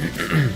Dude.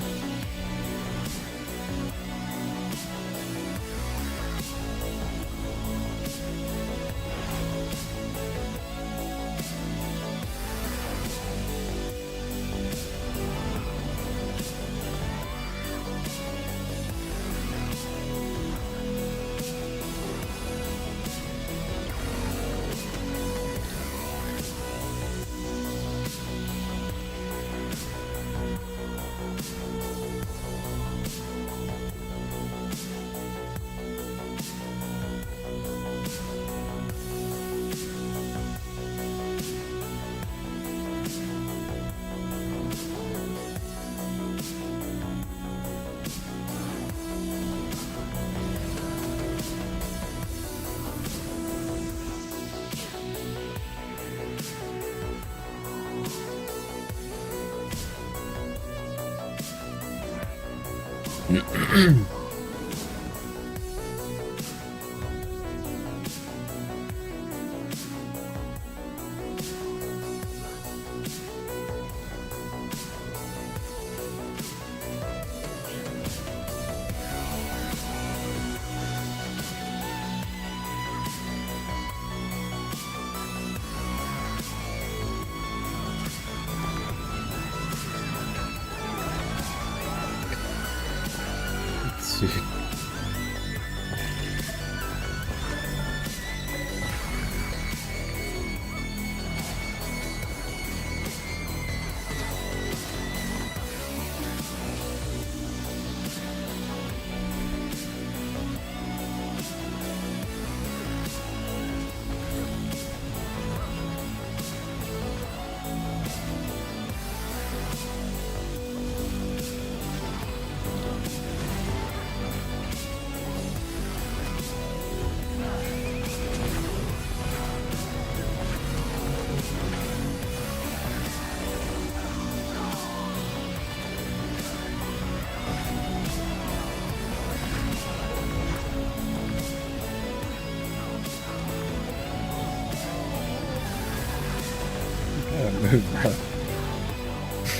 Move, bro.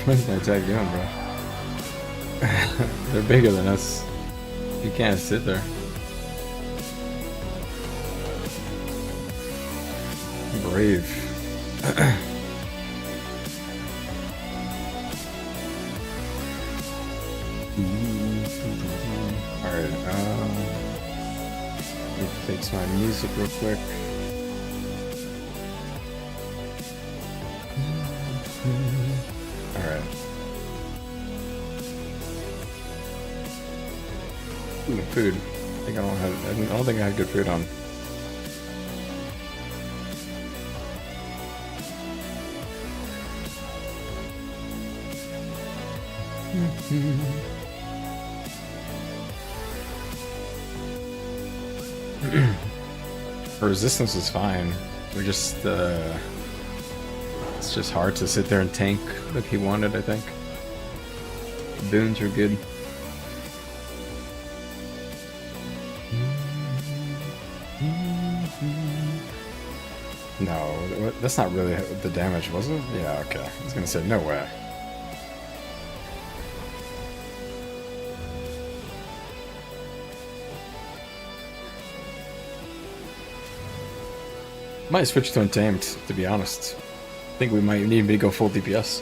What's that attack doing, bro? They're bigger than us. You can't sit there. Brave. Alright, let me fix my music real quick. Alright. Food. I don't think I have good food on. Resistance is fine. We're just it's just hard to sit there and tank like he wanted, I think. Boons are good. No, that's not really the damage, was it? Yeah, okay. I was gonna say, no way. Might switch to Untamed, to be honest. I think we might need to go full DPS.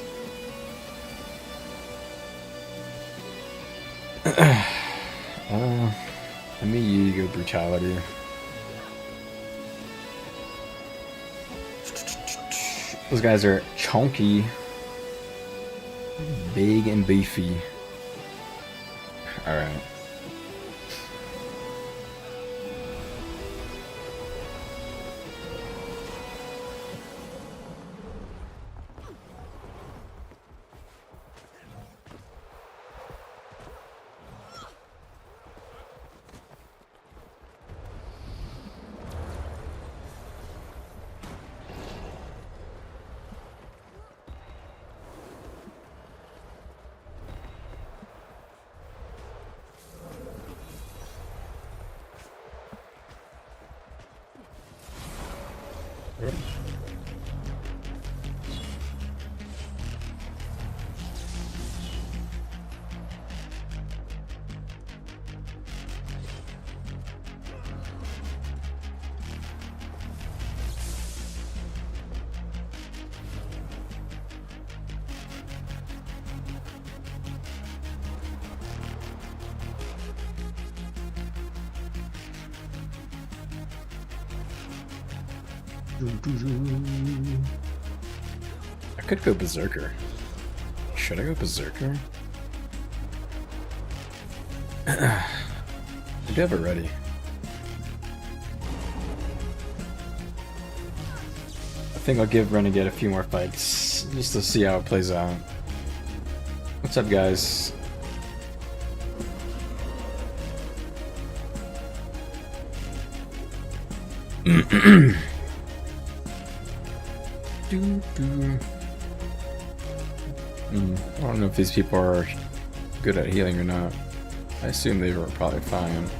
Let me go Brutality. Those guys are chunky, big and beefy. Alright. I could go Berserker. Should I go Berserker? I do have it ready. I think I'll give Renegade a few more fights just to see how it plays out. What's up, guys? I don't know if these people are good at healing or not. I assume they were probably fine.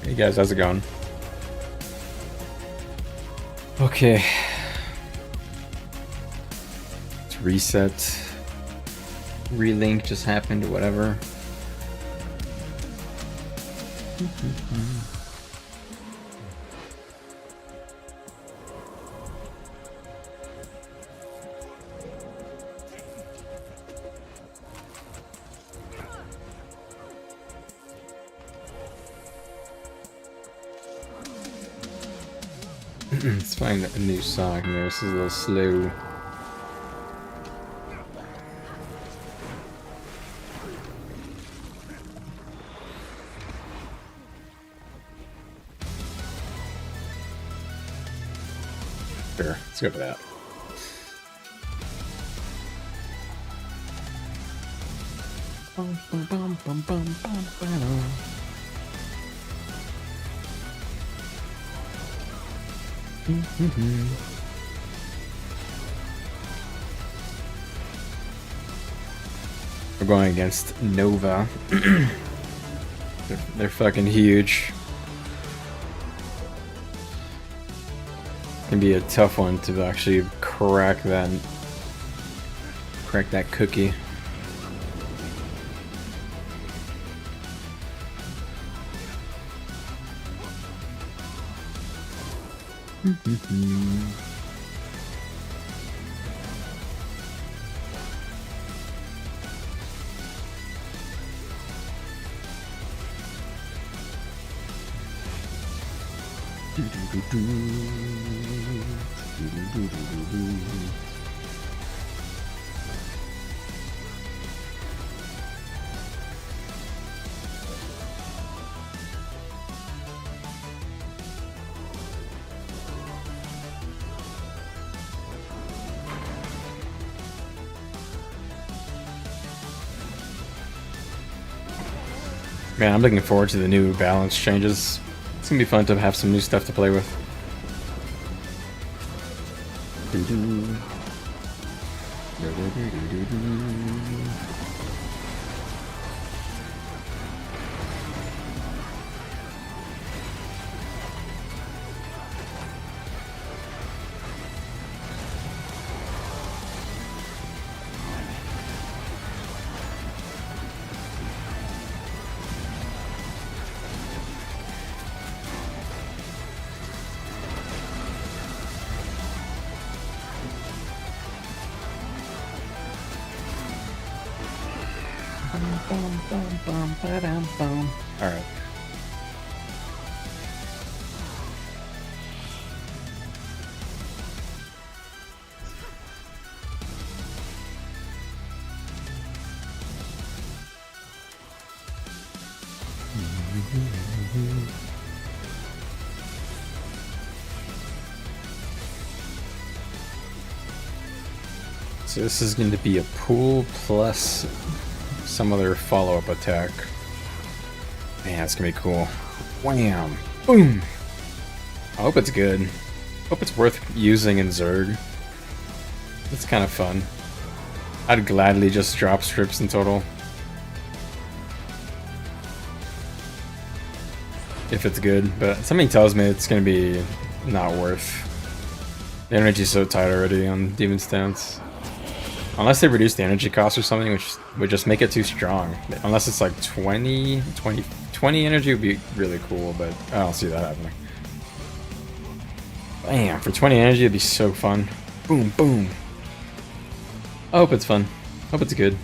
Hey guys, how's it going? Okay. Let's reset. Relink just happened or whatever. Let's find a new song here. This is a little slow. Sure, let's go for that. Bum, bum, bum, bum, bum, bum, bum. We're going against Nova. they're fucking huge. Can be a tough one to actually crack that cookie. Man, I'm looking forward to the new balance changes. It's gonna be fun to have some new stuff to play with. All right. So this is going to be a pool plus some other follow-up attack. Man, it's gonna be cool. Wham! Boom! I hope it's good. Hope it's worth using in Zerg. It's kind of fun. I'd gladly just drop strips in total. If it's good, but something tells me it's gonna be not worth The energy's so tight already on Demon Stance. Unless they reduce the energy cost or something, which would just make it too strong. Unless it's like 20 energy would be really cool, but I don't see that happening. Bam, for 20 energy it'd be so fun. Boom, boom. I hope it's fun. Hope it's good.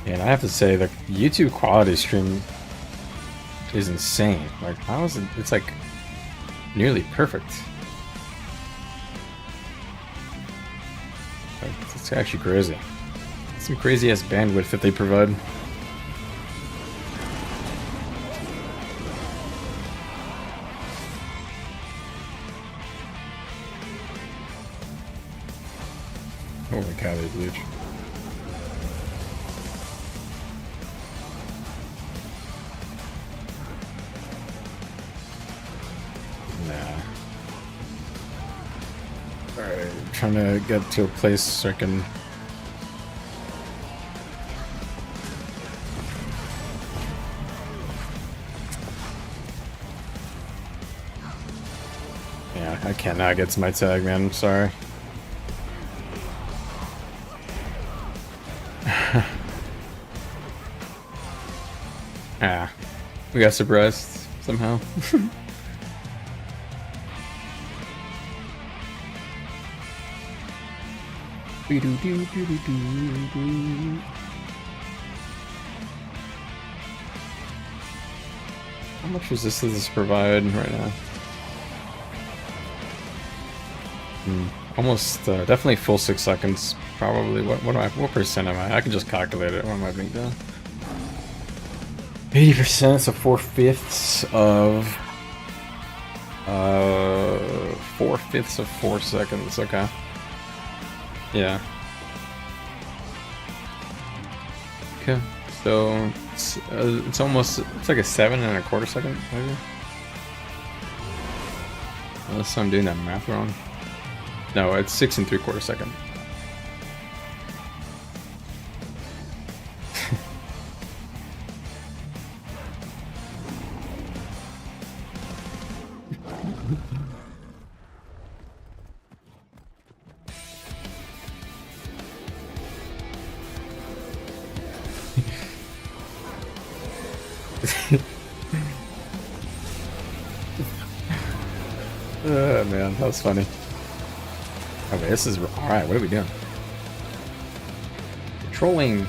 And I have to say, the YouTube quality stream is insane. Like, how is it? It's like nearly perfect. Like, it's actually crazy. Some crazy ass bandwidth that they provide. Holy cow, they bleach. Alright, trying to get to a place so I can... Yeah, I cannot get to my tag, man. I'm sorry. Ah, we got surprised somehow. How much resistance does this provide right now? Almost, definitely full 6 seconds. Probably. What percent am I? I can just calculate it. What am I being done? 80%, so 4/5 of 4/5 of 4 seconds. Okay. Yeah. Okay. So it's almost, it's like a 7.25 second, maybe. Unless I'm doing that math wrong. No, it's 6.75 seconds. Oh man, that was funny. Okay, this is alright. What are we doing? Trolling.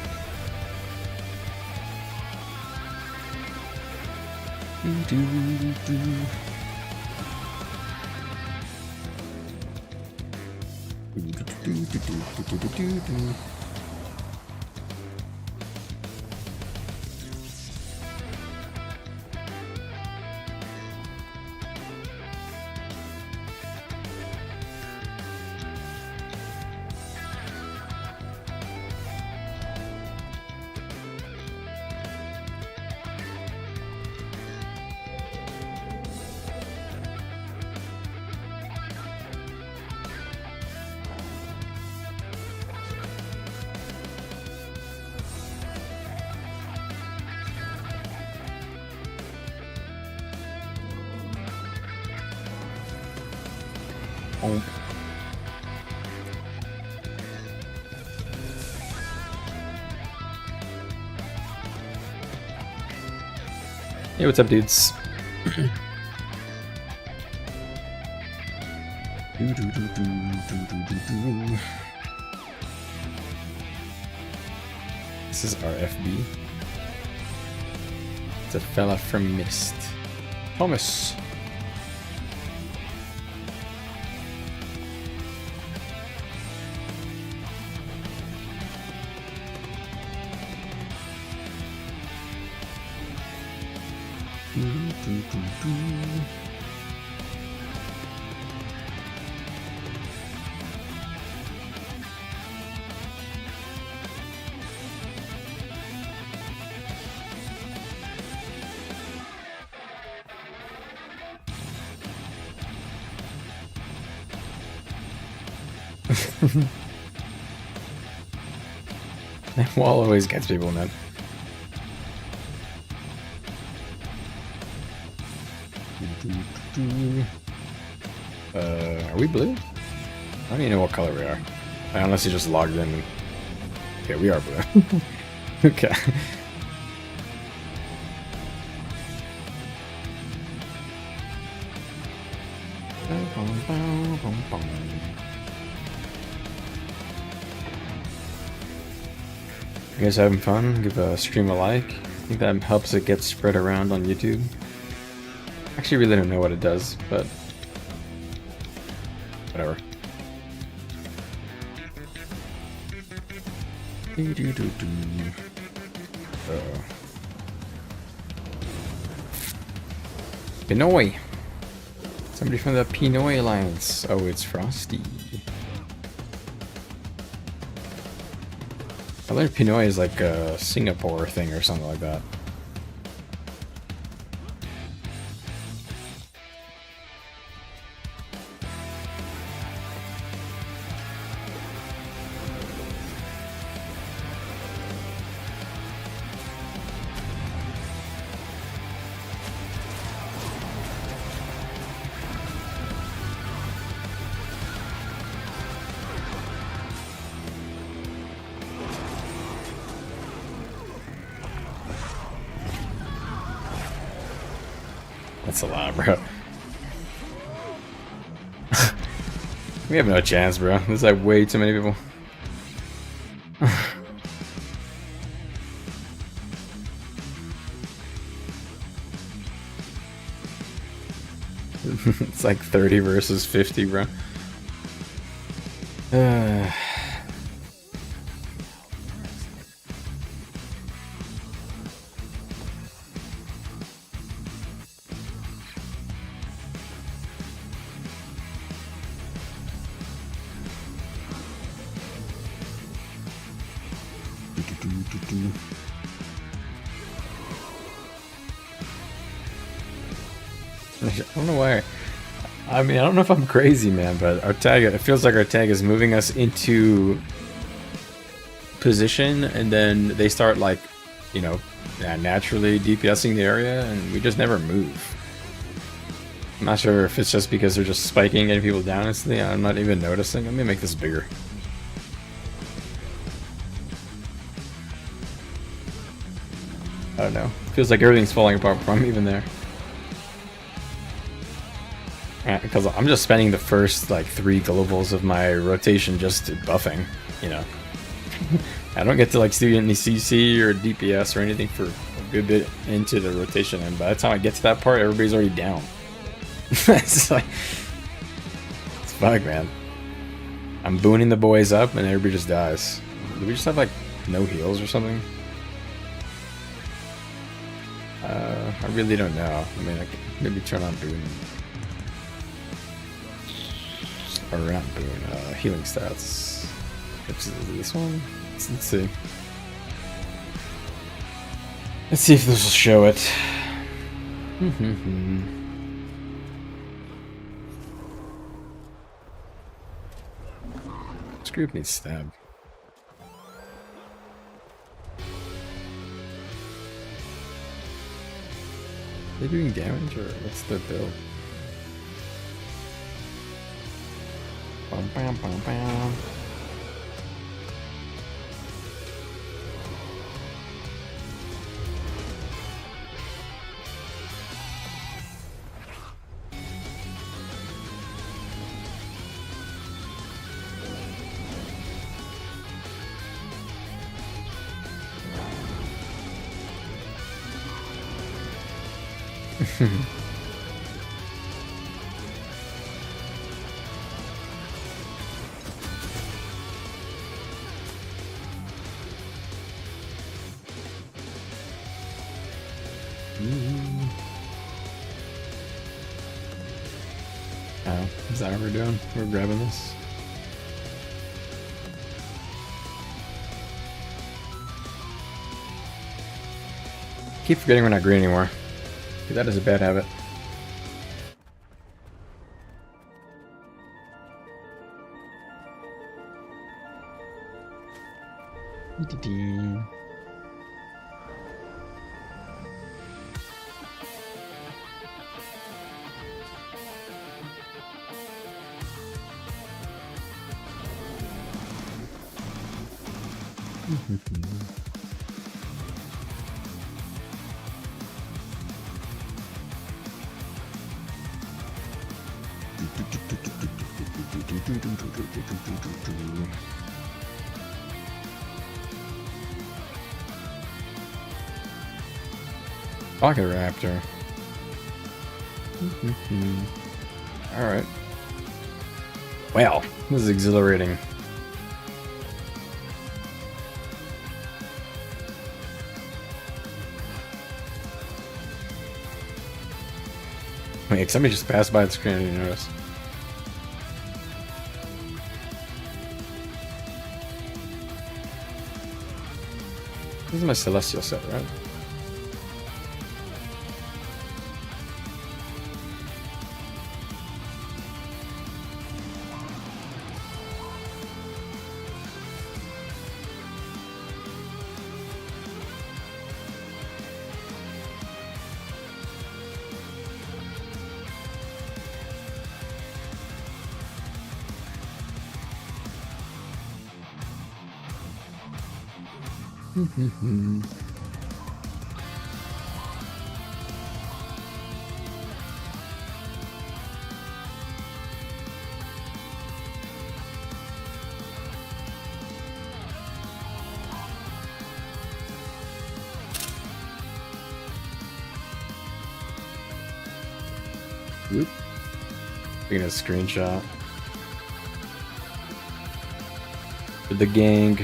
Oh. Hey, what's up, dudes? This is RFB. It's a fella from Mist. Thomas. That wall always gets people, man. Are we blue? I don't even know what color we are. I honestly just logged in. Okay, we are blue. Okay. You guys having fun? Give a stream a like. I think that helps it get spread around on YouTube. Actually, really don't know what it does, but whatever. Pinoy! Somebody from the Pinoy Alliance. Oh, it's Frosty. I learned Pinoy is like a Singapore thing or something like that. That's a lot, bro. We have no chance, bro. There's like way too many people. It's like 30 versus 50, bro. I don't know why. I mean, I don't know if I'm crazy, man, but our tag, it feels like our tag is moving us into position, and then they start, like, you know, naturally DPSing the area, and we just never move. I'm not sure if it's just because they're just spiking, getting people down instantly. I'm not even noticing. Let me make this bigger. I don't know. Feels like everything's falling apart before I'm even there. Because I'm just spending the first like 3 globals of my rotation just buffing, you know. I don't get to like do any CC or DPS or anything for a good bit into the rotation, and by the time I get to that part, everybody's already down. It's like, it's fuck, man. I'm booning the boys up and everybody just dies. Do we just have like no heals or something? I really don't know. I mean, I could maybe turn on boon. Or not boon, healing stats. Which is this one? Let's see. Let's see if this will show it. This group needs stab. Are they doing damage or what's their build? Bum, bum, bum, bum. Oh, is that what we're doing? We're grabbing this. Keep forgetting we're not green anymore. That is a bad habit. Pocket Raptor. Alright. Wow, this is exhilarating. Wait, somebody just passed by the screen, I didn't notice. This is my Celestial set, right? Whoop. Taking a screenshot. For the gang.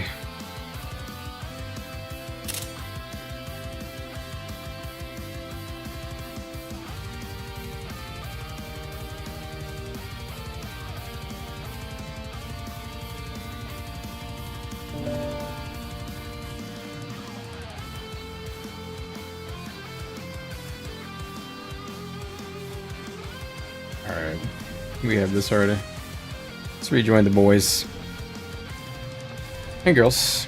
Alright, we have this already. Let's rejoin the boys and girls.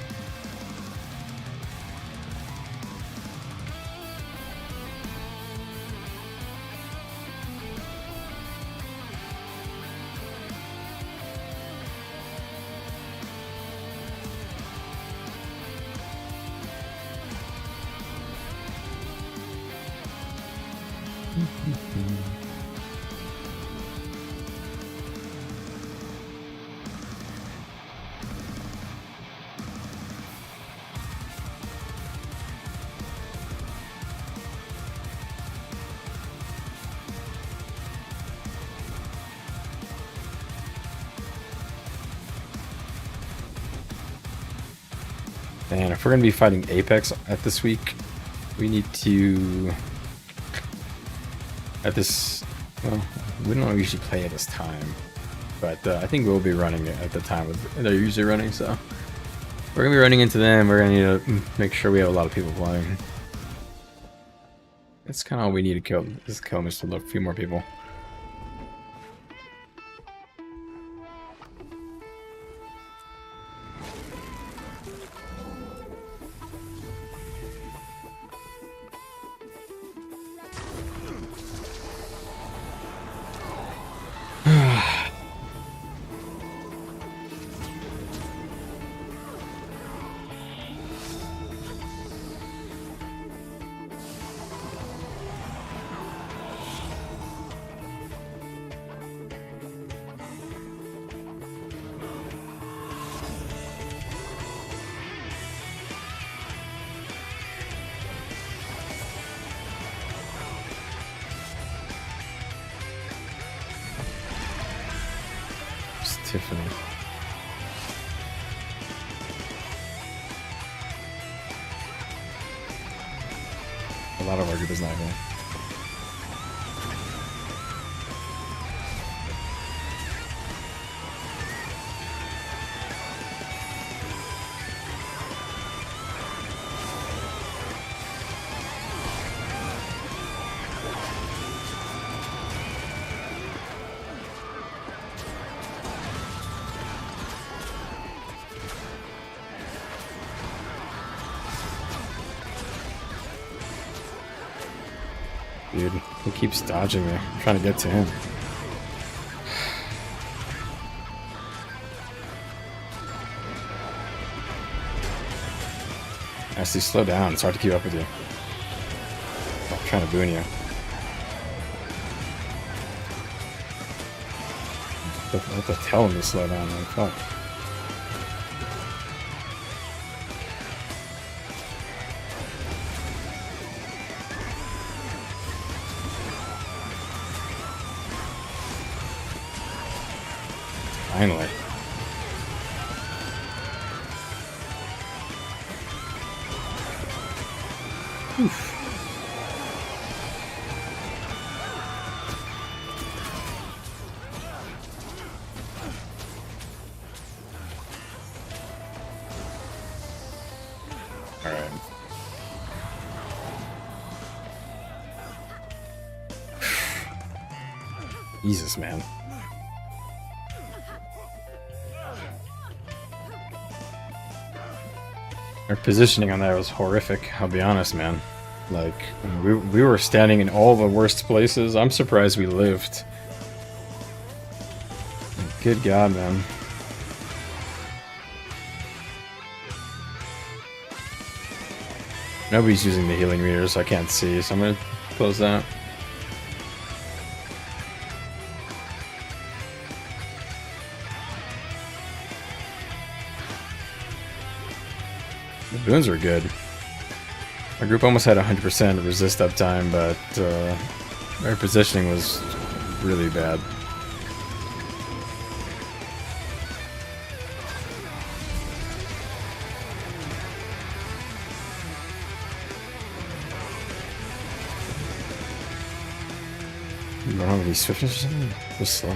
And if we're going to be fighting Apex at this week, we need to... At this... Well, we don't usually play at this time. But I think we'll be running it at the time they're usually running, so... We're going to be running into them, we're going to need to make sure we have a lot of people playing. That's kind of all we need to kill, is kill just a few more people. Tiffany. A lot of our group is not here. Dude, he keeps dodging me. I'm trying to get to him. Actually, slow down. It's hard to keep up with you. I'm trying to boon you. I have to tell him to slow down, man. Fuck. Finally. Oof. All right. Jesus, man. Our positioning on that was horrific, I'll be honest, man. Like, we were standing in all the worst places. I'm surprised we lived. Good God, man. Nobody's using the healing meter, so I can't see, so I'm gonna close that. The boons were good. Our group almost had 100% resist uptime, but our positioning was really bad. You don't have any swiftness or something? It was slow.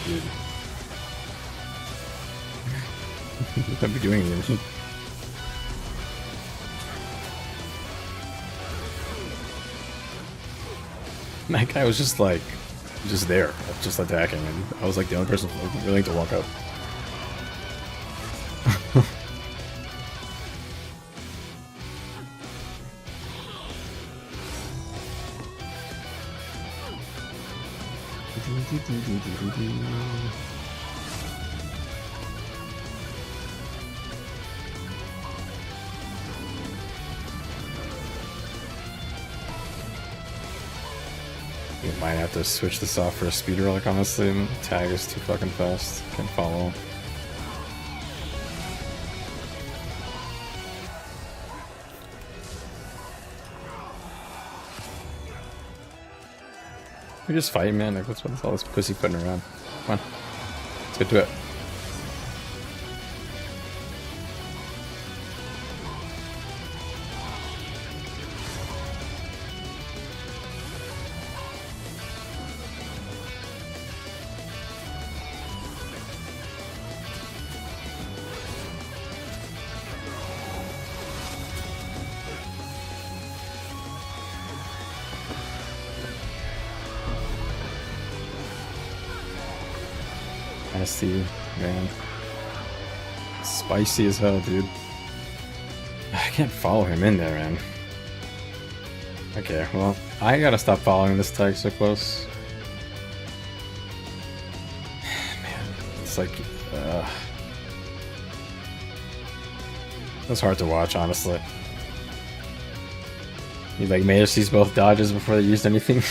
Dude. What am I doing here? That guy was just like, just there, just attacking, and I was like the only person willing to walk up. You might have to switch this off for a speed relic, honestly. The tag is too fucking fast. Can't follow. We're just fighting, man. Like, what's all this pussy putting around? Come on. Let's get to it. Nasty, man. Spicy as hell, dude. I can't follow him in there, man. Okay, well, I gotta stop following this tag so close. Man, it's like, it's hard to watch, honestly. You like made us use both dodges before they used anything.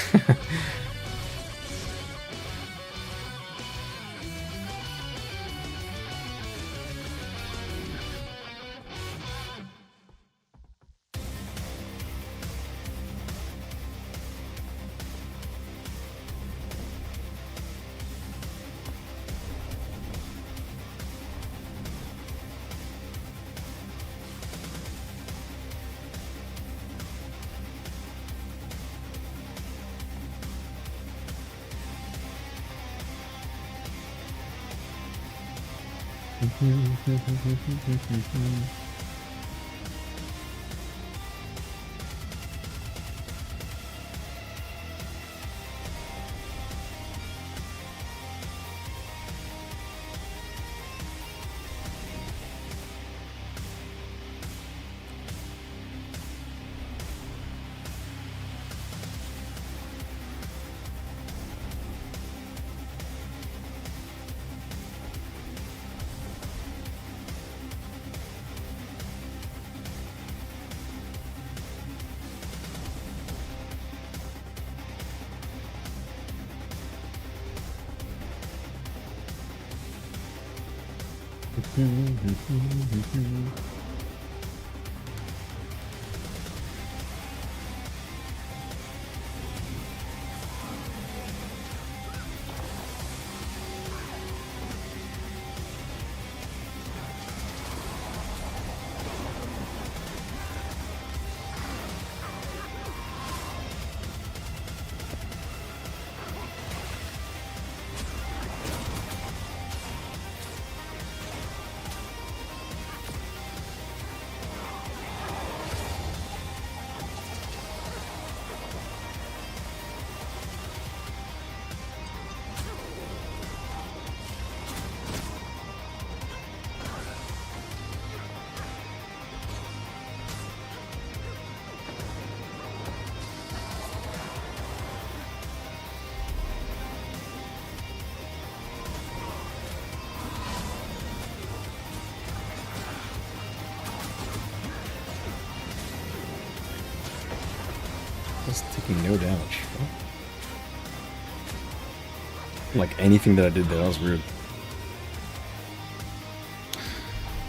Just taking no damage. Like anything that I did there, that was rude.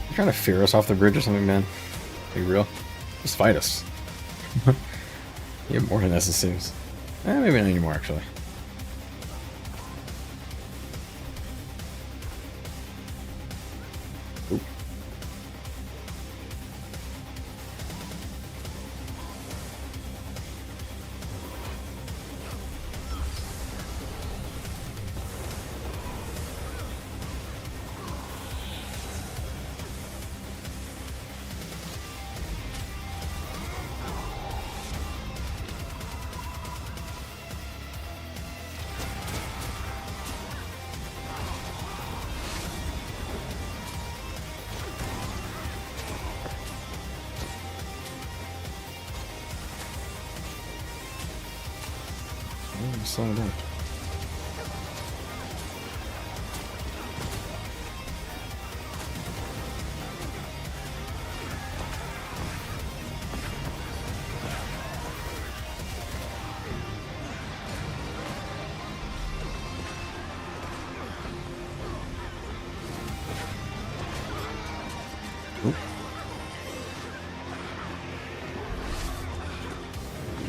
You trying to fear us off the bridge or something, man? Are you real? Just fight us. You have more than this, it seems. Maybe not anymore, actually. Ooh. Slow down.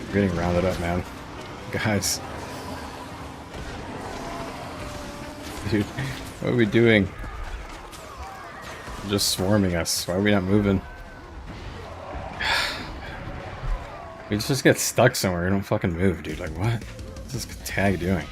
We're getting rounded up, man. Guys. Dude, what are we doing? They're just swarming us. Why are we not moving? We just get stuck somewhere. We don't fucking move, dude. Like, what? What's this tag doing?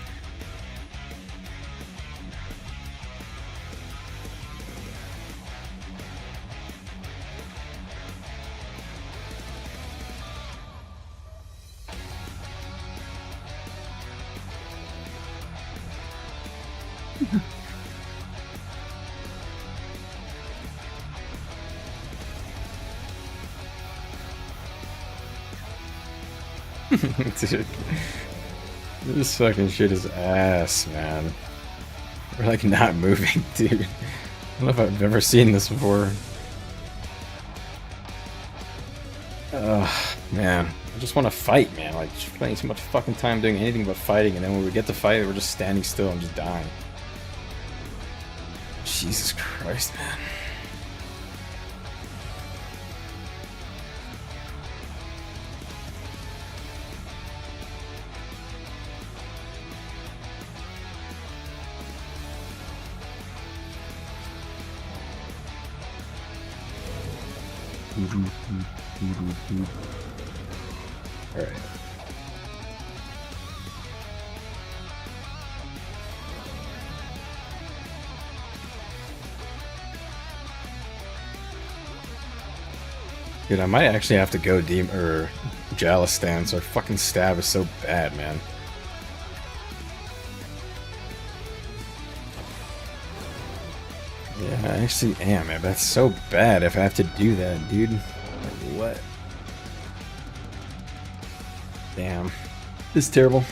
Dude, this fucking shit is ass, man. We're like not moving, dude. I don't know if I've ever seen this before. Ugh, man. I just want to fight, man. Like, spending so much fucking time doing anything but fighting, and then when we get to fight, we're just standing still and just dying. Jesus Christ, man. Alright. Dude, I might actually have to go Jala stance. Our fucking stab is so bad, man. Yeah, I actually am, man. That's so bad if I have to do that, dude. Like, what? Damn. This is terrible.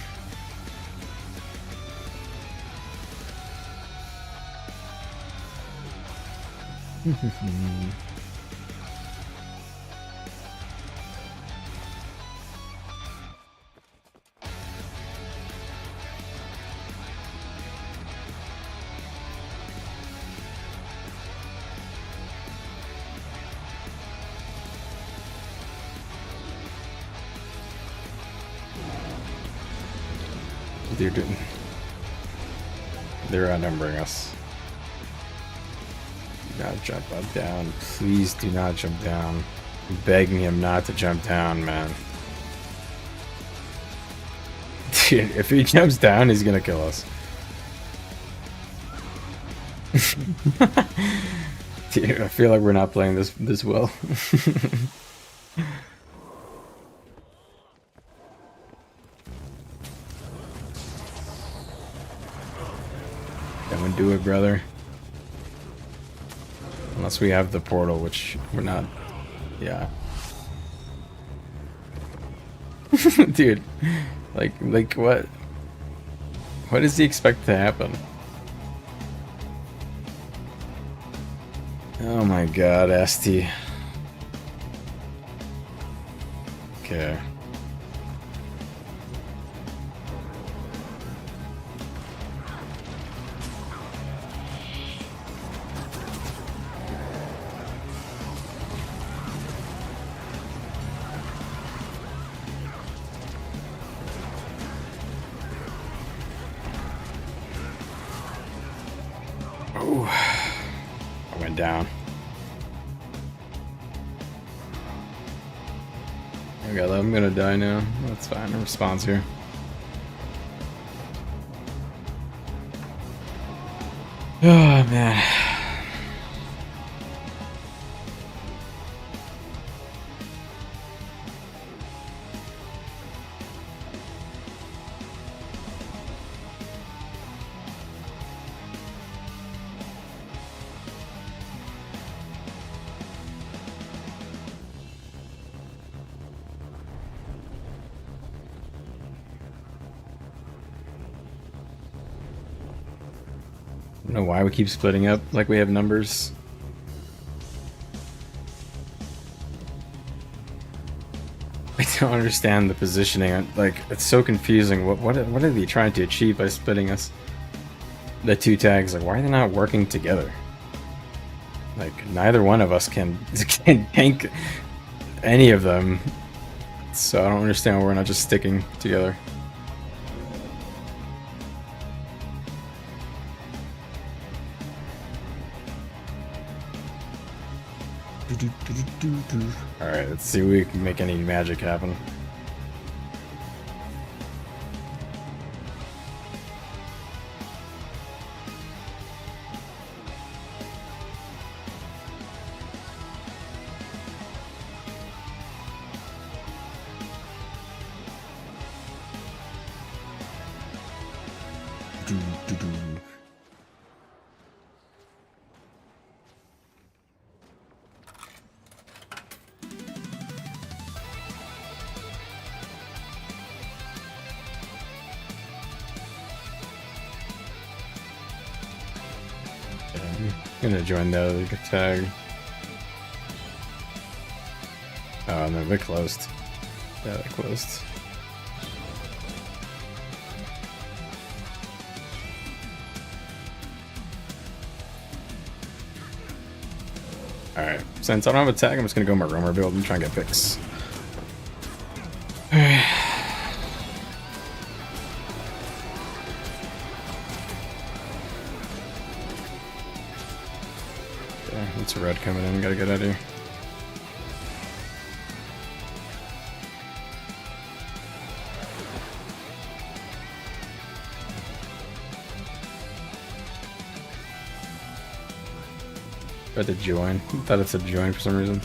They're outnumbering us. Do not jump up down. Please do not jump down. I'm begging him not to jump down, man. Dude, if he jumps down, he's gonna kill us. Dude, I feel like we're not playing this well. Come and do it, brother. Unless we have the portal, which we're not. Yeah. Dude, like what? What does he expect to happen? Oh my god, ST. Okay. Ooh. I went down. Okay, I'm gonna die now. That's fine. No response here. Oh man. I don't know why we keep splitting up like we have numbers. I don't understand the positioning. Like, it's so confusing. What are they trying to achieve by splitting us? The two tags, like, why are they not working together? Like, neither one of us can tank any of them. So I don't understand why we're not just sticking together. Alright, let's see if we can make any magic happen. I'm gonna join the other tag. Oh, no, they're closed. Yeah, they're closed. Alright, since I don't have a tag, I'm just gonna go my roamer build and try and get picks. Alright. Yeah, it's a red coming in, gotta get out of here. Tried to join. I thought it said join for some reason.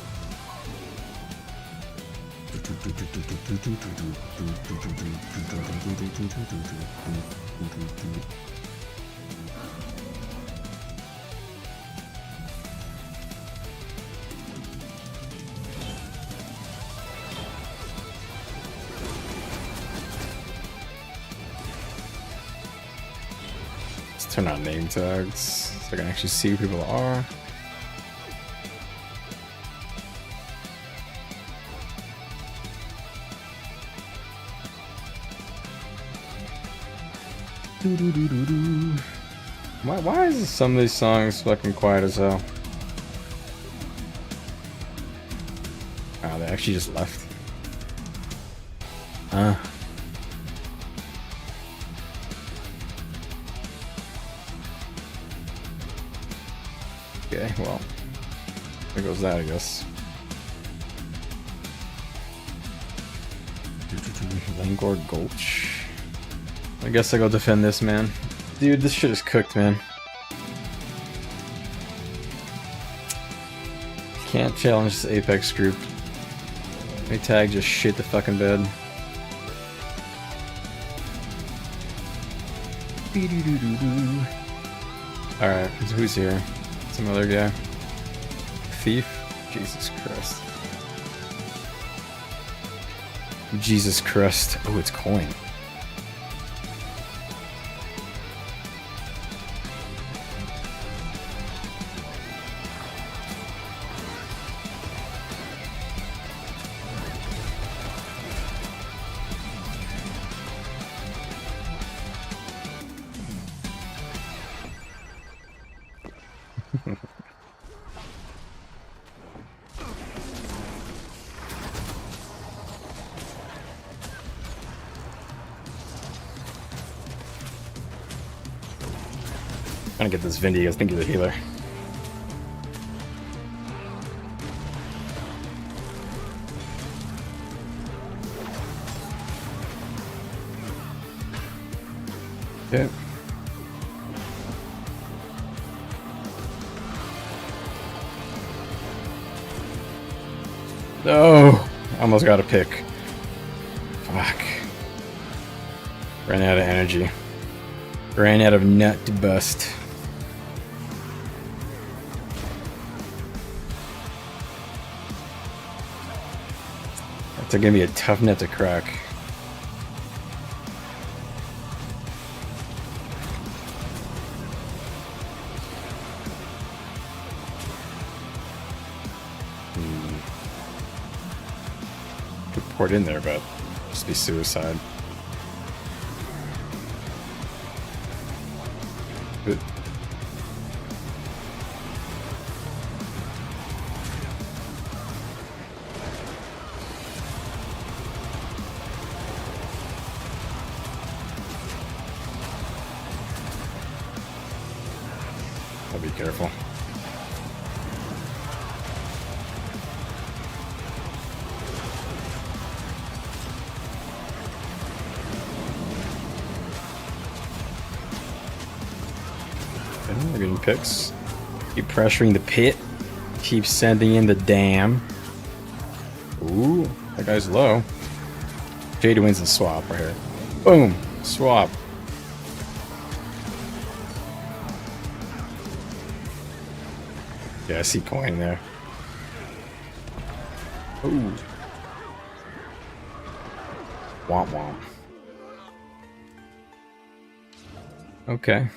Let's turn on name tags so I can actually see who people are. Why is some of these songs fucking quiet as hell? Oh, they actually just left. Okay, well, there goes that, I guess. Langor Gulch. I guess I go defend this, man. Dude, this shit is cooked, man. Can't challenge this Apex group. My tag just shit the fucking bed. Alright, so who's here? Some other guy. Thief? Jesus Christ. Jesus Christ. Oh, it's coin. Trying to get this Vindy, I think he's a healer. Okay. No! Almost got a pick. Fuck. Ran out of energy. Ran out of nut to bust. That's gonna be a tough nut to crack. Could pour it in there, but just be suicide. Good. I'll be careful. Okay, we're getting picks. Keep pressuring the pit. Keep sending in the dam. Ooh, that guy's low. Jade wins the swap right here. Boom! Swap. Yeah, I see coin there. Ooh. Womp womp. Okay.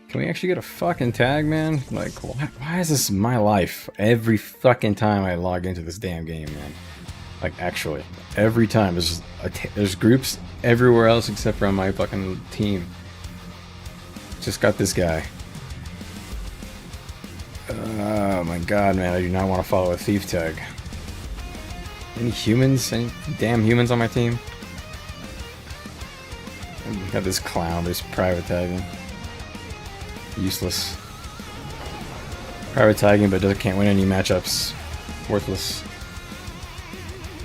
Can we actually get a fucking tag, man? Like, why is this my life every fucking time I log into this damn game, man? Like, actually, every time there's groups everywhere else except for on my fucking team. Just got this guy. Oh my god, man, I do not want to follow a thief tag. Any humans? Any damn humans on my team? Got this clown, this private tagging. Useless. Private tagging, but can't win any matchups. Worthless.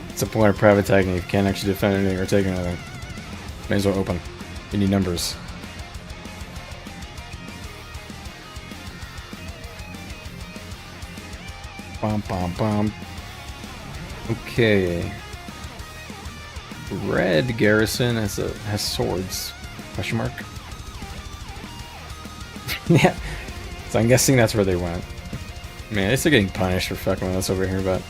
What's the point of private tagging if you can't actually defend anything or take anything? May as well open. You need numbers. Bum bum bum. Okay. Red garrison has swords. Question mark? Yeah. So I'm guessing that's where they went. Man, they're still getting punished for fucking with us over here, but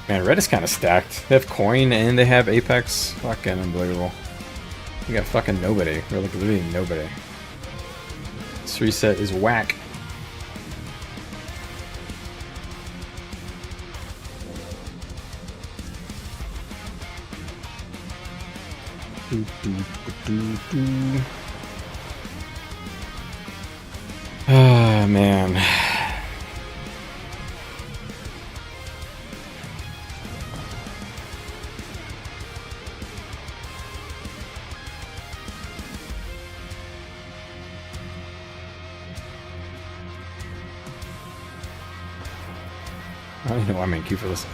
man, red is kind of stacked. They have coin and they have apex. Fucking unbelievable. You got fucking nobody. We're like literally nobody. This reset is whack. Ah, man. I don't even know why I'm in queue for this.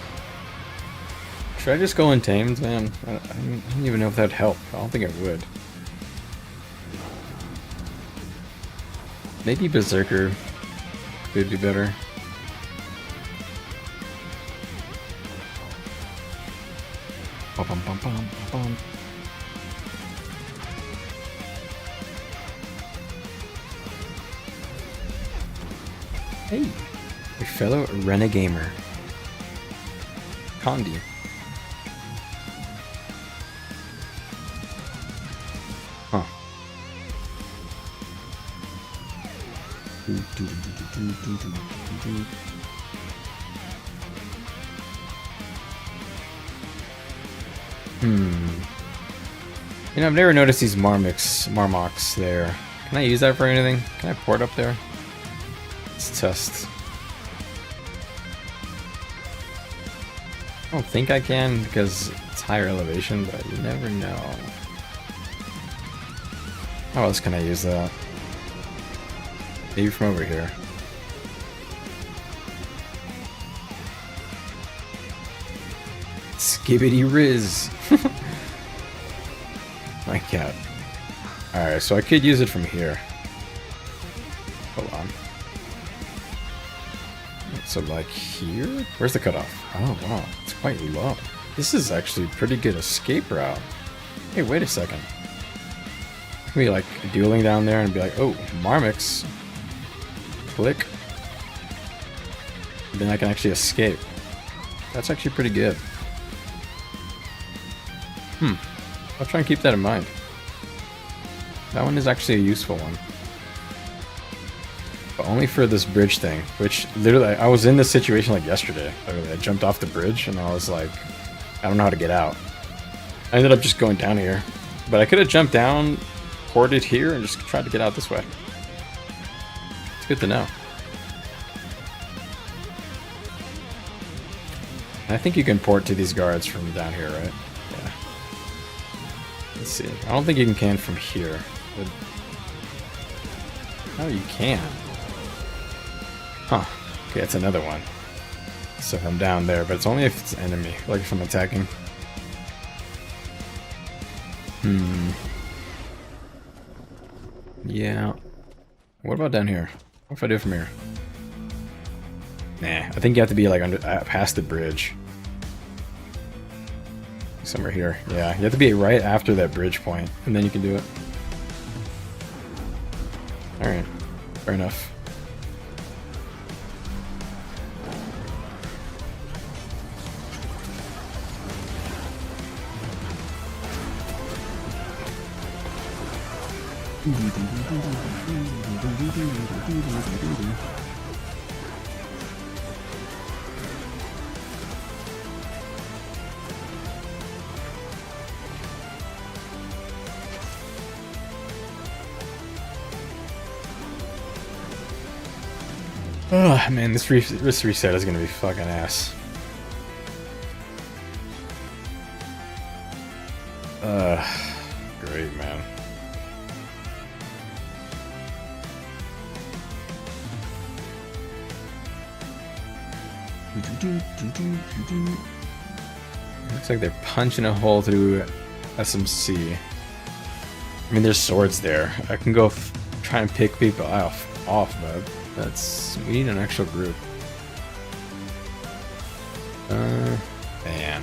Should I just go untamed, man? I don't even know if that'd help. I don't think it would. Maybe Berserker could do better. Bum, bum, bum, bum, bum. Hey, a fellow Renegamer. Condi. Huh. You know, I've never noticed these marmocks there. Can I use that for anything? Can I port up there? Let's test. I don't think I can because it's higher elevation, but you never know. How else can I use that? Maybe from over here. Skibbity Riz! My cat. Alright, so I could use it from here. Hold on. So like here? Where's the cutoff? Oh wow, it's quite low. This is actually a pretty good escape route. Hey, wait a second. I can be like dueling down there and be like, oh, Marmix. Click. And then I can actually escape. That's actually pretty good. I'll try and keep that in mind. That one is actually a useful one. But only for this bridge thing, which literally, I was in this situation like yesterday. Literally, I jumped off the bridge and I was like, I don't know how to get out. I ended up just going down here. But I could have jumped down, ported here, and just tried to get out this way. It's good to know. And I think you can port to these guards from down here, right? Yeah. Let's see. I don't think you can from here. But... oh, you can. Huh. Okay, that's another one. So if I'm down there, but it's only if it's enemy, like if I'm attacking. Yeah. What about down here? What if I do it from here? Nah, I think you have to be like under past the bridge. Somewhere here. Yeah, you have to be right after that bridge point, and then you can do it. Alright. Fair enough. Oh man, this reset is gonna be fucking ass. Great, man. Looks like they're punching a hole through SMC. I mean, there's swords there. I can go try and pick people off, but we need an actual group. Man.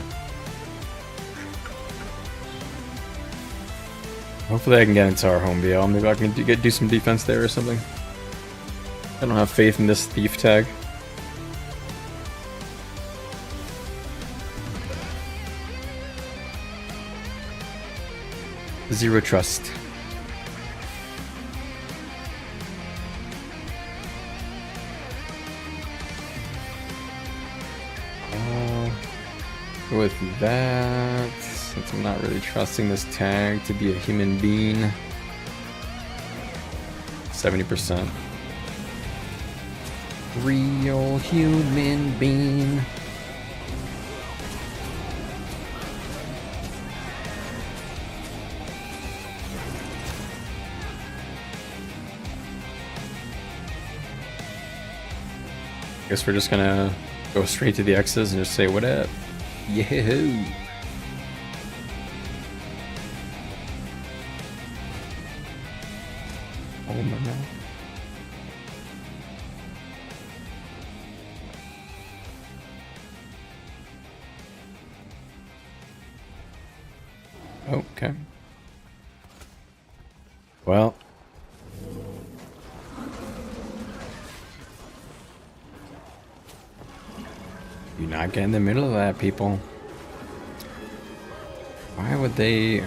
Hopefully I can get into our home BL. Maybe I can do some defense there or something. I don't have faith in this thief tag. Zero trust. With that, since I'm not really trusting this tag to be a human being, 70%. Real human being. Guess we're just gonna go straight to the X's and just say what up. Yahoo! Oh my god. Okay. Well. Do not get in the middle of that, people. Why would they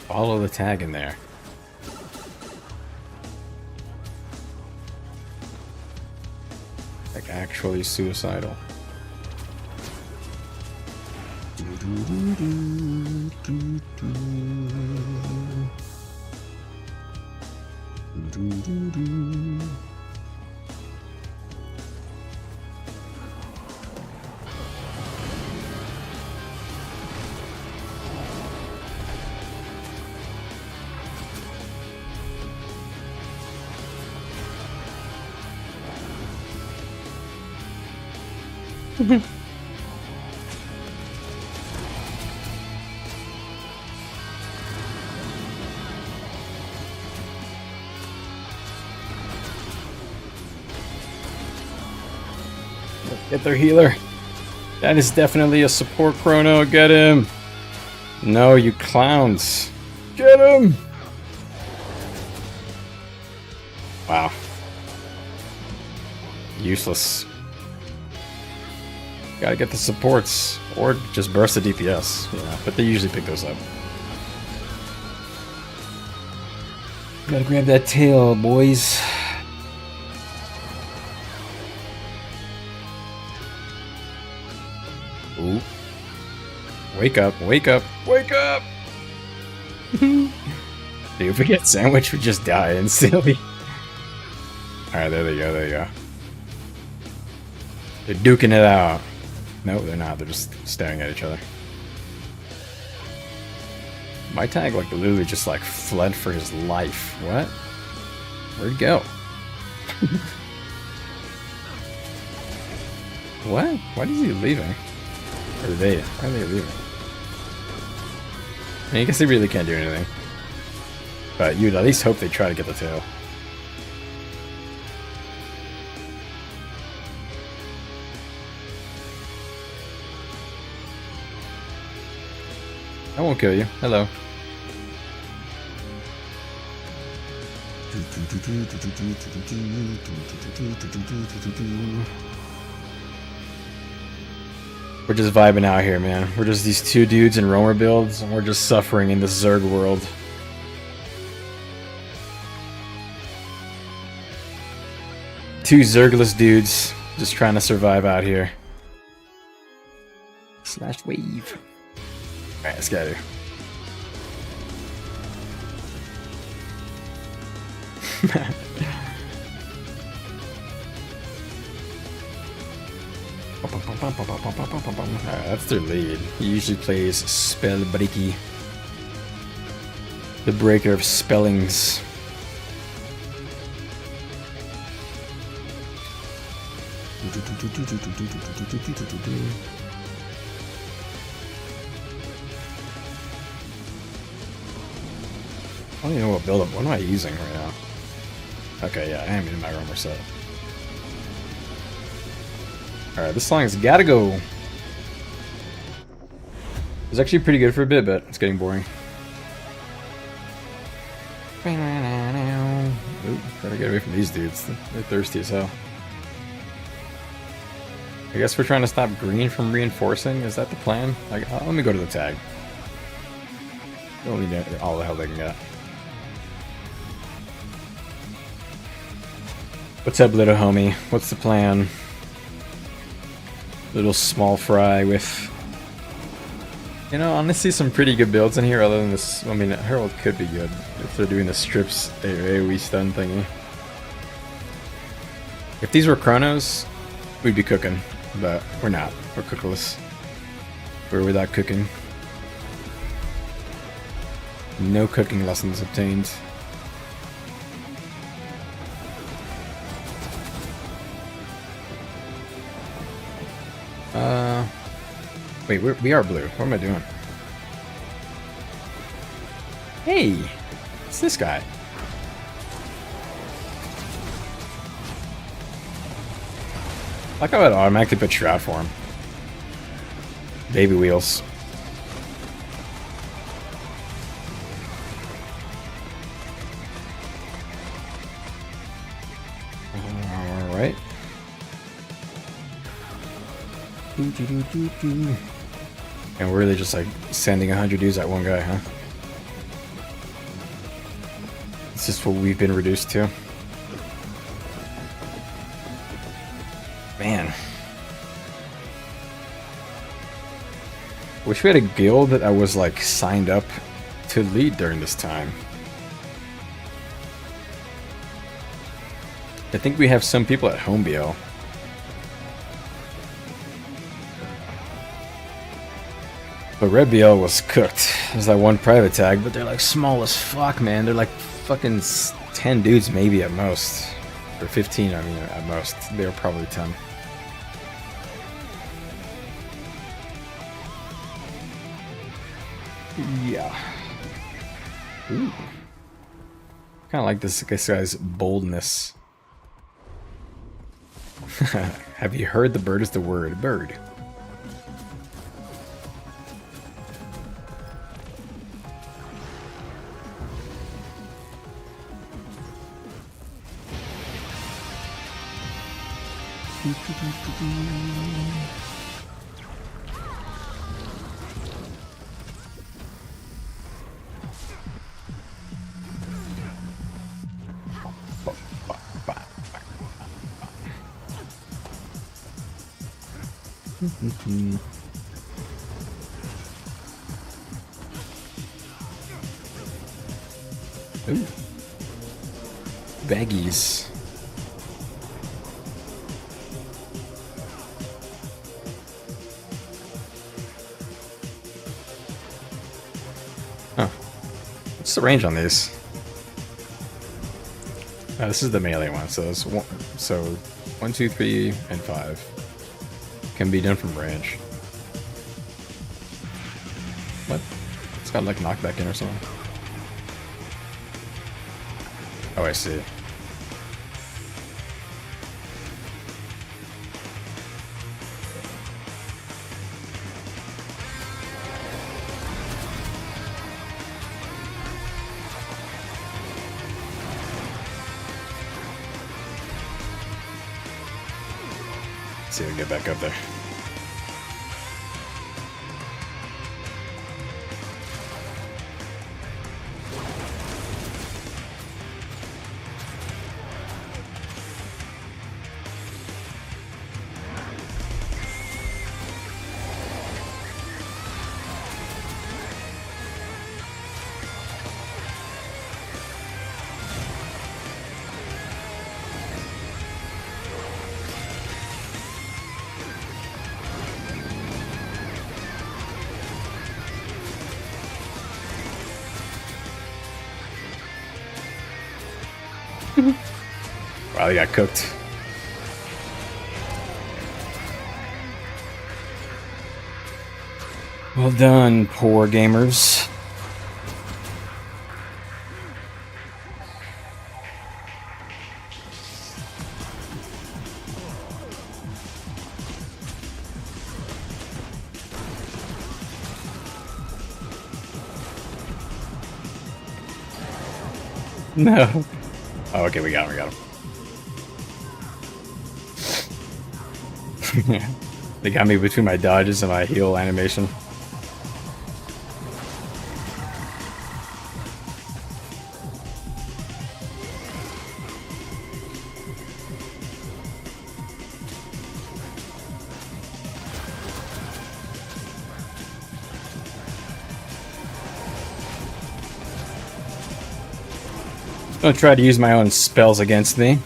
follow the tag in there? Like actually suicidal. Get their healer. That is definitely a support chrono. Get him. No, you clowns. Get him. Wow. Useless. Gotta get the supports, or just burst the DPS, yeah, but they usually pick those up. Gotta grab that tail, boys. Ooh. Wake up, wake up, wake up! Dude, if we get sandwiched, we just die instantly. Alright, there they go, there you go. They're duking it out. No, they're not. They're just staring at each other. My tag, like, literally just, like, fled for his life. What? Where'd he go? What? Why is he leaving? Or they? Why are they leaving? I mean, I guess they really can't do anything. But you'd at least hope they try to get the tail. I won't kill you. Hello. We're just vibing out here, man. We're just these two dudes in roamer builds, and we're just suffering in this Zerg world. 2 Zergless dudes just trying to survive out here. Slash wave. Alright, let's get here. Alright, that's their lead. He usually plays Spellbreaky, the breaker of spellings. I don't even know what build up. What am I using right now? Okay, yeah, I am in my armor set. Alright, this song has gotta go. It's actually pretty good for a bit, but it's getting boring. Ooh, gotta get away from these dudes. They're thirsty as hell. I guess we're trying to stop green from reinforcing. Is that the plan? Like, let me go to the tag. They'll need all the hell they can get. What's up, little homie? What's the plan? Little small fry with, you know, honestly some pretty good builds in here other than this. I mean, Herald could be good if they're doing the strips AoE stun thingy. If these were Chronos, we'd be cooking, but we're not. We're cookless. We're without cooking. No cooking lessons obtained. Wait, we are blue. What am I doing? Hey! It's this guy. I like how it automatically put Shroud for him. Baby wheels. Alright. And we're really just like sending 100 dudes at one guy, huh? It's just what we've been reduced to. Man. Wish we had a guild that I was like signed up to lead during this time. I think we have some people at home BL. But Red BL was cooked. There's that one private tag, but they're like small as fuck, man. They're like fucking 10 dudes maybe at most. Or 15, I mean, at most. They were probably 10. Yeah. Ooh. Kind of like this guy's boldness. Have you heard the bird is the word? Bird. Ooh. Baggies. Huh. What's the range on these? This is the melee one, so it's one, 2, 3, and 5 can be done from range. What? It's got like knockback in or something. Oh, I see. Let's see if we can get back up there. Wow, they got cooked. Well done, poor gamers. No. Oh, okay, we got him, They got me between my dodges and my heal animation. Don't try to use my own spells against me.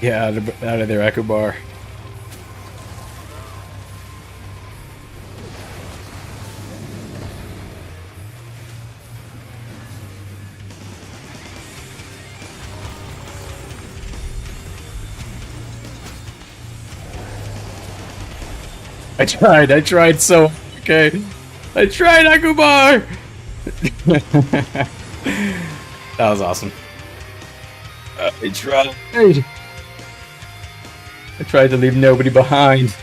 Yeah, out of their echo bar. I tried so okay. I tried Akubar! That was awesome. I tried. I tried to leave nobody behind.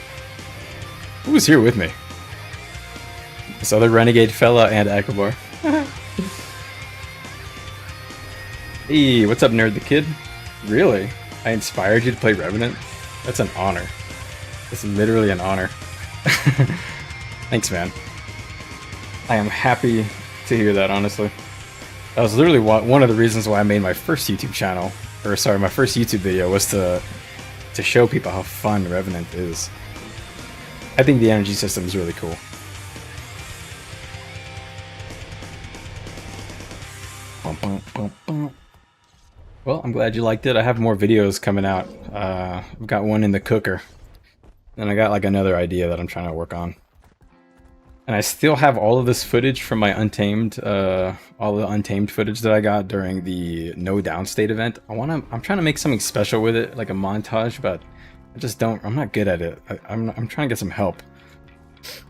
Who was here with me? This other Renegade fella and Akubar. Hey, what's up, Nerd the Kid? Really? I inspired you to play Revenant? That's an honor. It's literally an honor. Thanks, man. I am happy to hear that, honestly. That was literally one of the reasons why I made my first YouTube channel. Or, sorry, my first YouTube video was to show people how fun Revenant is. I think the energy system is really cool. Well, I'm glad you liked it. I have more videos coming out. I've got one in the cooker. And I got like another idea that I'm trying to work on. And I still have all of this footage from my Untamed, all the Untamed footage that I got during the No Downstate event. I'm trying to make something special with it, like a montage, but I'm not good at it. I'm trying to get some help.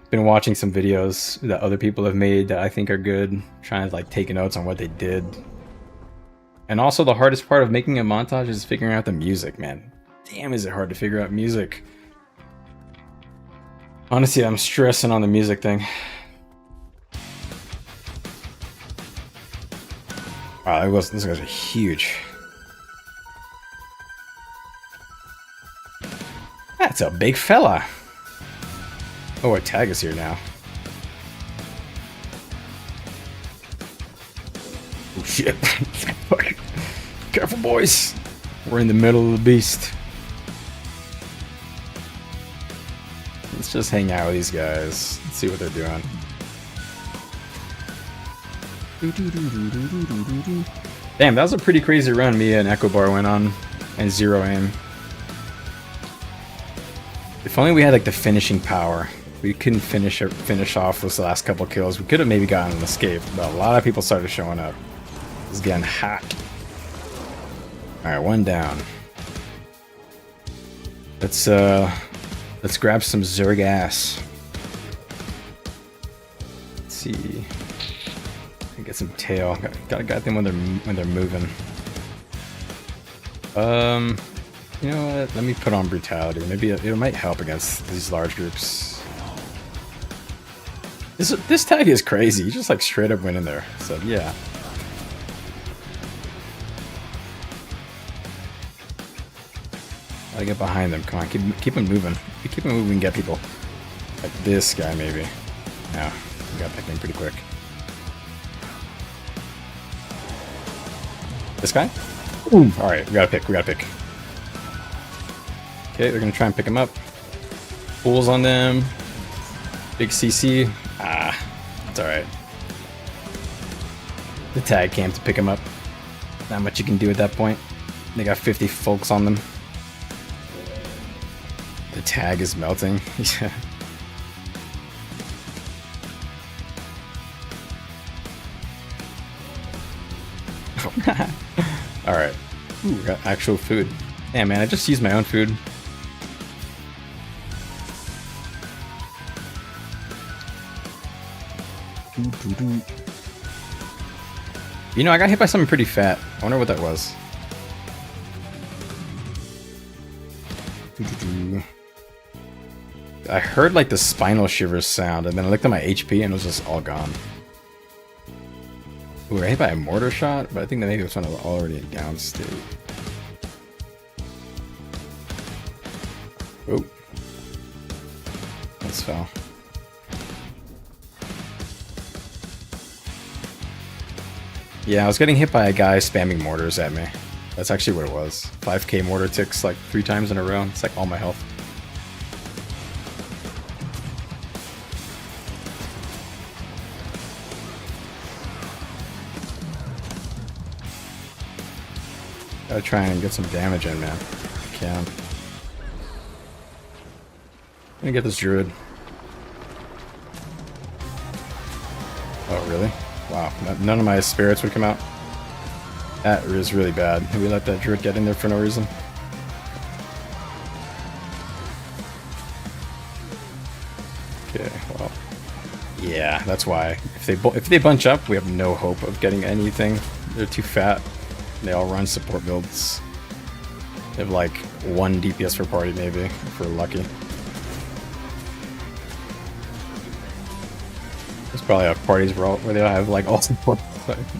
Been watching some videos that other people have made that I think are good, trying to like take notes on what they did. And also the hardest part of making a montage is figuring out the music, man. Damn, is it hard to figure out music. Honestly, I'm stressing on the music thing. Wow, those guys are huge. That's a big fella. Oh, our tag is here now. Oh shit. Careful, boys. We're in the middle of the beast. Let's just hang out with these guys. Let's see what they're doing. Damn, that was a pretty crazy run me and Echo Bar went on. And Zero Aim. If only we had like the finishing power. We couldn't finish off those last couple kills. We could have maybe gotten an escape, but a lot of people started showing up. It's getting hot. Alright, one down. Let's grab some Zerg ass. see. Get some tail. Gotta get them when they're moving. You know what? Let me put on brutality. Maybe it might help against these large groups. This tag is crazy. You just like straight up went in there. So yeah. Gotta get behind them. Come on, keep them moving. If you keep them moving, we can get people. Like this guy, maybe. No, we got that thing pretty quick. This guy? Ooh. Alright, we gotta pick. Okay, they're gonna try and pick him up. Pools on them. Big CC. Ah, it's alright. The tag came to pick him up. Not much you can do at that point. They got 50 folks on them. The tag is melting. Yeah. Alright. Ooh, got actual food. Damn, man, I just used my own food. You know, I got hit by something pretty fat. I wonder what that was. I heard like the spinal shivers sound, and then I looked at my HP and it was just all gone. Ooh, I hit by a mortar shot, but I think that maybe it was already in down state. Oh. That's foul. Yeah, I was getting hit by a guy spamming mortars at me. That's actually what it was. 5k mortar ticks like 3 times in a row. It's like all my health. Gotta try and get some damage in, man. If I can. I'm gonna get this druid. Oh, really? Wow, none of my spirits would come out. That is really bad. Did we let that druid get in there for no reason? Okay, well, yeah, that's why. If they bunch up, we have no hope of getting anything. They're too fat. They all run support builds. They have like 1 DPS per party, maybe, if we're lucky. There's probably have parties where they have like all support.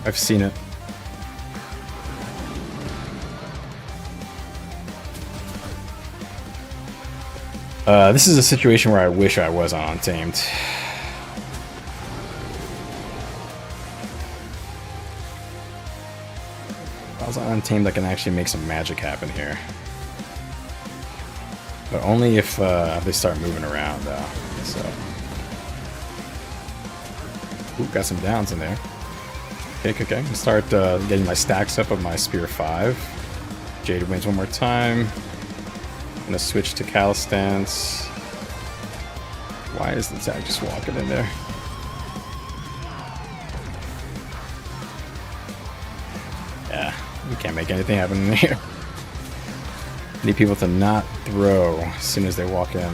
I've seen it. This is a situation where I wish I was on Untamed. If I was on Untamed, I can actually make some magic happen here. But only if they start moving around, though. So. Ooh, got some downs in there. Okay. I'm gonna start getting my stacks up of my Spear 5. Jade wins one more time. I'm gonna switch to Cal Stance. Why is the tag just walking in there? Yeah, we can't make anything happen in here. Need people to not throw as soon as they walk in.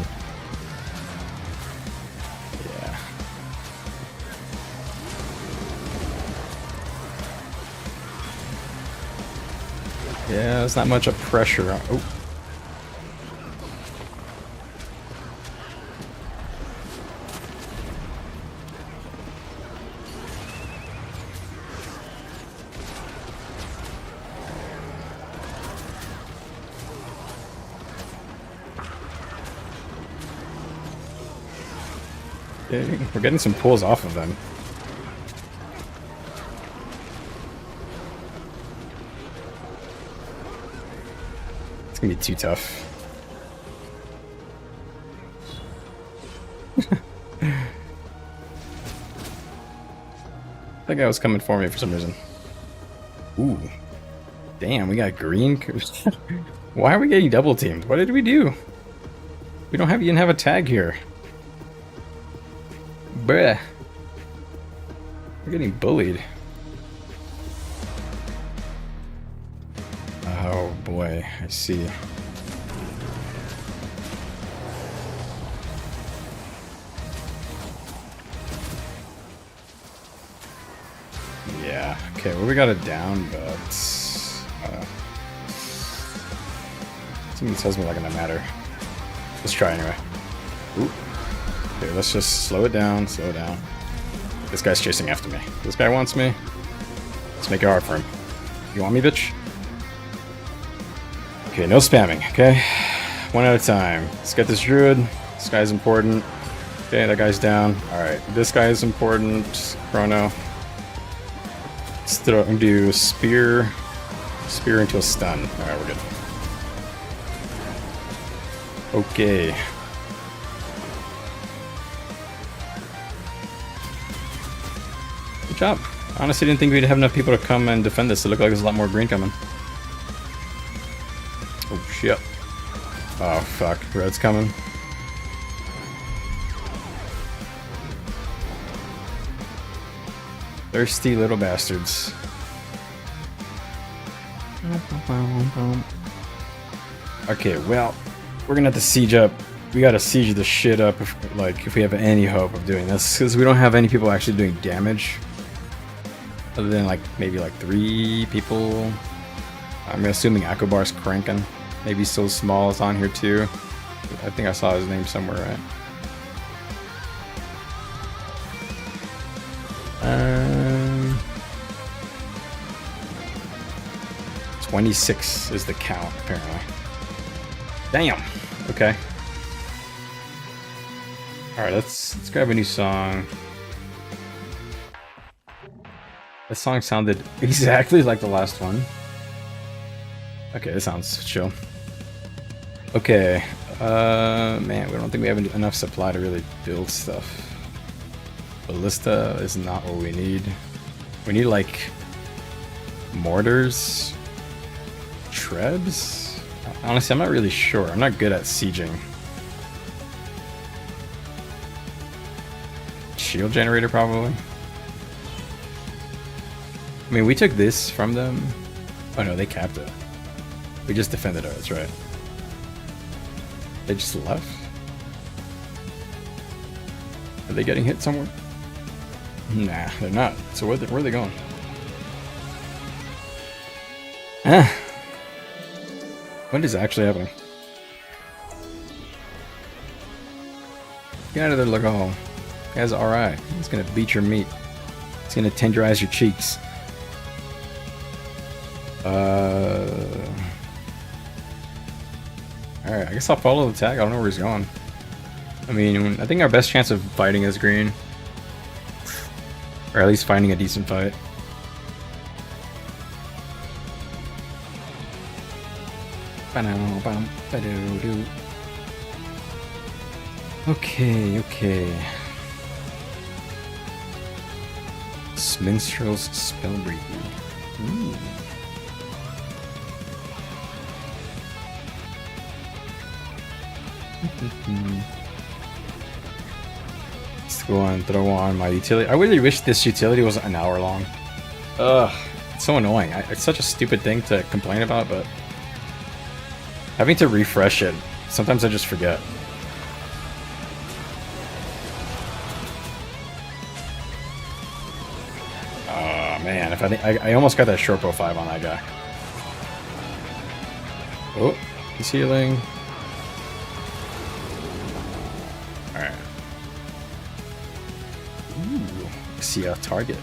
Yeah, there's not much of pressure on. Oh. Okay, we're getting some pulls off of them. It's gonna be too tough. That guy was coming for me for some reason. Ooh. Damn, we got green. Why are we getting double teamed? What did we do? We don't even have a tag here. Bruh. We're getting bullied. Oh boy, I see. Okay, well we got it down, but something tells me not gonna matter. Let's try anyway. Ooh. Okay, let's just slow it down, slow it down. This guy's chasing after me. This guy wants me. Let's make it hard for him. You want me, bitch? Okay, no spamming, okay? One at a time. Let's get this druid. This guy's important. Okay, that guy's down. Alright, this guy is important. Chrono. Let's do spear. Spear into a stun. Alright, we're good. Okay. Good job. Honestly, didn't think we'd have enough people to come and defend this. It looked like there's a lot more green coming. Oh shit. Oh fuck. Red's coming. Thirsty little bastards. Okay, well, we're gonna have to siege up. We gotta siege the shit up if we have any hope of doing this, because we don't have any people actually doing damage. Other than maybe 3 people. I'm assuming Akobar's cranking. Maybe So Small is on here too. I think I saw his name somewhere, right? 26 is the count, apparently. Damn! Okay. Alright, let's grab a new song. That song sounded exactly like the last one. Okay, this sounds chill. Okay, man, we don't think we have enough supply to really build stuff. Ballista is not what we need. We need mortars, trebs. Honestly, I'm not really sure. I'm not good at sieging. Shield generator, probably. I mean, we took this from them. Oh no, they capped it. We just defended it, that's right. They just left? Are they getting hit somewhere? Nah, they're not. So where are they going? Ah. What is actually happening? Get out of there, look hole. Guy's alright. He's gonna beat your meat. He's gonna tenderize your cheeks. Alright, I guess I'll follow the tag. I don't know where he's going. I mean, I think our best chance of fighting is green. Or at least finding a decent fight. Okay. Minstrel's spell breathing. Ooh. Let's go on, throw on my utility. I really wish this utility was an hour long. Ugh, it's so annoying. It's such a stupid thing to complain about, but having to refresh it, sometimes I just forget. Oh man, if I almost got that short bow 5 on that guy. Oh, he's healing. Alright. Ooh, I see a target.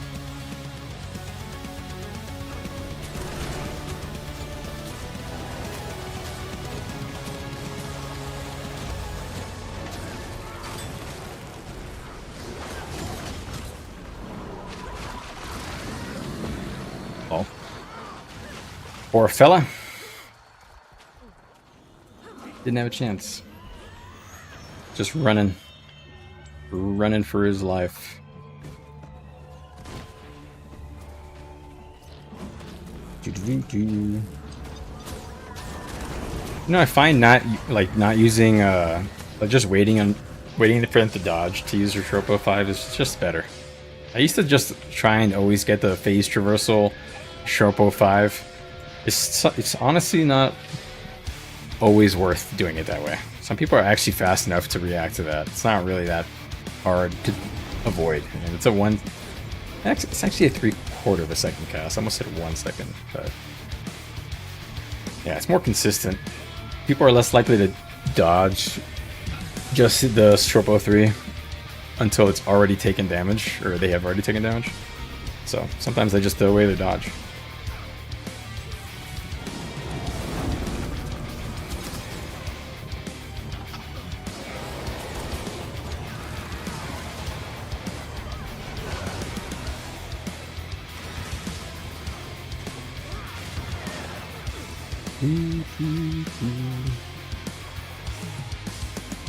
Oh. Poor fella. Didn't have a chance. Just running for his life. You know, I find not using just waiting for him to dodge to use your Tropo 5 is just better. I used to just try and always get the phase traversal Tropo 5. It's honestly not always worth doing it that way. Some people are actually fast enough to react to that. It's not really that hard to avoid. And it's a one. It's actually a 3 quarter of a second cast. I almost hit 1 second, but yeah, it's more consistent. People are less likely to dodge just the Stropo 3 until it's already taken damage, or they have already taken damage. So sometimes they just throw away their dodge.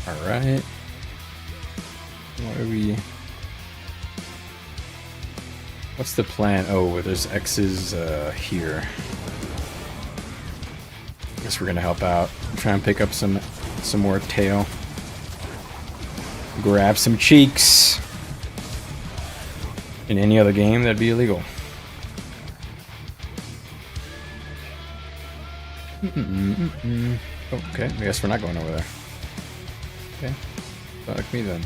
Alright. What are we... What's the plan? Oh, there's X's here. I guess we're gonna help out. Try and pick up some more tail. Grab some cheeks. In any other game, that'd be illegal. Okay, I guess we're not going over there. Okay, fuck me then.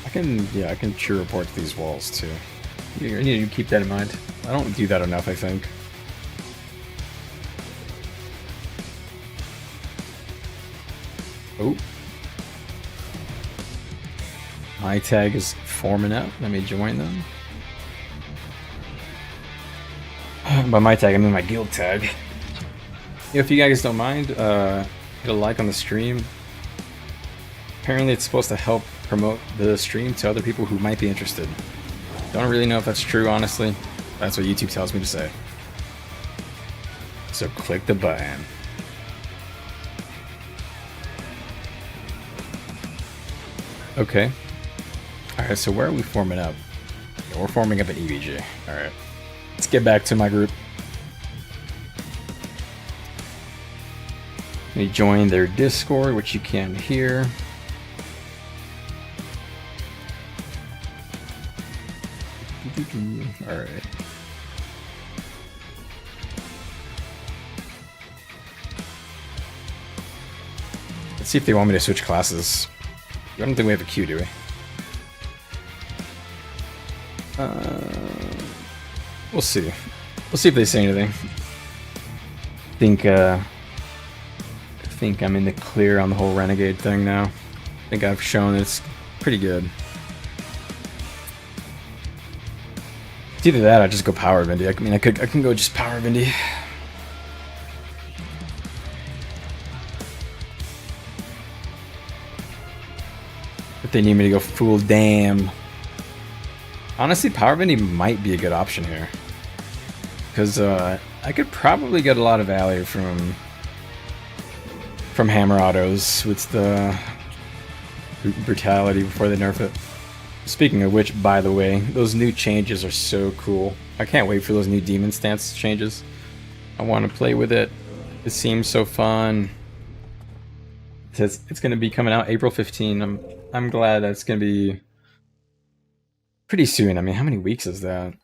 I can true report to these walls too. You need to keep that in mind. I don't do that enough, I think. Oh. My tag is forming up. Let me join them. By my tag, I mean my guild tag. If you guys don't mind, hit a like on the stream. Apparently it's supposed to help promote the stream to other people who might be interested. Don't really know if that's true, honestly. That's what YouTube tells me to say. So click the button. Okay. Alright, so where are we forming up? Yeah, we're forming up at EVG. Alright. Let's get back to my group. Let me join their Discord, which you can hear. Alright. Let's see if they want me to switch classes. I don't think we have a queue, do we? We'll see. We'll see if they say anything. I think I'm in the clear on the whole Renegade thing now. I think I've shown it's pretty good. It's either that or I just go Power Vindy. I mean, I can go just Power Vindy. If they need me to go full damn. Honestly, Power Vindy might be a good option here. Because I could probably get a lot of value from hammer autos with the brutality before they nerf it. Speaking of which, by the way, those new changes are so cool. I can't wait for those new demon stance changes. I want to play with it. It seems so fun. It's going to be coming out April 15. I'm glad that it's going to be pretty soon. I mean, how many weeks is that?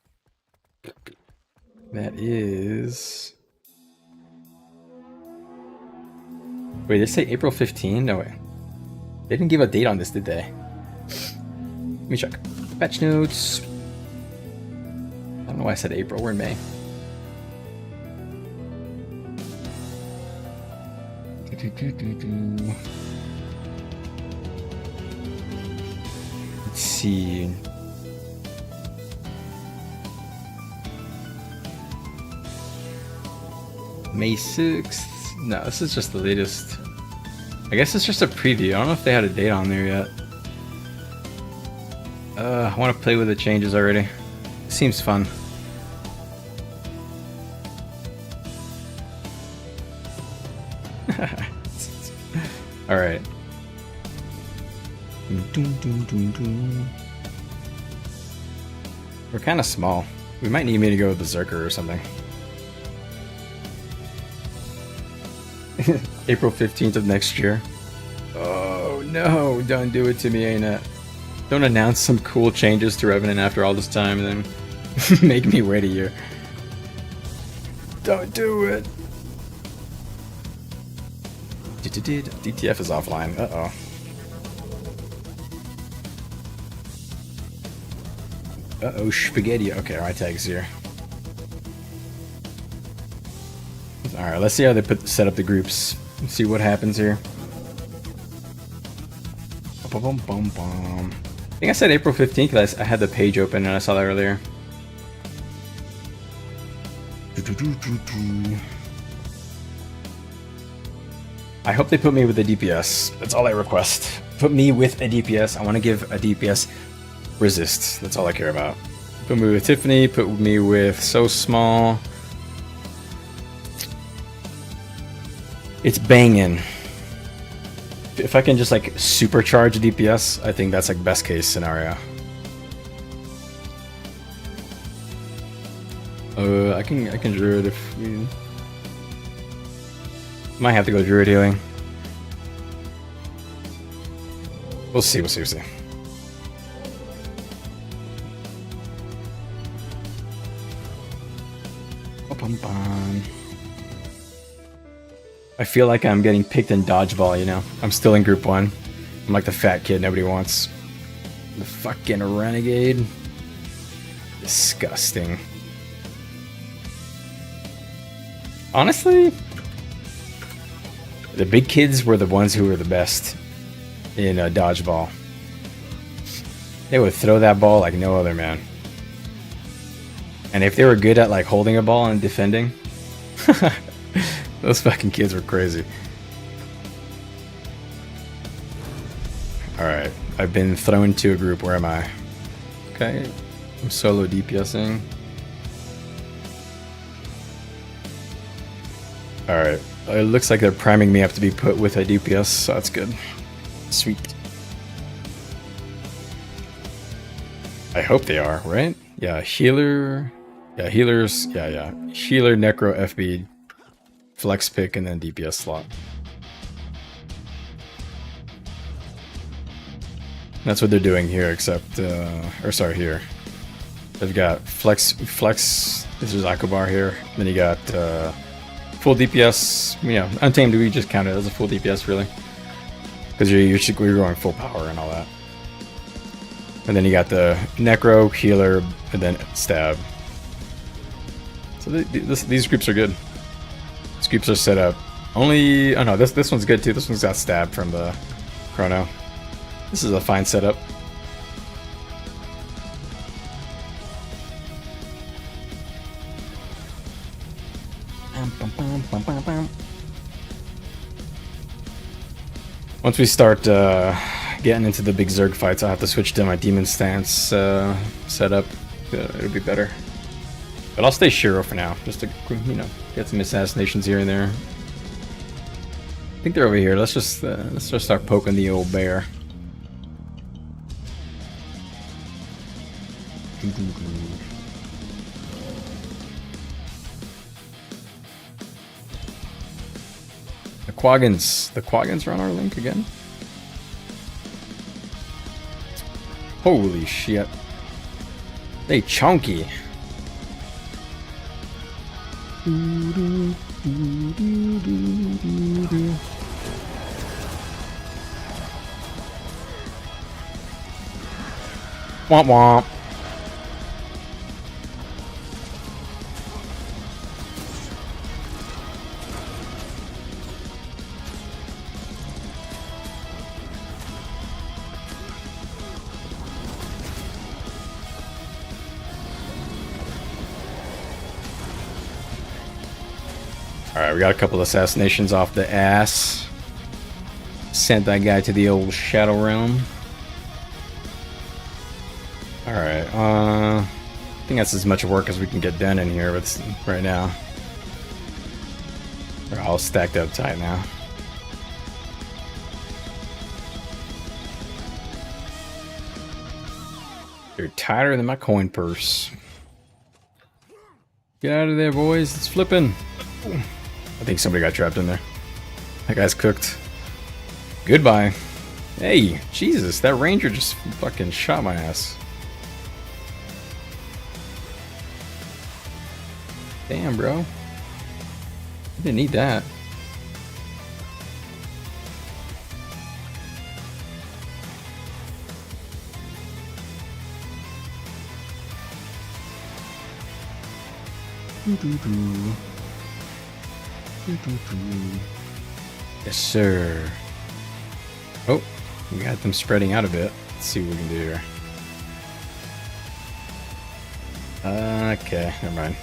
That is... Wait, did they say April 15? No way. They didn't give a date on this, did they? Let me check. Patch notes. I don't know why I said April. We're in May. Let's see. May 6th. No, this is just the latest. I guess it's just a preview. I don't know if they had a date on there yet. I want to play with the changes already. It seems fun. Alright. We're kind of small. We might need me to go with the Zerker or something. April 15th of next year. Oh no, don't do it to me, ain't it? Don't announce some cool changes to Revenant after all this time and then make me wait a year. Don't do it. DTF is offline. Uh-oh. Uh-oh, spaghetti. Okay, my tag's here. Alright, let's see how they set up the groups. Let's see what happens here. Bum, bum, bum. I think I said April 15th because I had the page open and I saw that earlier. I hope they put me with a DPS. That's all I request. Put me with a DPS. I want to give a DPS resist. That's all I care about. Put me with Tiffany. Put me with So Small. It's banging. If I can just like supercharge DPS, I think that's like best case scenario. I can druid if we might have to go druid healing. We'll see. I feel like I'm getting picked in dodgeball, you know? I'm still in group 1. I'm like the fat kid nobody wants. The fucking Renegade. Disgusting. Honestly, the big kids were the ones who were the best in dodgeball. They would throw that ball like no other, man. And if they were good at like holding a ball and defending, those fucking kids were crazy. Alright, I've been thrown to a group. Where am I? Okay, I'm solo DPSing. Alright, it looks like they're priming me up to be put with a DPS, so that's good. Sweet. I hope they are, right? Yeah, healer. Yeah, healers. Yeah. Healer, necro, FB, flex pick, and then DPS slot. That's what they're doing here, except, or sorry, here. They've got flex. This is Akobar here. Then you got full DPS. You know, Untamed. We just count it as a full DPS, really, because you're going full power and all that. And then you got the necro, healer, and then stab. So these groups are good. These groups are set up. Only, oh no, this one's good too. This one's got stab from the chrono. This is a fine setup. Once we start getting into the big Zerg fights, I'll have to switch to my demon stance setup. It'll be better. But I'll stay Shiro for now, just to, you know, get some assassinations here and there. I think they're over here. Let's just start poking the old bear. The Quaggins are on our link again. Holy shit. They chunky. Womp womp. Alright, we got a couple assassinations off the ass. Sent that guy to the old Shadow Realm. Alright, I think that's as much work as we can get done in here with right now. They're all stacked up tight now. They're tighter than my coin purse. Get out of there, boys. It's flipping. I think somebody got trapped in there. That guy's cooked. Goodbye. Hey, Jesus, that ranger just fucking shot my ass. Damn, bro. I didn't need that. Yes, sir. Oh, we got them spreading out a bit. Let's see what we can do here. Okay, never mind.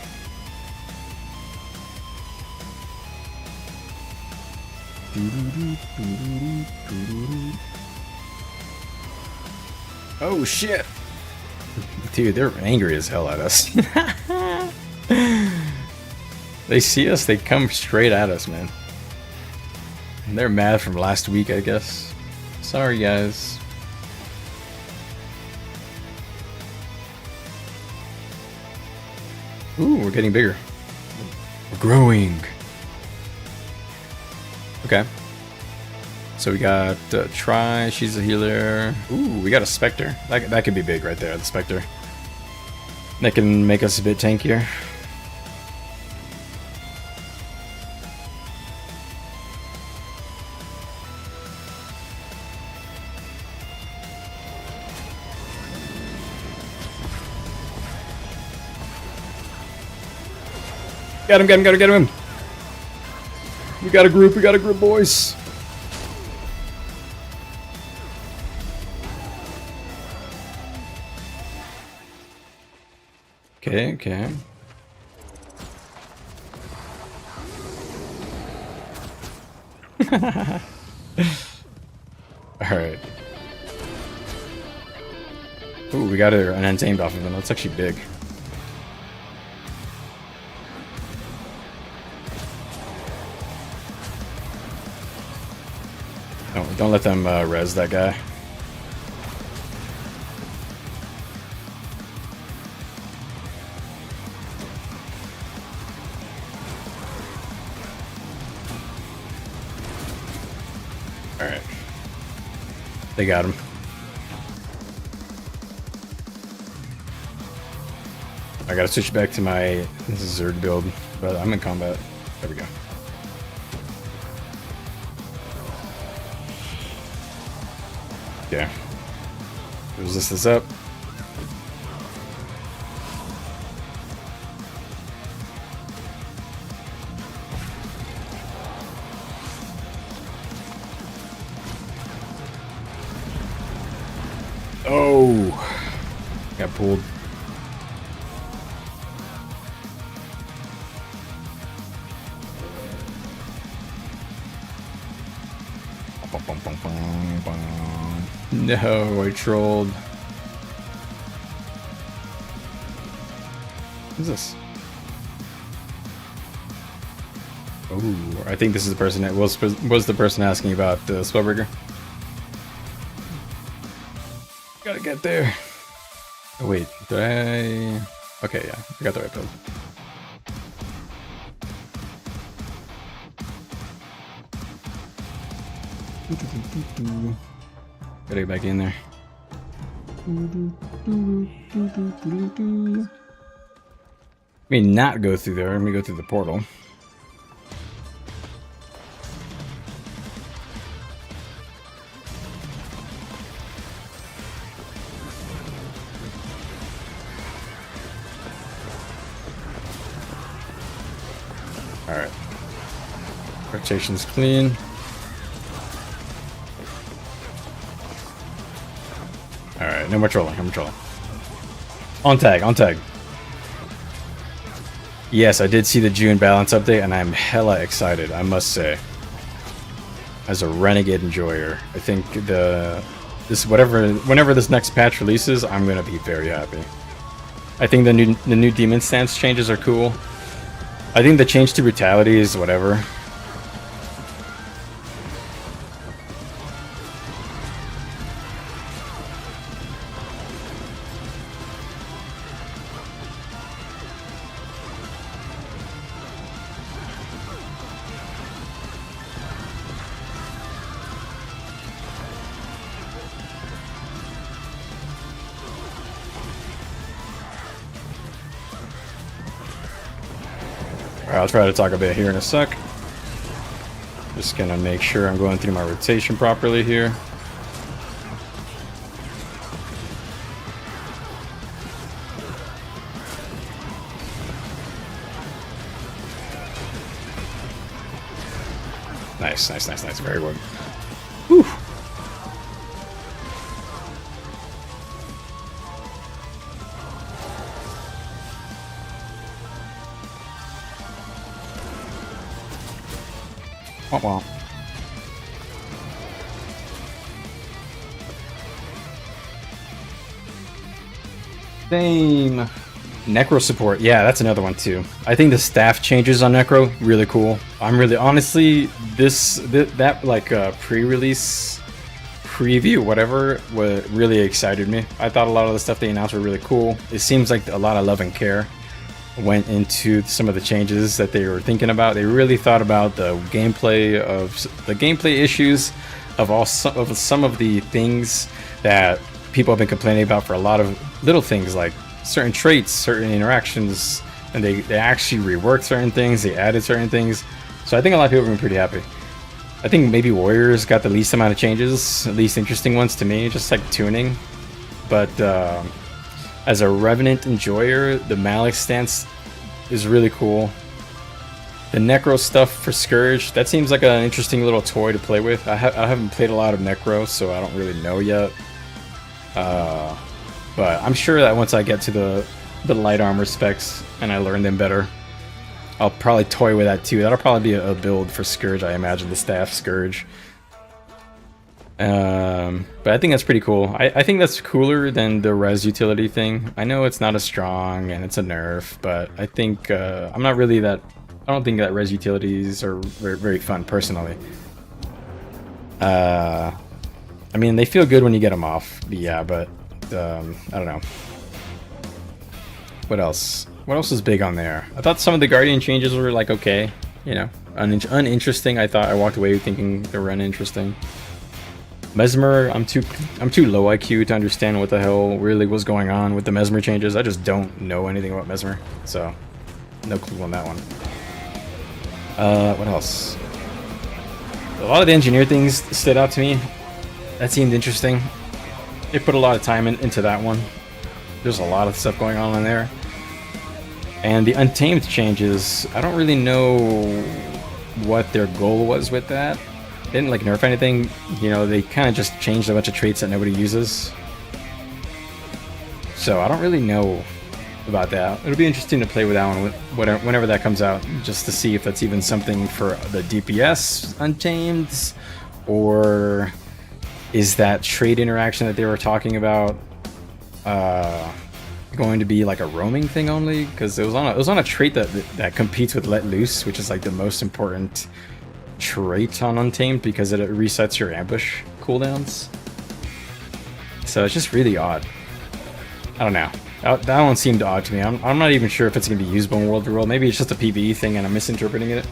Oh shit! Dude, they're angry as hell at us. They see us, they come straight at us, man. And they're mad from last week, I guess. Sorry, guys. Ooh, we're getting bigger. We're growing. Okay. So we got Try, she's a healer. Ooh, we got a Spectre. That could be big right there, the Spectre. That can make us a bit tankier. Get him, get him, get him. We got a group, boys. Okay, okay. Alright. Ooh, we got an untamed off of them. That's actually big. Don't let them res that guy. Alright. They got him. I gotta switch back to my Zerg build, but I'm in combat. There we go. Yeah. Resist this up. Oh, got pulled. No, I trolled. Who's this? Oh, I think this is the person that was the person asking about the Spellbreaker. Gotta get there. Oh wait, did I? Okay, yeah, I got the right build. Gotta get back in there. Let me not go through there. Let me go through the portal. Alright. Rotation's clean. Alright, no more trolling, no more trolling. On tag, on tag. Yes, I did see the June balance update, and I'm hella excited, I must say. As a Renegade enjoyer, I think whenever this next patch releases, I'm gonna be very happy. I think the new demon stance changes are cool. I think the change to brutality is whatever. I'll try to talk a bit here in a sec. Just gonna make sure I'm going through my rotation properly here. Nice, nice, nice, nice. Very good. Whew. Womp womp. Same. Necro support, yeah, that's another one too. I think the staff changes on Necro really cool. I'm really honestly that like pre-release preview, whatever, what really excited me. I thought a lot of the stuff they announced were really cool. It seems like a lot of love and care went into some of the changes that they were thinking about. They really thought about the gameplay issues of some of the things that people have been complaining about for a lot of little things like certain traits, certain interactions, and they actually reworked certain things, they added certain things. So I think a lot of people have been pretty happy. I think maybe Warriors got the least amount of changes, least interesting ones to me, just like tuning. But as a Revenant enjoyer, the Malik stance is really cool. The Necro stuff for Scourge, that seems like an interesting little toy to play with. I haven't played a lot of Necro, so I don't really know yet. But I'm sure that once I get to the light armor specs and I learn them better, I'll probably toy with that too. That'll probably be a build for Scourge, I imagine, the staff Scourge. But I think that's pretty cool. I think that's cooler than the res utility thing. I know it's not as strong and it's a nerf, but I think I'm not really that. I don't think that res utilities are very, very fun personally. I mean, they feel good when you get them off. Yeah, but I don't know. What else? What else is big on there? I thought some of the Guardian changes were like okay, you know, uninteresting. I thought I walked away thinking they were uninteresting. Mesmer, I'm too low IQ to understand what the hell really was going on with the Mesmer changes. I just don't know anything about Mesmer, so no clue on that one. What else? A lot of the engineer things stood out to me. That seemed interesting. They put a lot of time into that one. There's a lot of stuff going on in there. And the Untamed changes, I don't really know what their goal was with that. They didn't like nerf anything, you know, they kind of just changed a bunch of traits that nobody uses. So I don't really know about that. It'll be interesting to play with that one whenever that comes out, just to see if that's even something for the DPS Untamed, or is that trait interaction that they were talking about going to be like a roaming thing only? Because it was on a trait that competes with Let Loose, which is like the most important trait on Untamed because it resets your ambush cooldowns. So it's just really odd. I don't know. That one seemed odd to me. I'm not even sure if it's going to be usable in World to World. Maybe it's just a PvE thing and I'm misinterpreting it.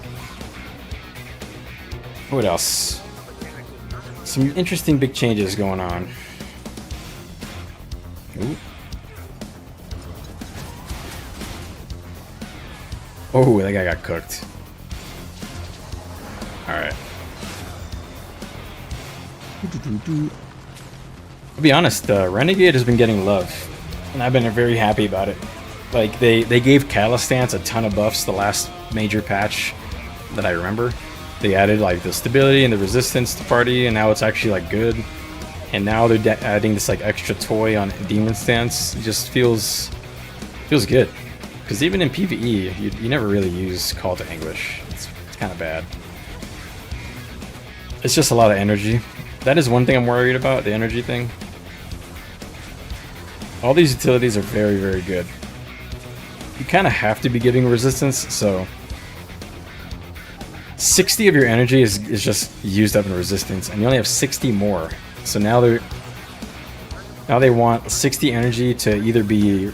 What else? Some interesting big changes going on. Ooh. Oh, that guy got cooked. Alright. To be honest, Renegade has been getting love, and I've been very happy about it. Like, they gave Calistance a ton of buffs the last major patch that I remember. They added, like, the stability and the resistance to party, and now it's actually, like, good. And now they're adding this, like, extra toy on Demon Stance. It just feels good. Because even in PvE, you never really use Call to Anguish. It's kind of bad. It's just a lot of energy. That is one thing I'm worried about, the energy thing. All these utilities are very, very good. You kind of have to be giving resistance, so 60 of your energy is just used up in resistance, and you only have 60 more. So now they want 60 energy to either be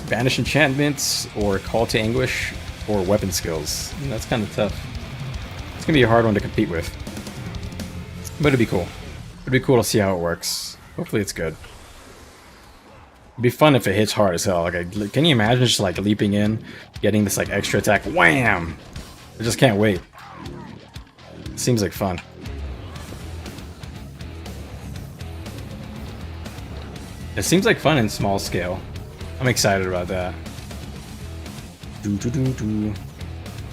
Banish enchantments or Call to Anguish or weapon skills. And that's kind of tough. It's gonna be a hard one to compete with. But it'd be cool. It'd be cool to see how it works. Hopefully it's good. It'd be fun if it hits hard as hell. Like, can you imagine just like leaping in, getting this like extra attack, wham! I just can't wait. It seems like fun. It seems like fun in small scale. I'm excited about that.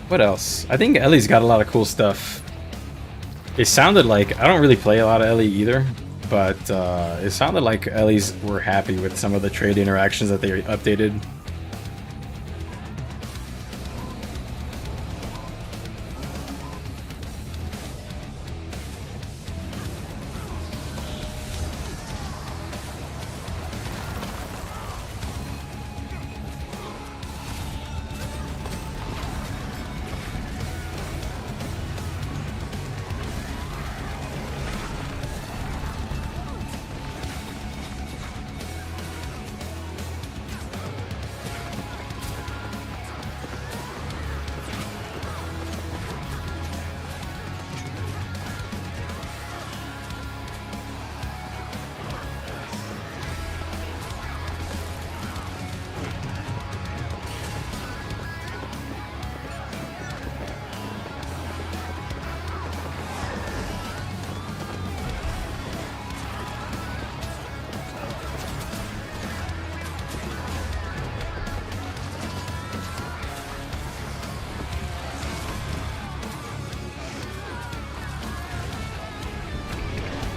What else? I think Ellie's got a lot of cool stuff. It sounded like, I don't really play a lot of Ellie either, but it sounded like Ellies were happy with some of the trade interactions that they updated.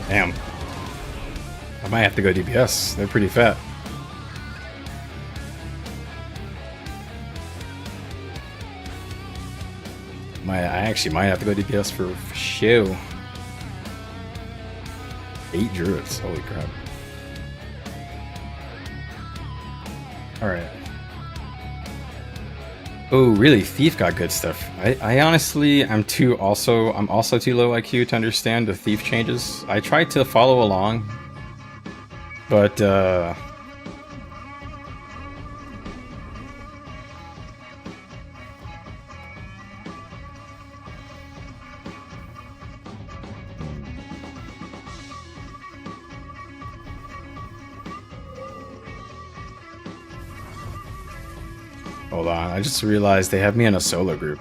Damn. I might have to go DPS. They're pretty fat. I actually might have to go DPS for show. 8 druids. Holy crap. Alright. Oh, really? Thief got good stuff. I honestly, I'm also too low IQ to understand the Thief changes. I tried to follow along, but hold on, I just realized they have me in a solo group.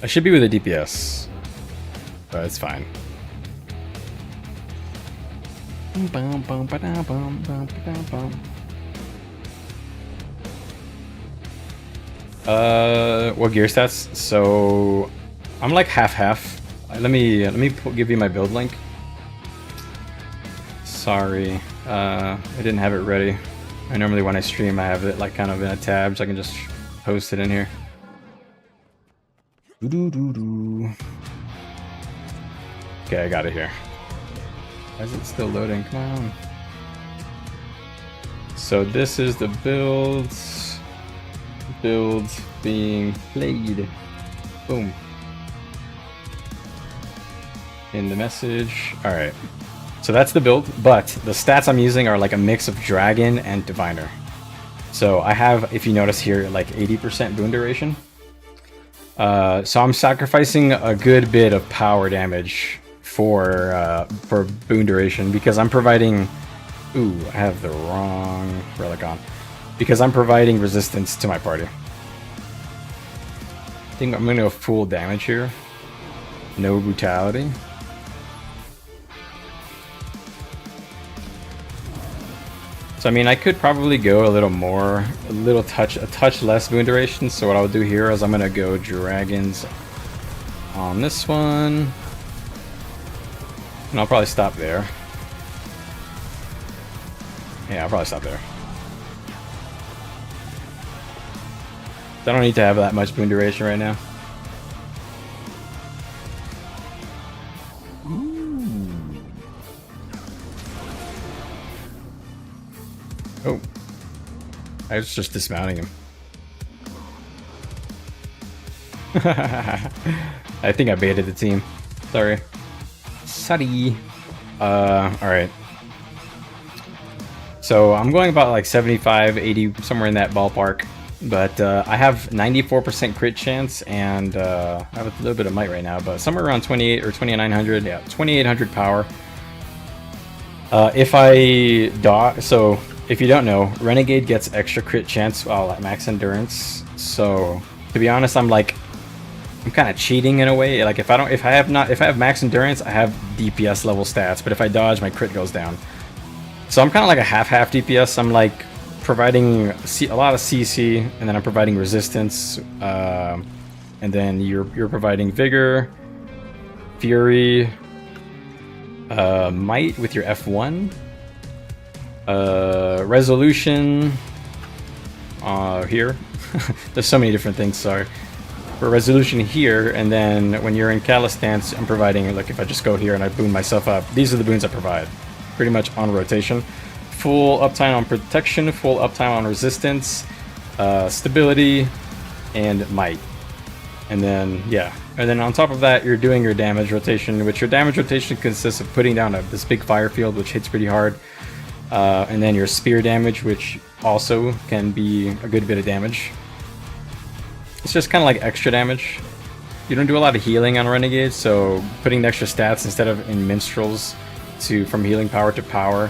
I should be with a DPS, but it's fine. What gear stats? So I'm like half. Let me give you my build link. Sorry, I didn't have it ready. I normally when I stream I have it like kind of in a tab, so I can just post it in here. Okay, I got it here. Why is it still loading? Come on. So this is the builds being played. Boom. In the message. All right. So that's the build, but the stats I'm using are like a mix of Dragon and Diviner. So I have, if you notice here, like 80% boon duration. So I'm sacrificing a good bit of power damage for boon duration because I'm providing. Ooh, I have the wrong relic on. Because I'm providing resistance to my party. I think I'm gonna go full damage here. No brutality. So I mean, I could probably go a little more, a touch less boon duration. So what I'll do here is I'm gonna go dragons on this one, and I'll probably stop there. Yeah, I'll probably stop there. I don't need to have that much boon duration right now. Oh, I was just dismounting him. I think I baited the team. Sorry. Alright. So I'm going about like 75, 80, somewhere in that ballpark. But I have 94% crit chance, and I have a little bit of might right now, but somewhere around 28 or 2900. Yeah, 2800 power. If I dodge, so if you don't know, Renegade gets extra crit chance while at max endurance. So to be honest, I'm kind of cheating in a way. Like if I have max endurance, I have DPS level stats, but if I dodge, my crit goes down. So I'm kind of like a half DPS. I'm like providing a lot of CC, and then I'm providing resistance, and then you're providing vigor, fury, might with your F1, resolution here. There's so many different things. Sorry. For resolution here, and then when you're in Callous Stance, I'm providing, like if I just go here and I boon myself up, these are the boons I provide, pretty much on rotation. Full uptime on protection, full uptime on resistance, stability, and might. And then, yeah. And then on top of that, you're doing your damage rotation, which your damage rotation consists of putting down this big fire field, which hits pretty hard. And then your spear damage, which also can be a good bit of damage. It's just kind of like extra damage. You don't do a lot of healing on Renegade, so putting extra stats instead of in Minstrels from healing power to power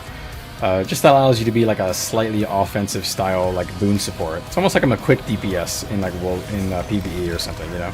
just allows you to be like a slightly offensive style like boon support. It's almost like I'm a quick DPS in like PvE or something, you know.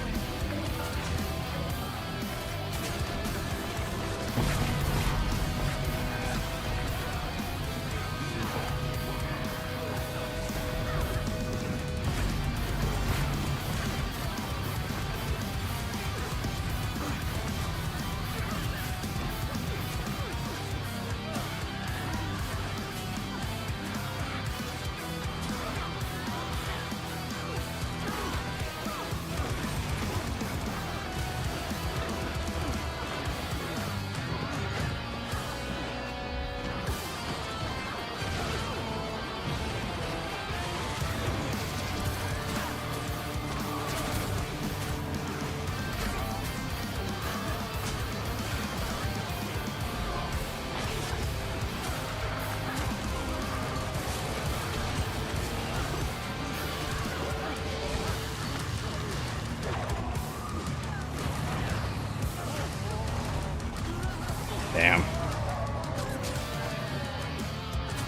Damn.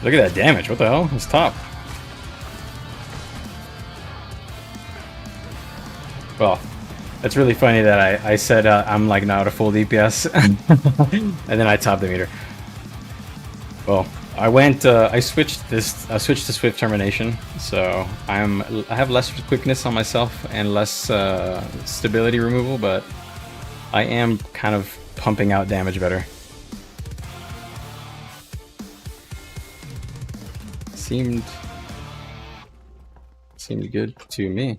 Look at that damage. What the hell? It's top. Well, it's really funny that I said I'm like not a full DPS, and then I topped the meter. Well, I switched to Swift Termination, so I have less quickness on myself and less stability removal, but I am kind of pumping out damage better. Seemed good to me.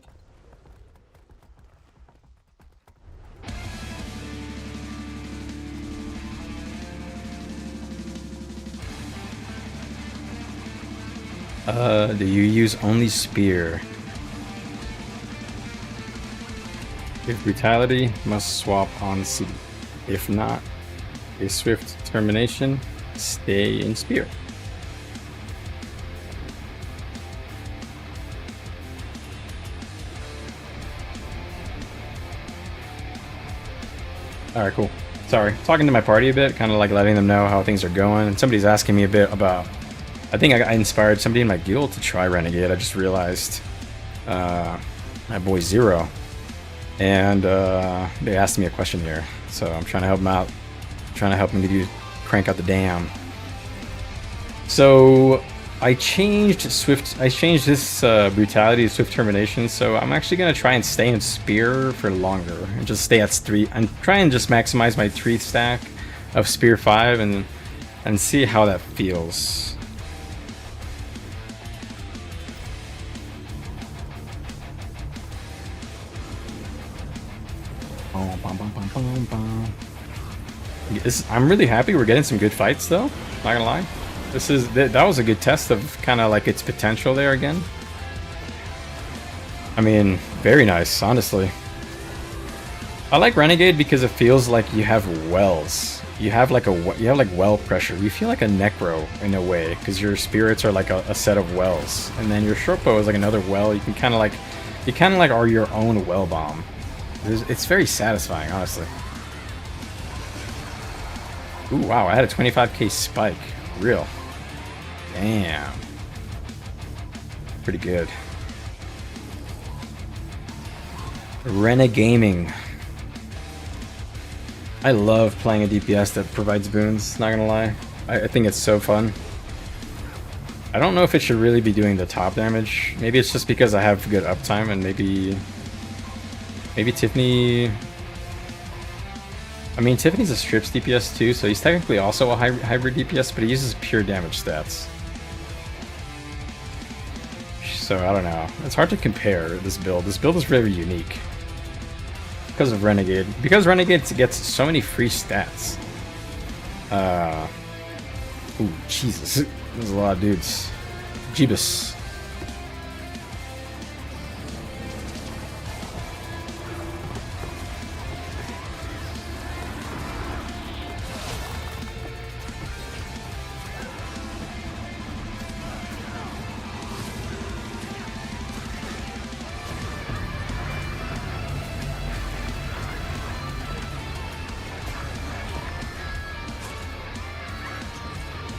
Do you use only spear? If brutality, must swap on C. If not, a swift termination, stay in spear. Alright, cool. Sorry. Talking to my party a bit, kind of like letting them know how things are going. And somebody's asking me a bit about... I think I inspired somebody in my guild to try Renegade. I just realized my boy Zero. And they asked me a question here. So I'm trying to help him out. Trying to help him crank out the dam. So I changed this brutality to swift termination, so I'm actually gonna try and stay in spear for longer and just stay at 3 and try and just maximize my 3 stack of spear 5 and see how that feels. I'm really happy we're getting some good fights though, not gonna lie. That was a good test of kind of like its potential there again. I mean, very nice, honestly. I like Renegade because it feels like you have wells. You have like well pressure. You feel like a necro in a way because your spirits are like a set of wells, and then your shortbow is like another well. You kind of like are your own well bomb. It's very satisfying, honestly. Ooh, wow! I had a 25k spike. Real. Damn. Pretty good. Renegaming. I love playing a DPS that provides boons, not gonna lie. I think it's so fun. I don't know if it should really be doing the top damage. Maybe it's just because I have good uptime, and maybe Tiffany... I mean, Tiffany's a strips DPS too, so he's technically also a hybrid DPS, but he uses pure damage stats. So I don't know. It's hard to compare this build. This build is very unique. Because of Renegade. Because Renegade gets so many free stats. Ooh, Jesus. There's a lot of dudes. Jeebus.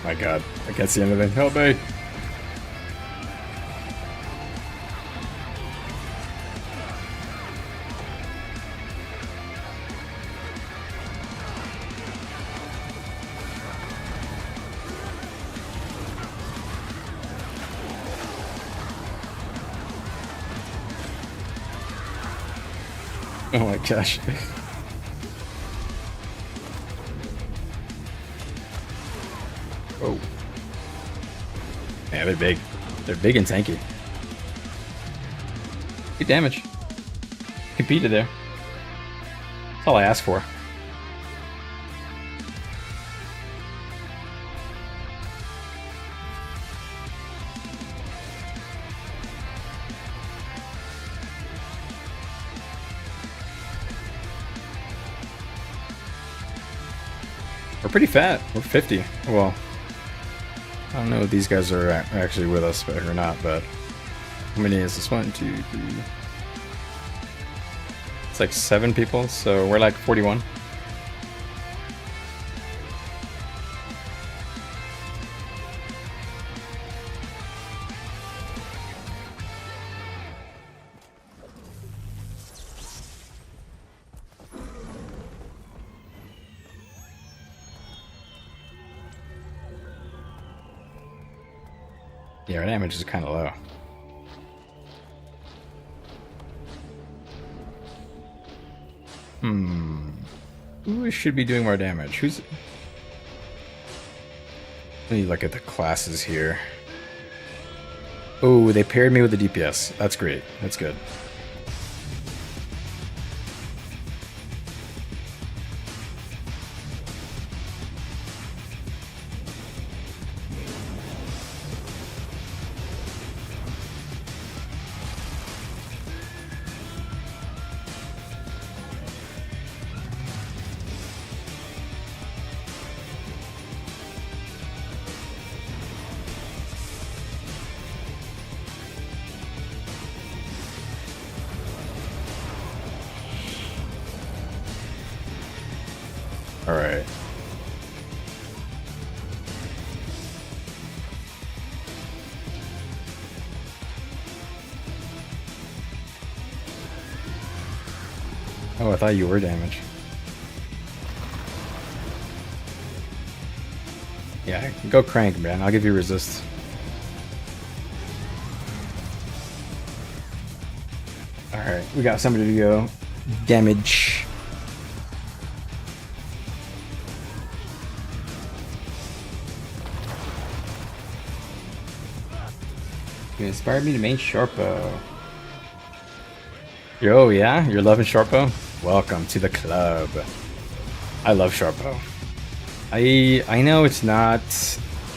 My god, I can't see anything. Help me! Oh my gosh. Oh. Yeah, they're big. They're big and tanky. Good damage. Competed there. That's all I asked for. We're pretty fat. We're 50. Well, I don't know if these guys are actually with us or not, but how many is this? 1, 2, 3. It's like 7 people, so we're like 41. Yeah, our damage is kind of low. Who should be doing more damage? Who's... Let me look at the classes here. Oh, they paired me with the DPS. That's great. That's good. All right. Oh, I thought you were damaged. Yeah, go crank, man. I'll give you resist. All right, we got somebody to go damage. You inspired me to main Sharpo. Yo, yeah? You're loving Sharpo? Welcome to the club. I love Sharpo. I know it's not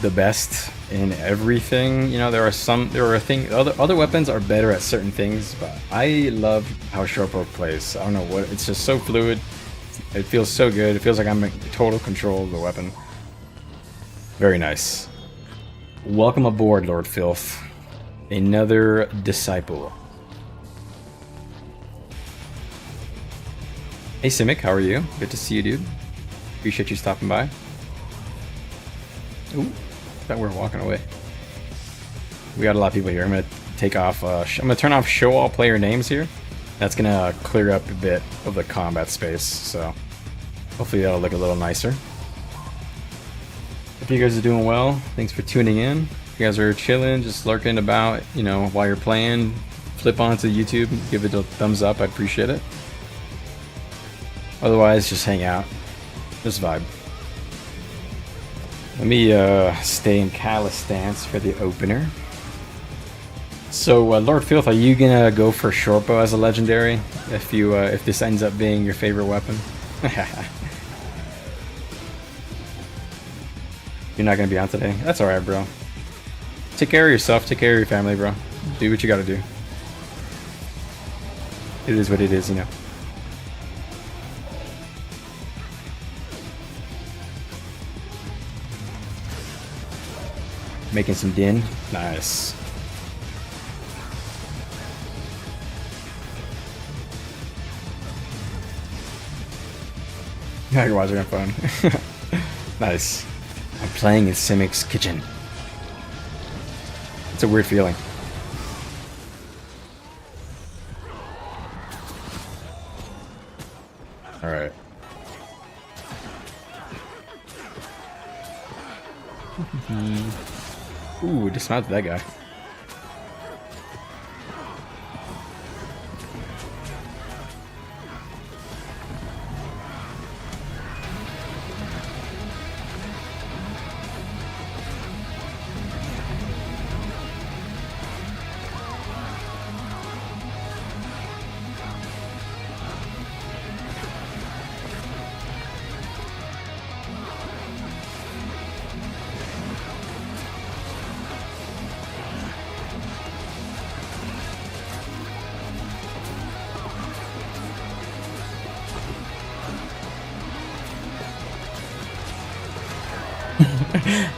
the best in everything. You know, there are things, other weapons are better at certain things, but I love how Sharpo plays. I don't know what, it's just so fluid. It feels so good. It feels like I'm in total control of the weapon. Very nice. Welcome aboard, Lord Filth. Another disciple. Hey Simic, how are you? Good to see you, dude. Appreciate you stopping by. Ooh, thought we were walking away. We got a lot of people here. I'm gonna take off. I'm gonna turn off show all player names here. That's gonna clear up a bit of the combat space. So hopefully that'll look a little nicer. Hope you guys are doing well. Thanks for tuning in. you guys are chilling, just lurking about, you know, while you're playing, flip onto YouTube, give it a thumbs up. I'd appreciate it. Otherwise, just hang out, just vibe. Let me stay in Callous stance for the opener. So, Lord Filth, are you gonna go for Shortbow as a legendary if you if this ends up being your favorite weapon? You're not gonna be on today. That's alright, bro. Take care of yourself. Take care of your family, bro. Do what you gotta do. It is what it is, you know. Making some din. Nice. Yeah, you're watching on phone. Nice. I'm playing in Simic's kitchen. It's a weird feeling. Alright. Ooh, dismounted that guy.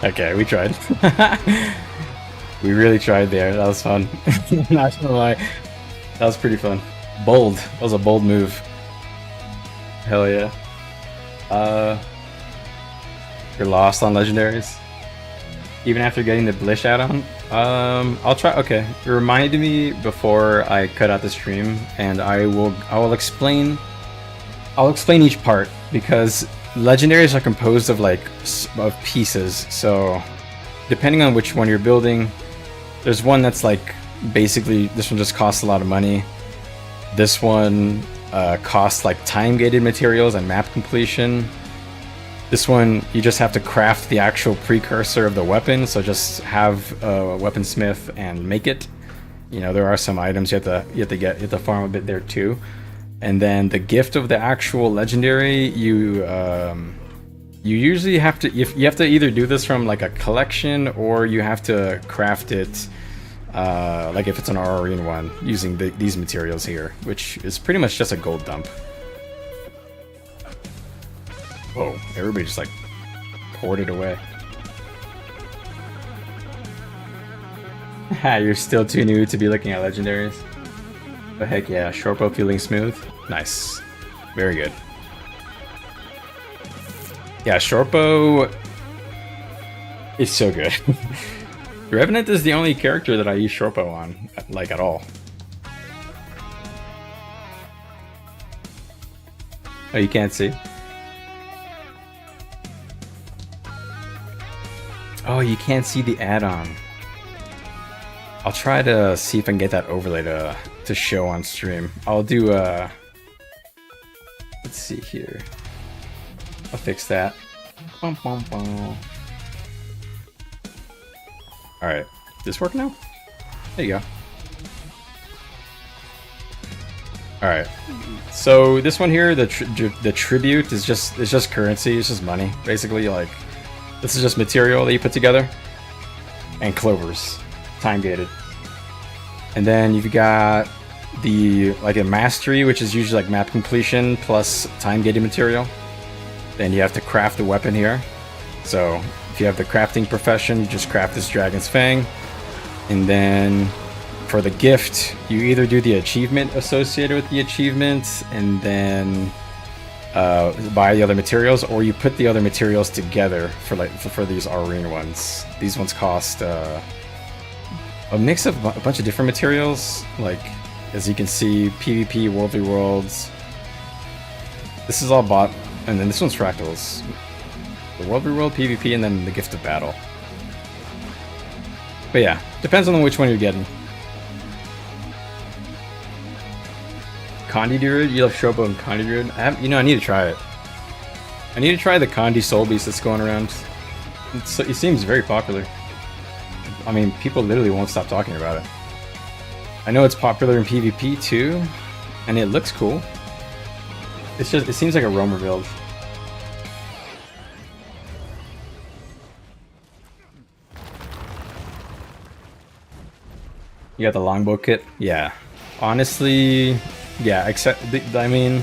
Okay, we tried. We really tried there. That was fun. Not gonna lie. That was pretty fun. Bold. That was a bold move. Hell yeah. You're lost on legendaries? Even after getting the Blish add-on? I'll try. Okay. You reminded me before I cut out the stream, and I will explain. I'll explain each part because legendaries are composed of like of pieces, so depending on which one you're building, there's one that's like basically this one just costs a lot of money. This one costs like time-gated materials and map completion. This one you just have to craft the actual precursor of the weapon, so just have a weaponsmith and make it. You know, there are some items you have to farm a bit there too. And then the gift of the actual legendary, you usually have to either do this from like a collection or you have to craft it like if it's an RRN one using these materials here, which is pretty much just a gold dump. Whoa, everybody just like poured it away. You're still too new to be looking at legendaries. But heck yeah, Shortbow feeling smooth. Nice. Very good. Yeah, Shortbow is so good. Revenant is the only character that I use Shortbow on, like at all. Oh, you can't see? Oh, you can't see the add-on. I'll try to see if I can get that overlay to show on stream. I'll do let's see here. I'll fix that. Alright. This work now? There you go. Alright. So this one here, the tribute is just currency, it's just money. Basically, like, this is just material that you put together. And clovers. Time gated. And then you've got the like a mastery, which is usually like map completion plus time gated material. Then you have to craft the weapon here. So if you have the crafting profession, you just craft this Dragon's Fang. And then for the gift, you either do the achievement associated with the achievement and then buy the other materials, or you put the other materials together for these arena ones. These ones cost a mix of a bunch of different materials, like as you can see, PvP, World v Worlds. This is all bought, and then this one's fractals. The World v World, PvP, and then the Gift of Battle. But yeah, depends on which one you're getting. Condi Druid? You love Shobo and Condi Druid? I need to try it. I need to try the Condi Soul Beast that's going around. It seems very popular. I mean, people literally won't stop talking about it. I know it's popular in PvP too, and it looks cool. It seems like a roamer build. You got the longbow kit? Yeah. Honestly, yeah, I mean...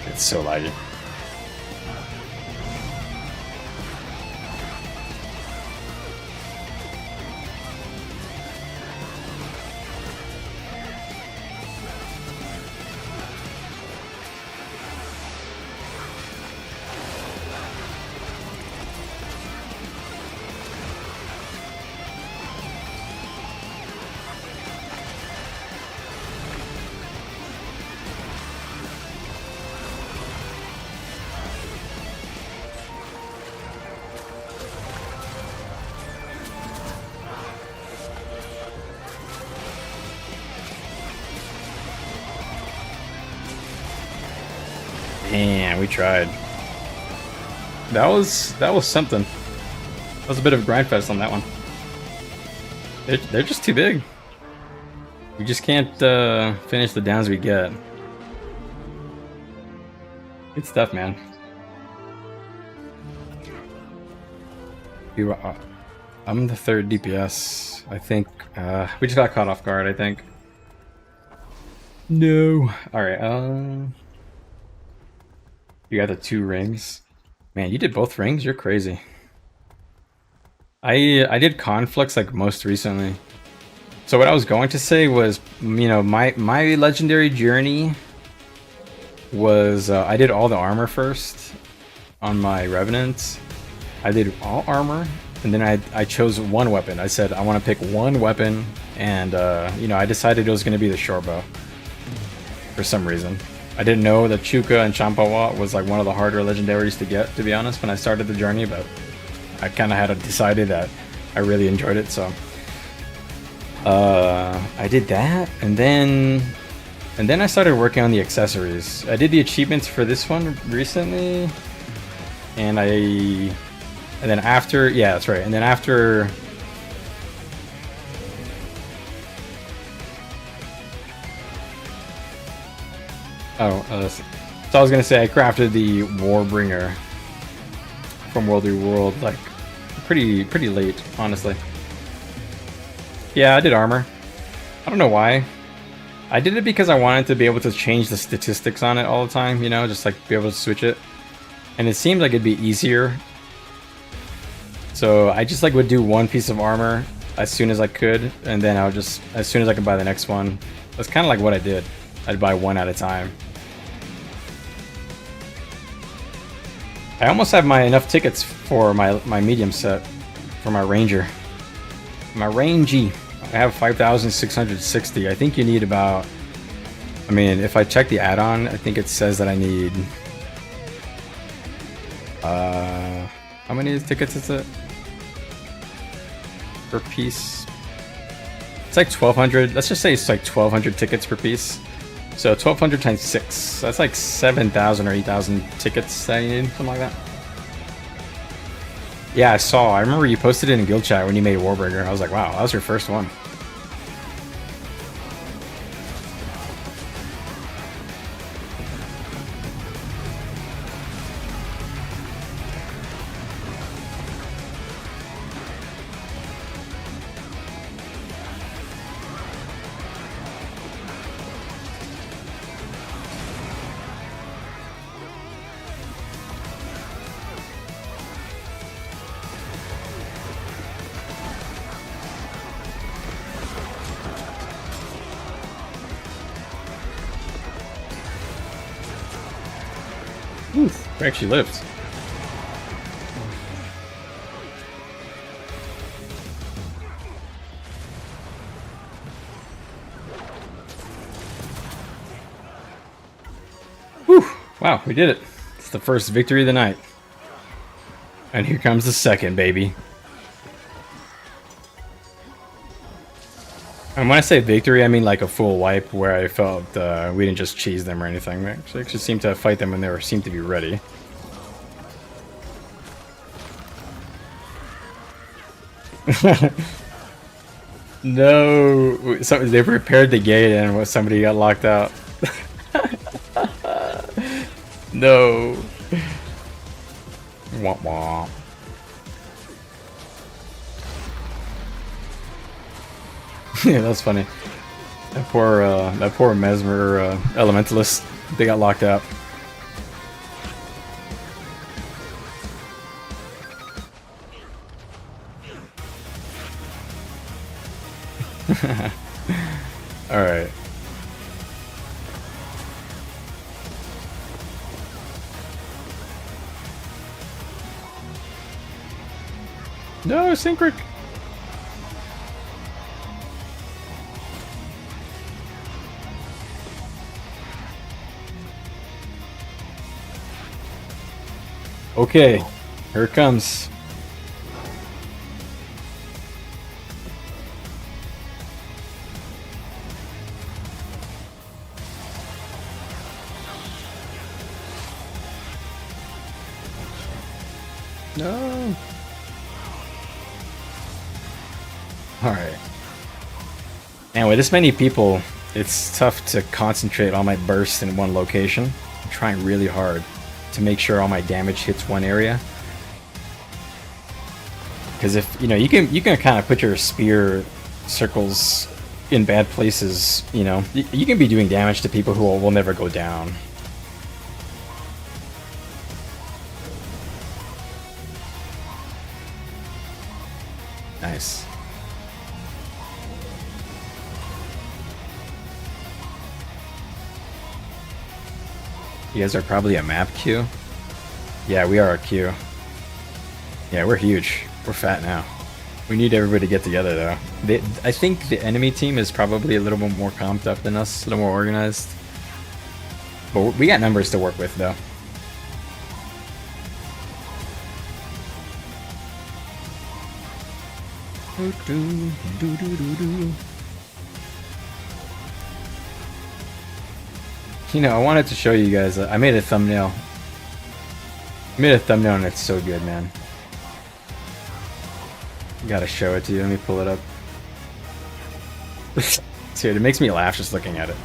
It's so laggy. Man, we tried. That was something. That was a bit of a grind fest on that one. They're just too big. We just can't finish the downs we get. Good stuff, man. I'm the 3rd DPS. I think we just got caught off guard, I think. No. Alright, you got the 2 rings. Man, you did both rings? You're crazy. I did conflicts like most recently. So what I was going to say was, you know, my legendary journey was I did all the armor first on my revenants. I did all armor, and then I chose one weapon. I said I want to pick one weapon, and you know, I decided it was going to be the short bow for some reason. I didn't know that Chuka and Champawa was like one of the harder legendaries to get, to be honest, when I started the journey, but I kind of had decided that I really enjoyed it, so I did that, and then I started working on the accessories. I did the achievements for this one recently, and then after, yeah, that's right, and then after. So I was gonna say I crafted the Warbringer from World v World like pretty late, honestly. Yeah, I did armor. I don't know why. I did it because I wanted to be able to change the statistics on it all the time, you know, just like be able to switch it. And it seemed like it'd be easier. So I just like would do one piece of armor as soon as I could, and then I would just, as soon as I could buy the next one. That's kind of like what I did. I'd buy one at a time. I almost have enough tickets for my medium set, for my ranger. My rangy. I have 5,660. I think you need about, I mean, if I check the add-on, I think it says that I need, how many tickets is it? Per piece? It's like 1,200. Let's just say it's like 1,200 tickets per piece. So 1,200 times 6. That's like 7,000 or 8,000 tickets that you need, something like that. Yeah, I saw. I remember you posted it in guild chat when you made Warbringer. I was like, wow, that was your first one. Oof, we actually lived. Whew, wow, we did it. It's the first victory of the night. And here comes the second, baby. And when I say victory, I mean like a full wipe where I felt we didn't just cheese them or anything. We actually seemed to fight them when they seemed to be ready. No, so they repaired the gate and somebody got locked out. No. Womp womp. Yeah, that's funny. That poor Mesmer elementalist. They got locked out. All right. No, Syncric. Okay, here it comes. No. Alright. And with this many people, it's tough to concentrate all my bursts in one location. I'm trying really hard to make sure all my damage hits one area. Because if, you know, you can kind of put your spear circles in bad places, you know. You can be doing damage to people who will never go down. Nice. You guys are probably a map queue? Yeah, we are a queue. Yeah, we're huge. We're fat now. We need everybody to get together, though. I think the enemy team is probably a little bit more comped up than us, a little more organized. But we got numbers to work with, though. You know, I wanted to show you guys. I made a thumbnail. And it's so good, man. Gotta show it to you. Let me pull it up. Dude, it makes me laugh just looking at it.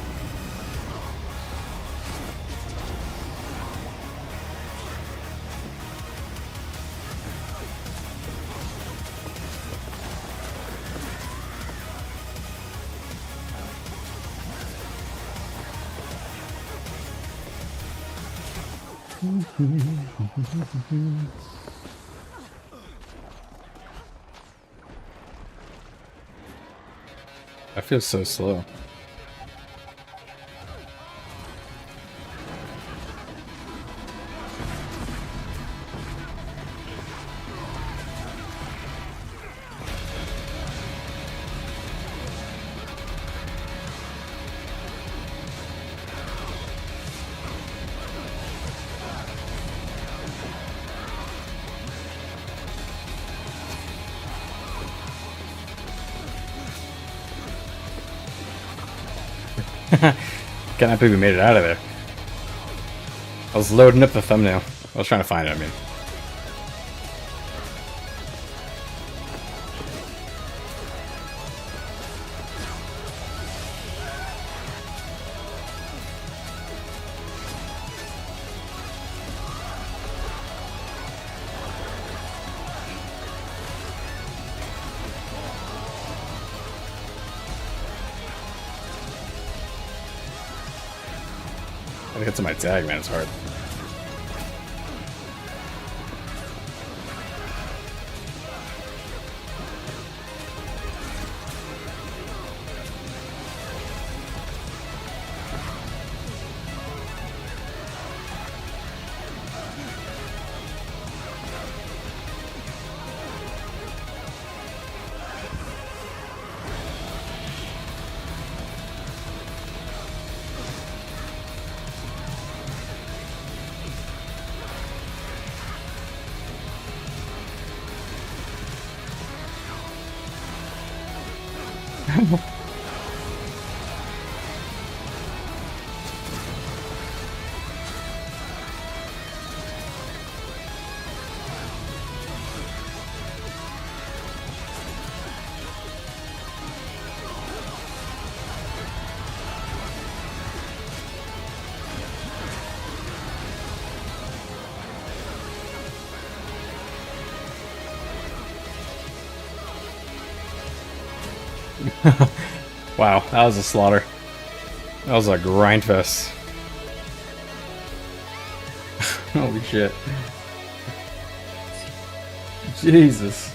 I feel so slow. Can't believe we made it out of there. I was loading up the thumbnail. I was trying to find it, I mean. I get to my tag, man, it's hard. Wow, that was a slaughter. That was a grind fest. Holy shit. Jesus.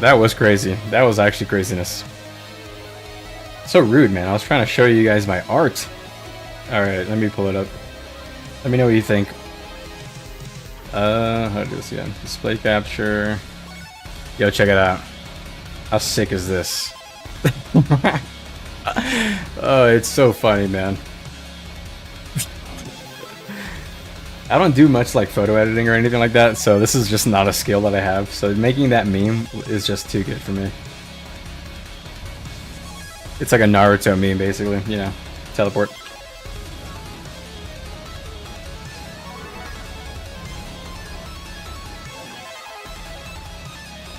That was crazy. That was actually craziness. So rude, man. I was trying to show you guys my art. Alright, let me pull it up. Let me know what you think. How to do this again? Display capture. Yo, check it out. How sick is this? Oh, it's so funny, man. I don't do much like photo editing or anything like that, so this is just not a skill that I have. So making that meme is just too good for me. It's like a Naruto meme, basically, you know, teleport.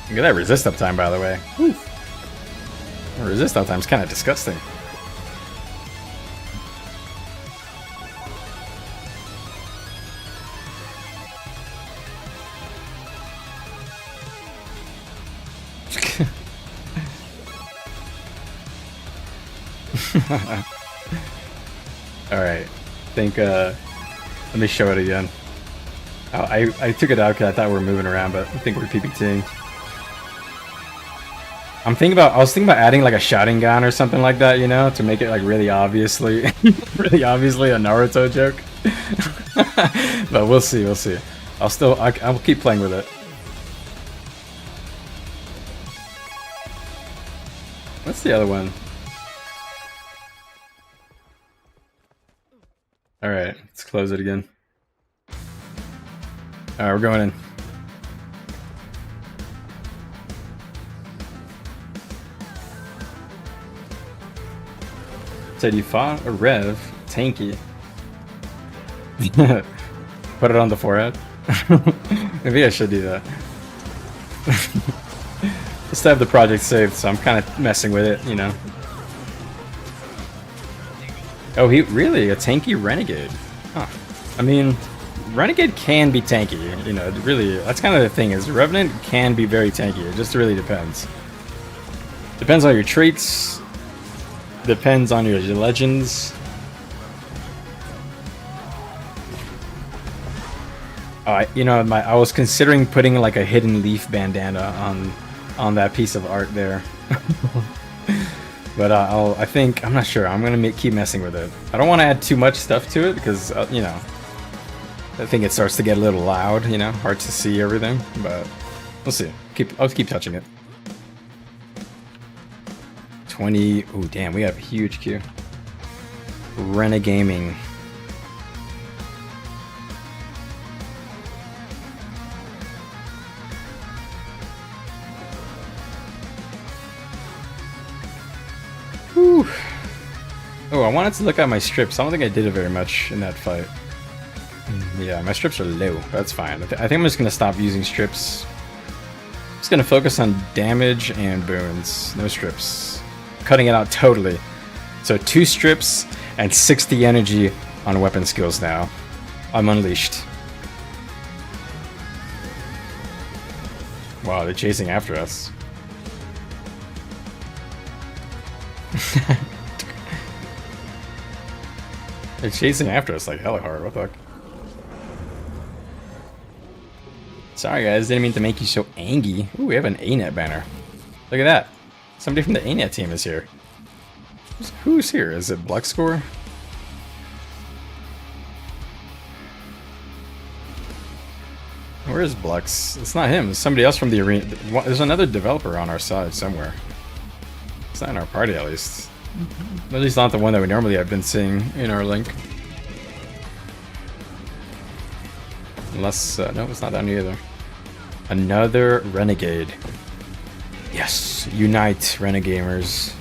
Look at that resist uptime, by the way. Woo. Resist uptime is kind of disgusting. Alright, let me show it again. Oh, I took it out because I thought we were moving around, but I think we're PPTing. I was thinking about adding like a shouting gun or something like that, you know, to make it like really obviously, really obviously a Naruto joke. But we'll see, we'll see. I'll keep playing with it. What's the other one? Alright, let's close it again. Alright, we're going in. Said you fought a Rev, tanky. Put it on the forehead. Maybe I should do that. Just to have the project saved, so I'm kind of messing with it, you know. Oh, really? A tanky Renegade? Huh. I mean, Renegade can be tanky, you know, really. That's kind of the thing, is Revenant can be very tanky. It just really depends. Depends on your traits. Depends on your legends. I was considering putting like a hidden leaf bandana on that piece of art there. But I'm not sure. I'm gonna keep messing with it. I don't want to add too much stuff to it because you know, I think it starts to get a little loud. You know, hard to see everything. But we'll see. I'll keep touching it. 20. Oh damn, we have a huge queue. Renegaming. Whew. Oh, I wanted to look at my strips. I don't think I did it very much in that fight. Yeah, my strips are low. That's fine. I think I'm just gonna stop using strips. I'm just gonna focus on damage and boons. No strips. Cutting it out totally. So 2 strips and 60 energy on weapon skills now. I'm unleashed. Wow, they're chasing after us. They're chasing after us like hella hard. What the fuck? Sorry guys, didn't mean to make you so angry. Ooh, we have an ANET banner. Look at that. Somebody from the ANET team is here. Who's here? Is it Bluxcore? Where is Blux? It's not him. It's somebody else from the arena. There's another developer on our side somewhere. It's not in our party, at least. At least not the one that we normally have been seeing in our link. Unless, no, it's not down here either. Another Renegade. Yes, unite, Renegamers.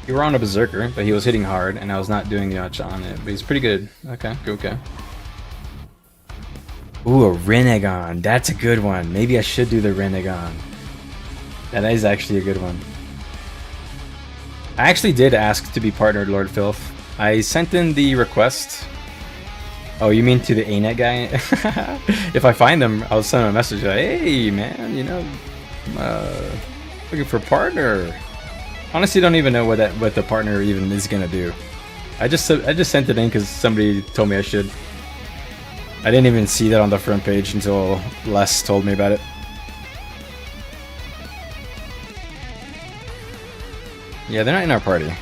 You were on a Berserker, but he was hitting hard, and I was not doing much on it. But he's pretty good. Okay, okay. Ooh, a Renegade. That's a good one. Maybe I should do the Renegade. That is actually a good one. I actually did ask to be partnered, Lord Filth. I sent in the request. Oh, you mean to the ANET guy? If I find them, I'll send him a message like, hey, man, you know, looking for a partner. Honestly, don't even know what the partner even is gonna do. I just sent it in because somebody told me I should. I didn't even see that on the front page until Les told me about it. Yeah, they're not in our party.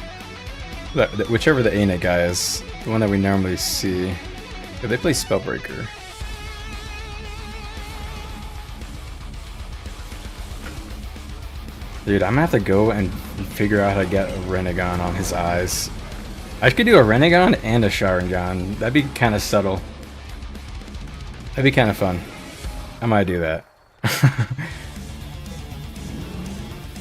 Whichever the ANET guy is, the one that we normally see. Yeah, they play Spellbreaker. Dude, I'm gonna have to go and figure out how to get a Renegade on his eyes. I could do a Renegade and a Sharingan. That'd be kind of subtle. That'd be kind of fun. I might do that.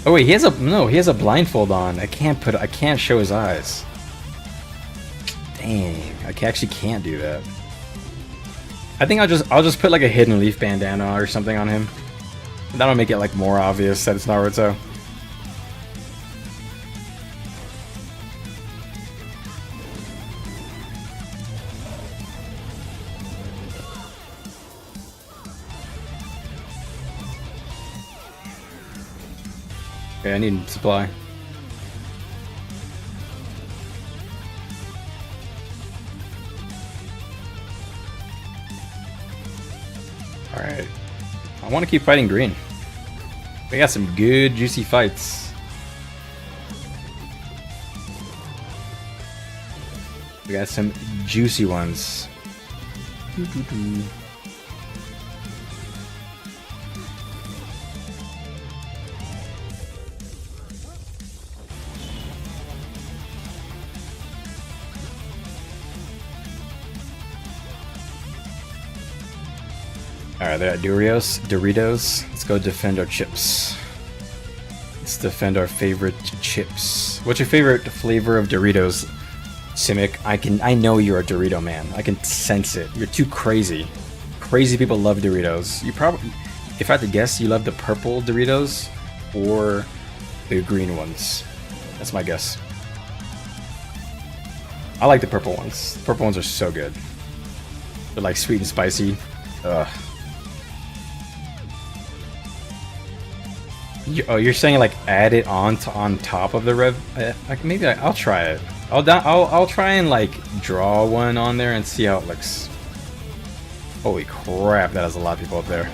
Oh wait, he has a blindfold on. I can't show his eyes. Dang, I actually can't do that. I think I'll just put like a hidden leaf bandana or something on him. That'll make it like more obvious that it's Naruto. Okay, I need supply. Alright. I want to keep fighting green. We got some good, juicy fights. We got some juicy ones. Alright, they're at Doritos. Let's go defend our chips. Let's defend our favorite chips. What's your favorite flavor of Doritos, Simic? I know you're a Dorito man. I can sense it. You're too crazy. Crazy people love Doritos. You probably, if I had to guess, you love the purple Doritos or the green ones. That's my guess. I like the purple ones. The purple ones are so good. They're like sweet and spicy. Ugh. Oh, you're saying like add it on top of the rev? Maybe I'll try it. I'll try and like draw one on there and see how it looks. Holy crap! That has a lot of people up there.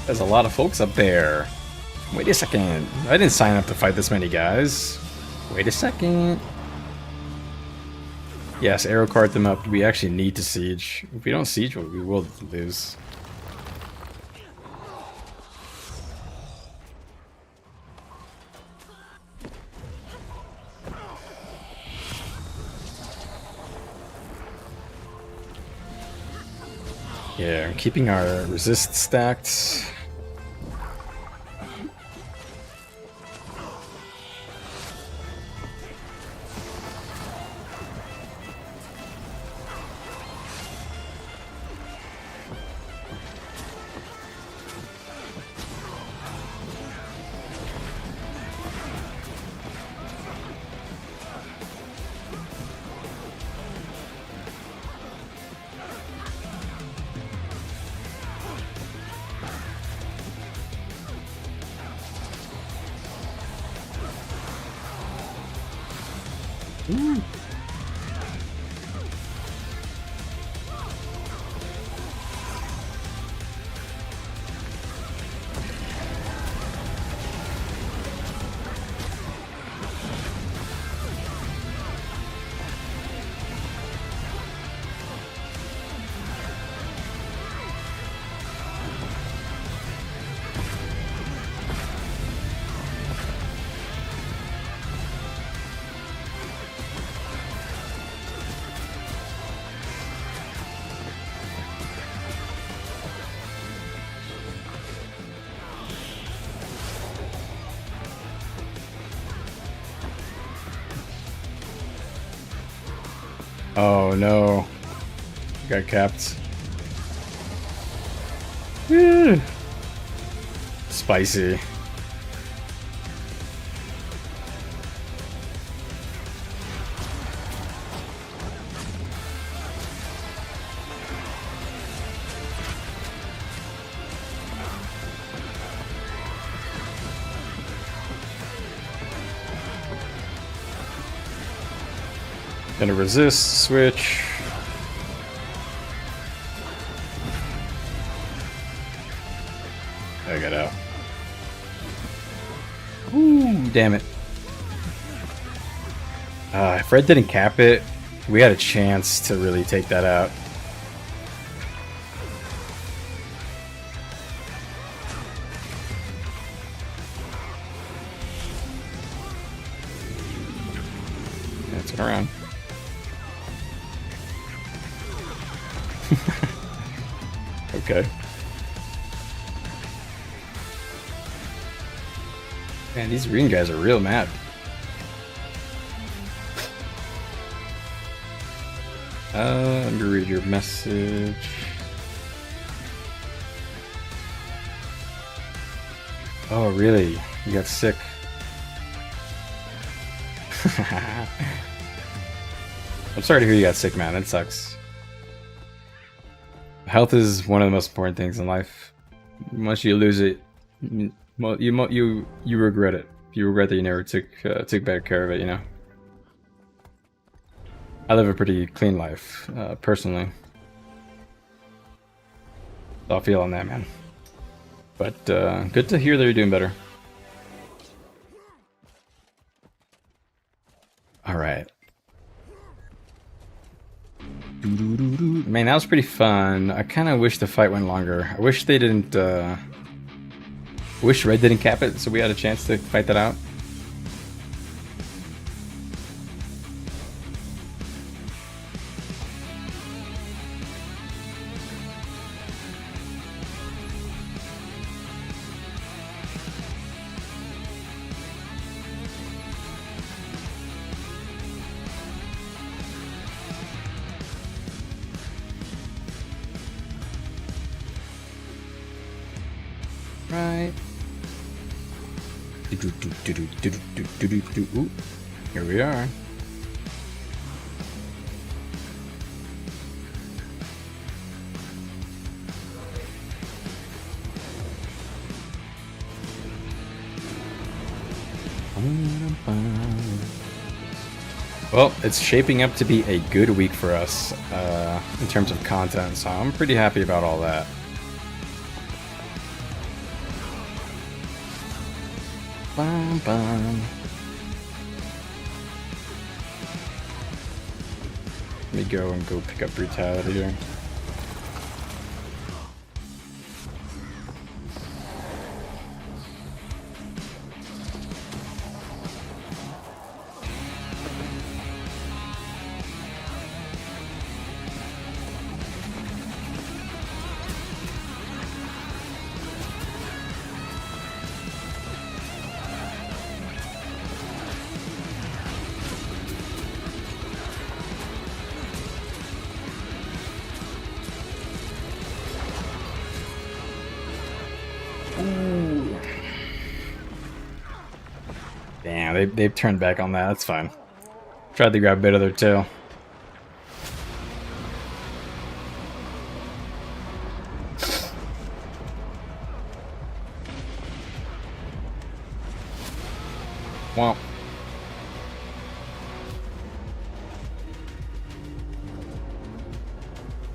There's a lot of folks up there. Wait a second. I didn't sign up to fight this many guys. Wait a second. Yes, arrow cart them up. We actually need to siege. If we don't siege, we will lose. Yeah, keeping our resist stacked. Ooh. Oh no. Got capped. Woo. Spicy. Gonna resist, switch. I got out. Ooh, damn it. If Red didn't cap it, we had a chance to really take that out. Yeah, turn around. Okay. Man, these green guys are real mad. Let me read your message. Oh, really? You got sick? I'm sorry to hear you got sick, man. That sucks. Health is one of the most important things in life. Once you lose it, you regret it. You regret that you never took better care of it. You know. I live a pretty clean life, personally. I'll feel on that, man. But good to hear that you're doing better. All right. Man, that was pretty fun. I kind of wish the fight went longer. I wish they didn't. Wish Red didn't cap it, so we had a chance to fight that out. Right. Ooh, here we are. Well, it's shaping up to be a good week for us in terms of content, so I'm pretty happy about all that. Bum, bum. Let me go pick up Brutality here. Damn, they've turned back on that. That's fine. Tried to grab a bit of their tail. Well.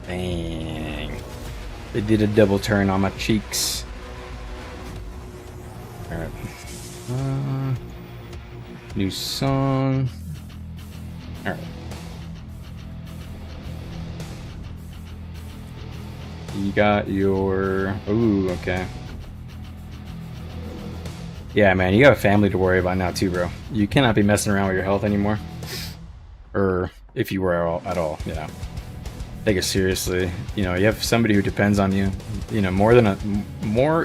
Dang. They did a double turn on my cheeks. Alright. New song. Alright. You got your... Ooh, okay. Yeah, man, you got a family to worry about now too, bro. You cannot be messing around with your health anymore. Or if you were at all, you know. Take it seriously. You know, you have somebody who depends on you. You know,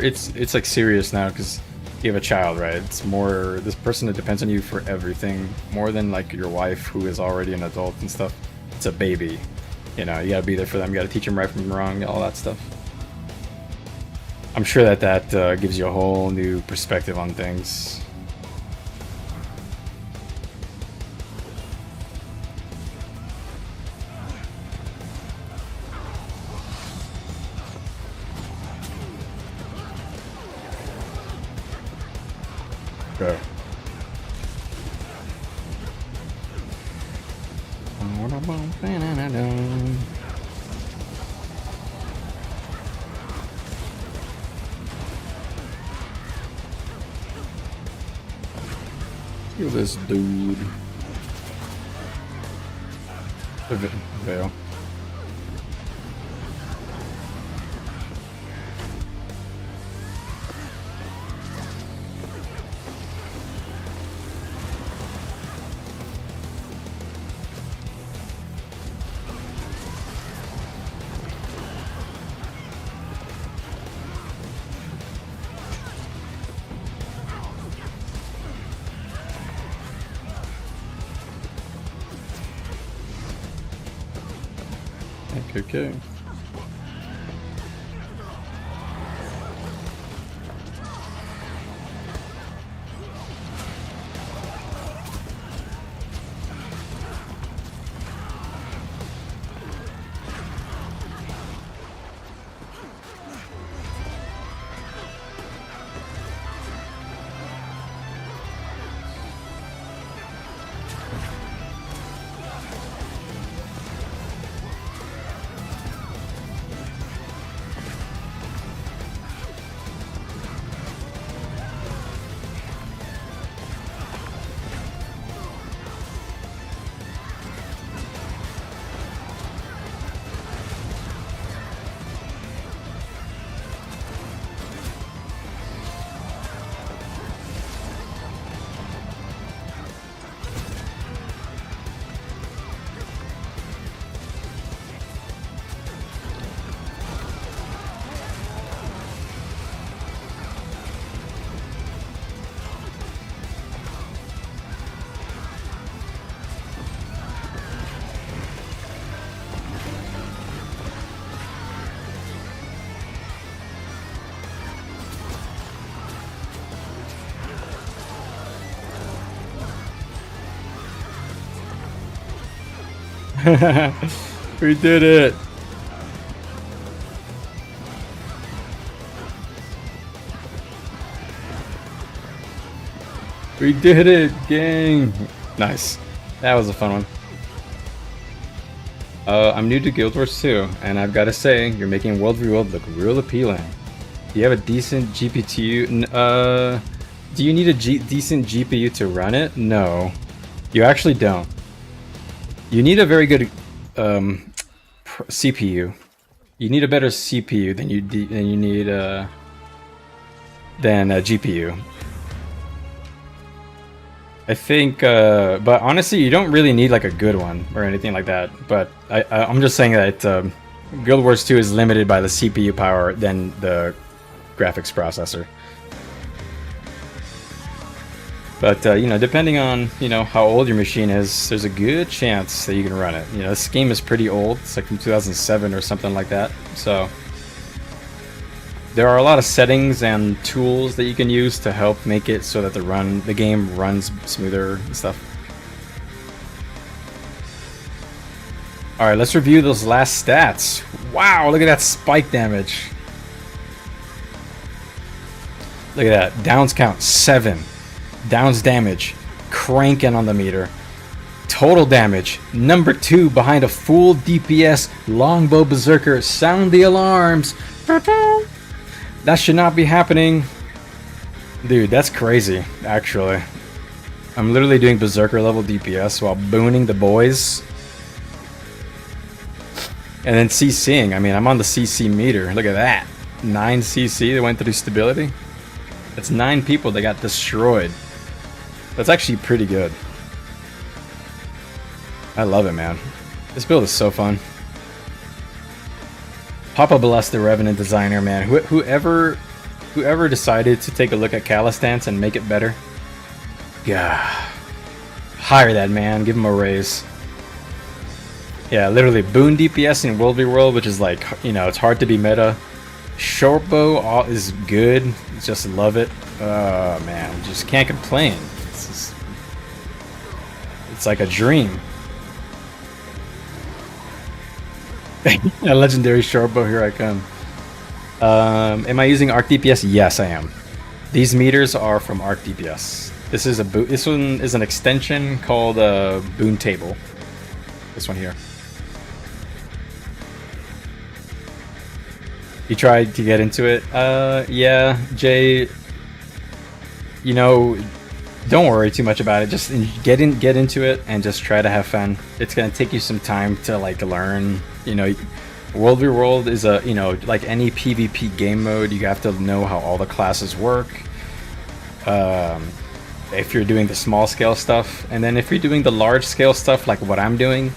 it's like serious now because you have a child, right? It's more this person that depends on you for everything, more than like your wife who is already an adult and stuff. it's a baby. You know, you gotta be there for them. You gotta teach them right from wrong, all that stuff. I'm sure that gives you a whole new perspective on things. Go. Look at this dude. Veil. Okay. We did it. We did it, gang. Nice. That was a fun one. I'm new to Guild Wars 2, and I've got to say, you're making World v. World look real appealing. Do you have a decent GPU? Do you need a decent GPU to run it? No, you actually don't. You need a very good CPU. You need a better CPU than you need than a GPU. I think, but honestly, you don't really need like a good one or anything like that. But I'm just saying that Guild Wars 2 is limited by the CPU power than the graphics processor. But, you know, depending on, you know, how old your machine is, there's a good chance that you can run it. You know, this game is pretty old. It's like from 2007 or something like that. So there are a lot of settings and tools that you can use to help make it so that the game runs smoother and stuff. Alright, let's review those last stats. Wow, look at that spike damage. Look at that. Downs count 7. Downs damage cranking on the meter. Total damage number 2 behind a full DPS longbow berserker. Sound the alarms. That should not be happening. Dude, that's crazy, actually. I'm literally doing berserker level DPS while booning the boys. And then CCing. I mean, I'm on the CC meter. Look at that. 9 CC that went through stability. That's 9 people that got destroyed. That's actually pretty good. I love it, man. This build is so fun. Papa bless the Revenant designer, man. Whoever decided to take a look at Calistance and make it better, yeah, hire that man. Give him a raise. Yeah, literally boon DPS in World v World, which is like, you know, it's hard to be meta. Short bow is good, just love it. Man, just can't complain. It's like a dream. A legendary short bow, here I come. Am I using Arc DPS? Yes, I am. These meters are from Arc DPS. This is this one is an extension called Boon Table. This one here. You tried to get into it? Yeah, Jay. You know, don't worry too much about it. Just get into it and just try to have fun. It's gonna take you some time to like learn. You know, World v World is a, you know, like any PvP game mode. You have to know how all the classes work. If you're doing the small scale stuff, and then if you're doing the large scale stuff, like what I'm doing.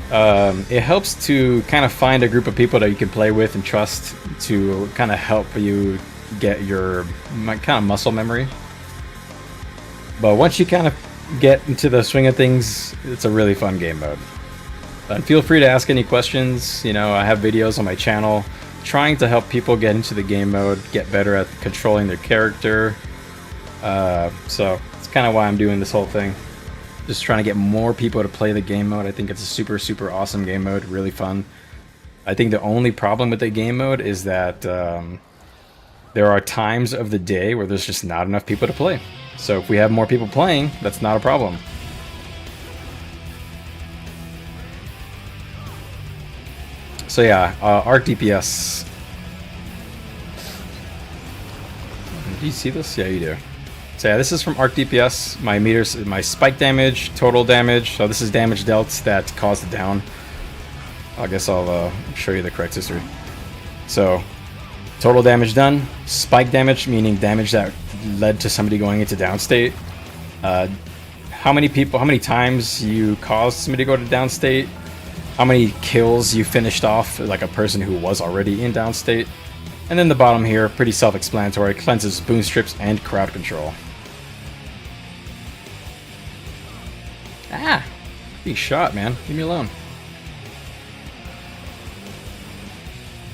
It helps to kind of find a group of people that you can play with and trust to kind of help you get your kind of muscle memory. But once you kind of get into the swing of things, it's a really fun game mode. And feel free to ask any questions. You know, I have videos on my channel trying to help people get into the game mode, get better at controlling their character. So it's kind of why I'm doing this whole thing. Just trying to get more people to play the game mode. I think it's a super, super awesome game mode. Really fun. I think the only problem with the game mode is that there are times of the day where there's just not enough people to play. So if we have more people playing, that's not a problem. So yeah, Arc DPS. Do you see this? Yeah, you do. So yeah, this is from Arc DPS. My meters, my spike damage, total damage. So this is damage dealt that caused it down. I guess I'll show you the correct history. So total damage done. Spike damage, meaning damage that led to somebody going into downstate. How many times you caused somebody to go to downstate. How many kills you finished off like a person who was already in downstate. And then the bottom here, pretty self-explanatory, cleanses boon strips and crowd control. Ah! Being shot, man. Leave me alone.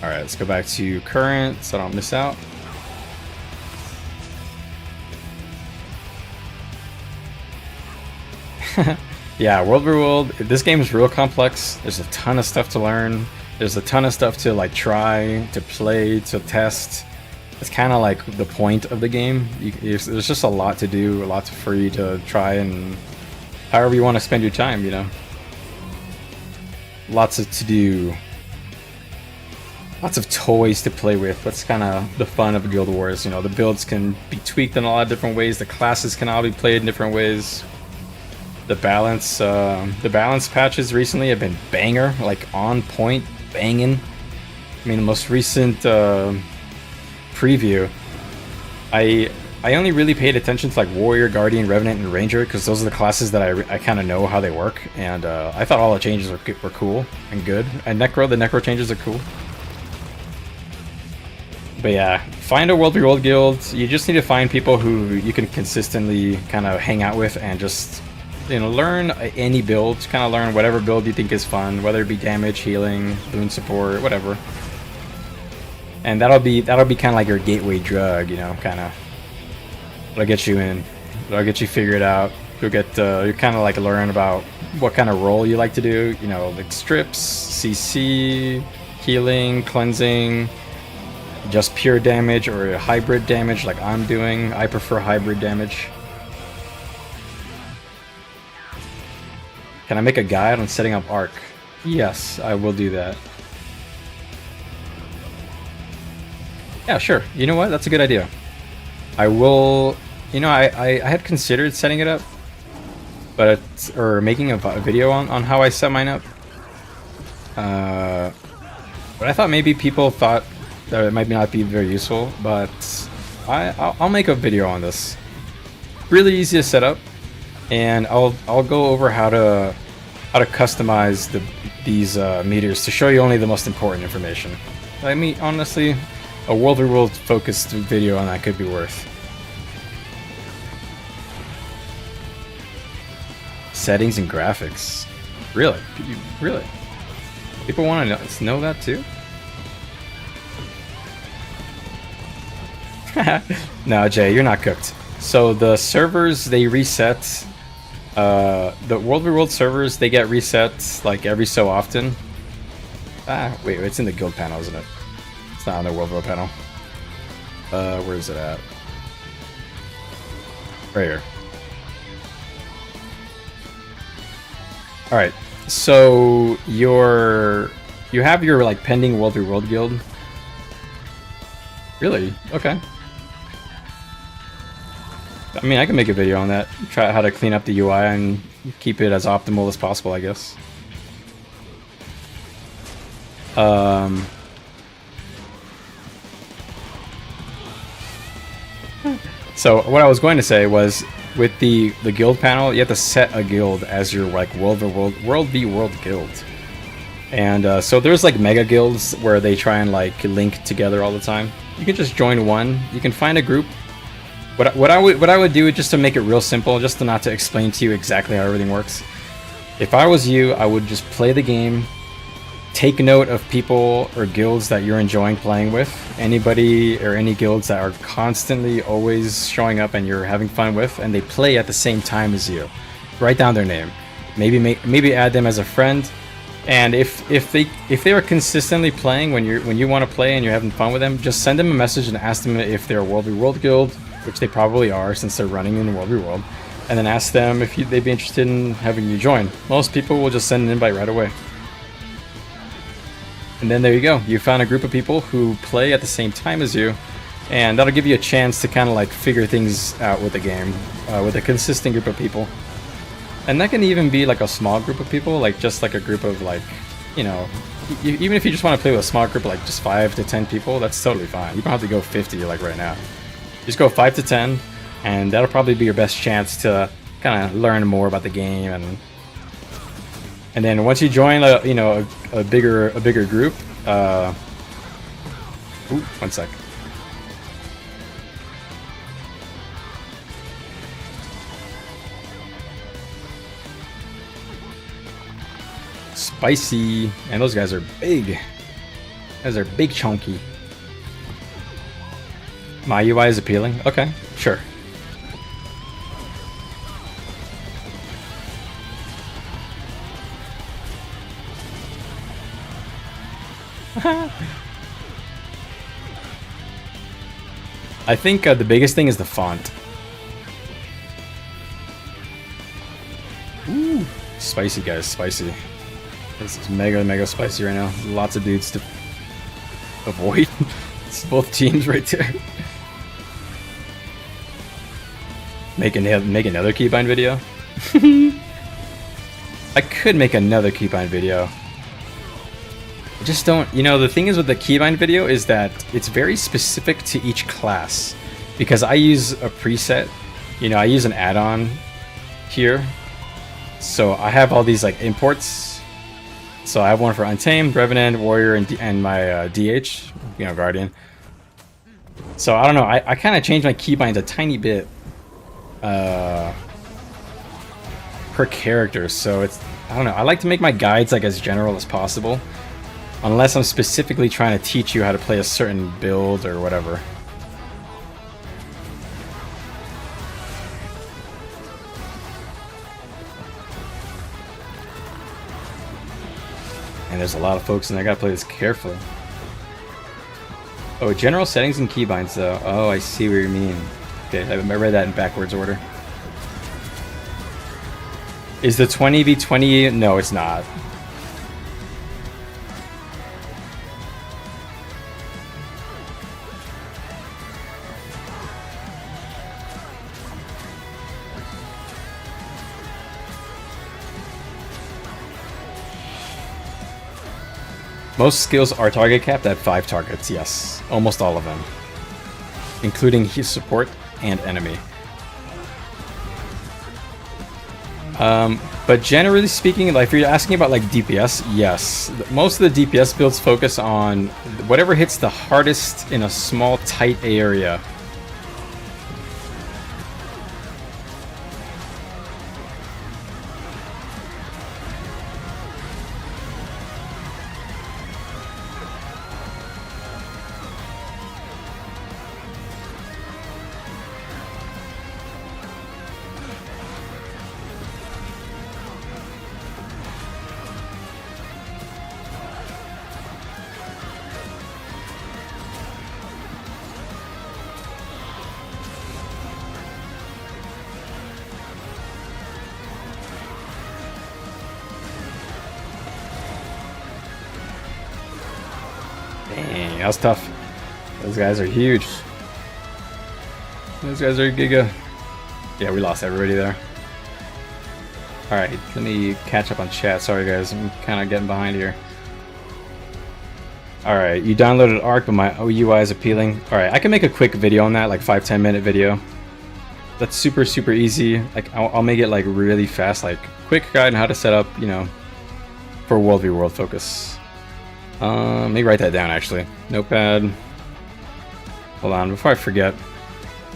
Alright, let's go back to current so I don't miss out. Yeah, World v World, this game is real complex. There's a ton of stuff to learn. There's a ton of stuff to like try, to play, to test. It's kind of like the point of the game. There's just a lot to do, a lot for you to try, and however you want to spend your time, you know. Lots to do. Lots of toys to play with. That's kind of the fun of Guild Wars. You know, the builds can be tweaked in a lot of different ways. The classes can all be played in different ways. The balance patches recently have been banger, like on point, banging. I mean, the most recent preview, I only really paid attention to like Warrior, Guardian, Revenant, and Ranger because those are the classes that I kind of know how they work, and I thought all the changes were cool and good. And the Necro changes are cool. But yeah, find a World v World guild. You just need to find people who you can consistently kind of hang out with and just, you know, learn any build. Kind of learn whatever build you think is fun, whether it be damage, healing, boon support, whatever. And that'll be kind of like your gateway drug, you know, kind of. It'll get you in. It'll get you figured out. You'll get you kind of like learn about what kind of role you like to do. You know, like strips, CC, healing, cleansing, just pure damage or hybrid damage like I'm doing. I prefer hybrid damage. Can I make a guide on setting up Arc? Yes, I will do that. Yeah, sure. You know what? That's a good idea. I will. You know, I had considered setting it up, but or making a video on how I set mine up. But I thought maybe people thought that it might not be very useful. But I'll make a video on this. Really easy to set up, and I'll go over how to customize these meters to show you only the most important information. I mean, honestly, a World v World focused video on that could be worth. Settings and graphics. Really? Really? People want to know that too? No, Jay, you're not cooked. So the servers, they reset. The World v World servers, they get reset like every so often. Ah, wait, it's in the guild panel, isn't it? It's not on the World v World panel. Where is it at? Right here. Alright, so you have your like pending World v World guild. Really? Okay. I mean, I can make a video on that. Try how to clean up the UI and keep it as optimal as possible, I guess. So what I was going to say was, with the guild panel, you have to set a guild as your like World v World guild. And so there's like mega guilds where they try and like link together all the time. You can just join one. You can find a group. What I would do, just to make it real simple, just to not to explain to you exactly how everything works. If I was you, I would just play the game, take note of people or guilds that you're enjoying playing with, anybody or any guilds that are constantly always showing up and you're having fun with, and they play at the same time as you. Write down their name, maybe add them as a friend, and if they are consistently playing when you want to play and you're having fun with them, just send them a message and ask them if they're a World v World guild, which they probably are since they're running in World v World, and then ask them if they'd be interested in having you join. Most people will just send an invite right away. And then there you go. You found a group of people who play at the same time as you, and that'll give you a chance to kind of like figure things out with the game, with a consistent group of people. And that can even be like a small group of people, like just like a group of like, you know, even if you just want to play with a small group of like just 5 to 10 people, that's totally fine. You don't have to go 50 like right now. Just go 5 to 10, and that'll probably be your best chance to kind of learn more about the game. And then once you join a bigger group, ooh, one sec. Spicy, and those guys are big. Those are big chunky. My UI is appealing? Okay, sure. I think the biggest thing is the font. Ooh, spicy guys, spicy. This is mega spicy right now. Lots of dudes to avoid. It's both teams right there. Make another keybind video. I could make another keybind video. I just don't, you know, the thing is with the keybind video is that it's very specific to each class, because I use a preset, you know, I use an add-on here. So I have all these like imports. So I have one for Untamed, Revenant, Warrior, and my DH, you know, Guardian. So I don't know, I kind of changed my keybinds a tiny bit per character. So it's, I don't know, I like to make my guides like as general as possible, unless I'm specifically trying to teach you how to play a certain build or whatever. And there's a lot of folks, and I gotta play this carefully. Oh, general settings and keybinds though. Oh, I see what you mean. Okay, I read that in backwards order. Is the 20v20? No, it's not. Most skills are target capped at 5 targets, yes. Almost all of them. Including his support and enemy. But generally speaking, like if you're asking about like DPS, yes. Most of the DPS builds focus on whatever hits the hardest in a small, tight area. Dang, that was tough. Those guys are huge. Those guys are giga. Yeah, we lost everybody there. Alright, let me catch up on chat. Sorry guys, I'm kind of getting behind here. Alright, you downloaded Arc, but my UI is appealing. Alright, I can make a quick video on that, like 5-10 minute video. That's super easy. Like I'll make it like really fast, like quick guide on how to set up, you know, for World focus. Let me write that down actually. Notepad. Hold on, before I forget.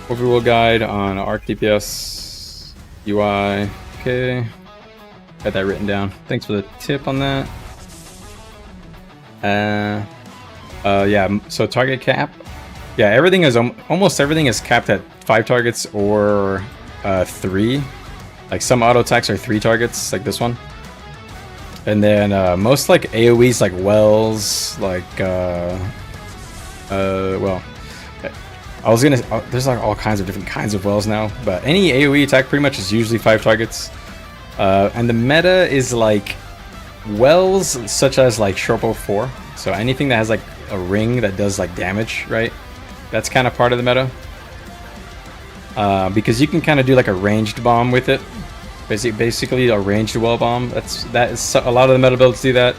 Overall guide on Arc DPS UI. Okay. Got that written down. Thanks for the tip on that. Yeah, so target cap. Yeah, everything is almost everything is capped at 5 targets or 3. Like some auto attacks are 3 targets, like this one. And then most like AoEs, like wells, like well, I was gonna. There's like all kinds of different kinds of wells now, but any AoE attack pretty much is usually 5 targets. And the meta is like wells such as like Sharpo 4. So anything that has like a ring that does like damage, right? That's kind of part of the meta. Because you can kind of do like a ranged bomb with it. Basically a ranged well bomb. That is a lot of the meta builds do that.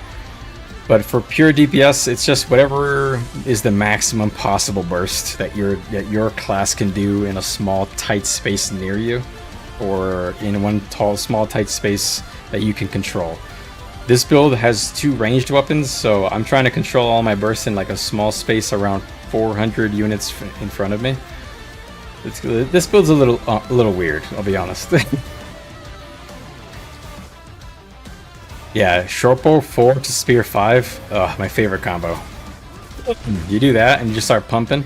But for pure DPS, it's just whatever is the maximum possible burst that your class can do in a small tight space near you, or in one small tight space that you can control. This build has 2 ranged weapons, so I'm trying to control all my bursts in like a small space around 400 units in front of me. This build's a little weird, I'll be honest. Yeah, Sharpo 4 to Spear 5. Ugh, my favorite combo. You do that and you just start pumping.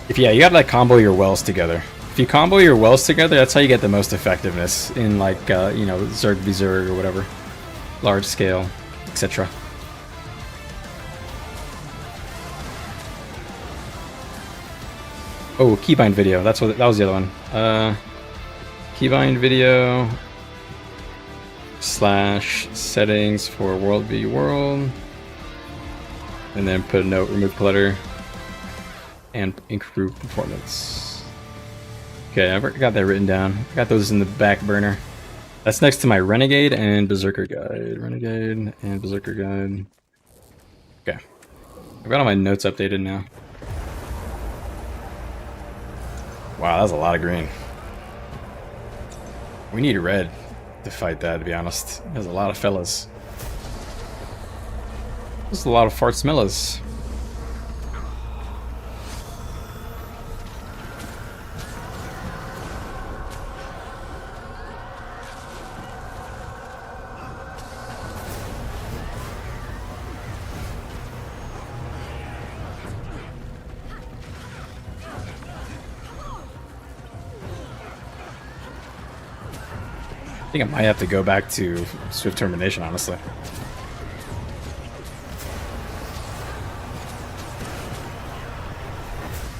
You gotta like combo your wells together. If you combo your wells together, that's how you get the most effectiveness in like you know, Zerg v Zerg or whatever, large scale, etc. Oh, keybind video. That was the other one. Keybind video / settings for world v world, and then put a note, remove clutter, and improve performance. Okay, I've got that written down. Got those in the back burner. That's next to my Renegade and Berserker guide. Renegade and Berserker guide. Okay, I've got all my notes updated now. Wow, that's a lot of green. We need red to fight that, to be honest. There's a lot of fellas. There's a lot of fart smellers. I think I might have to go back to Swift Termination, honestly.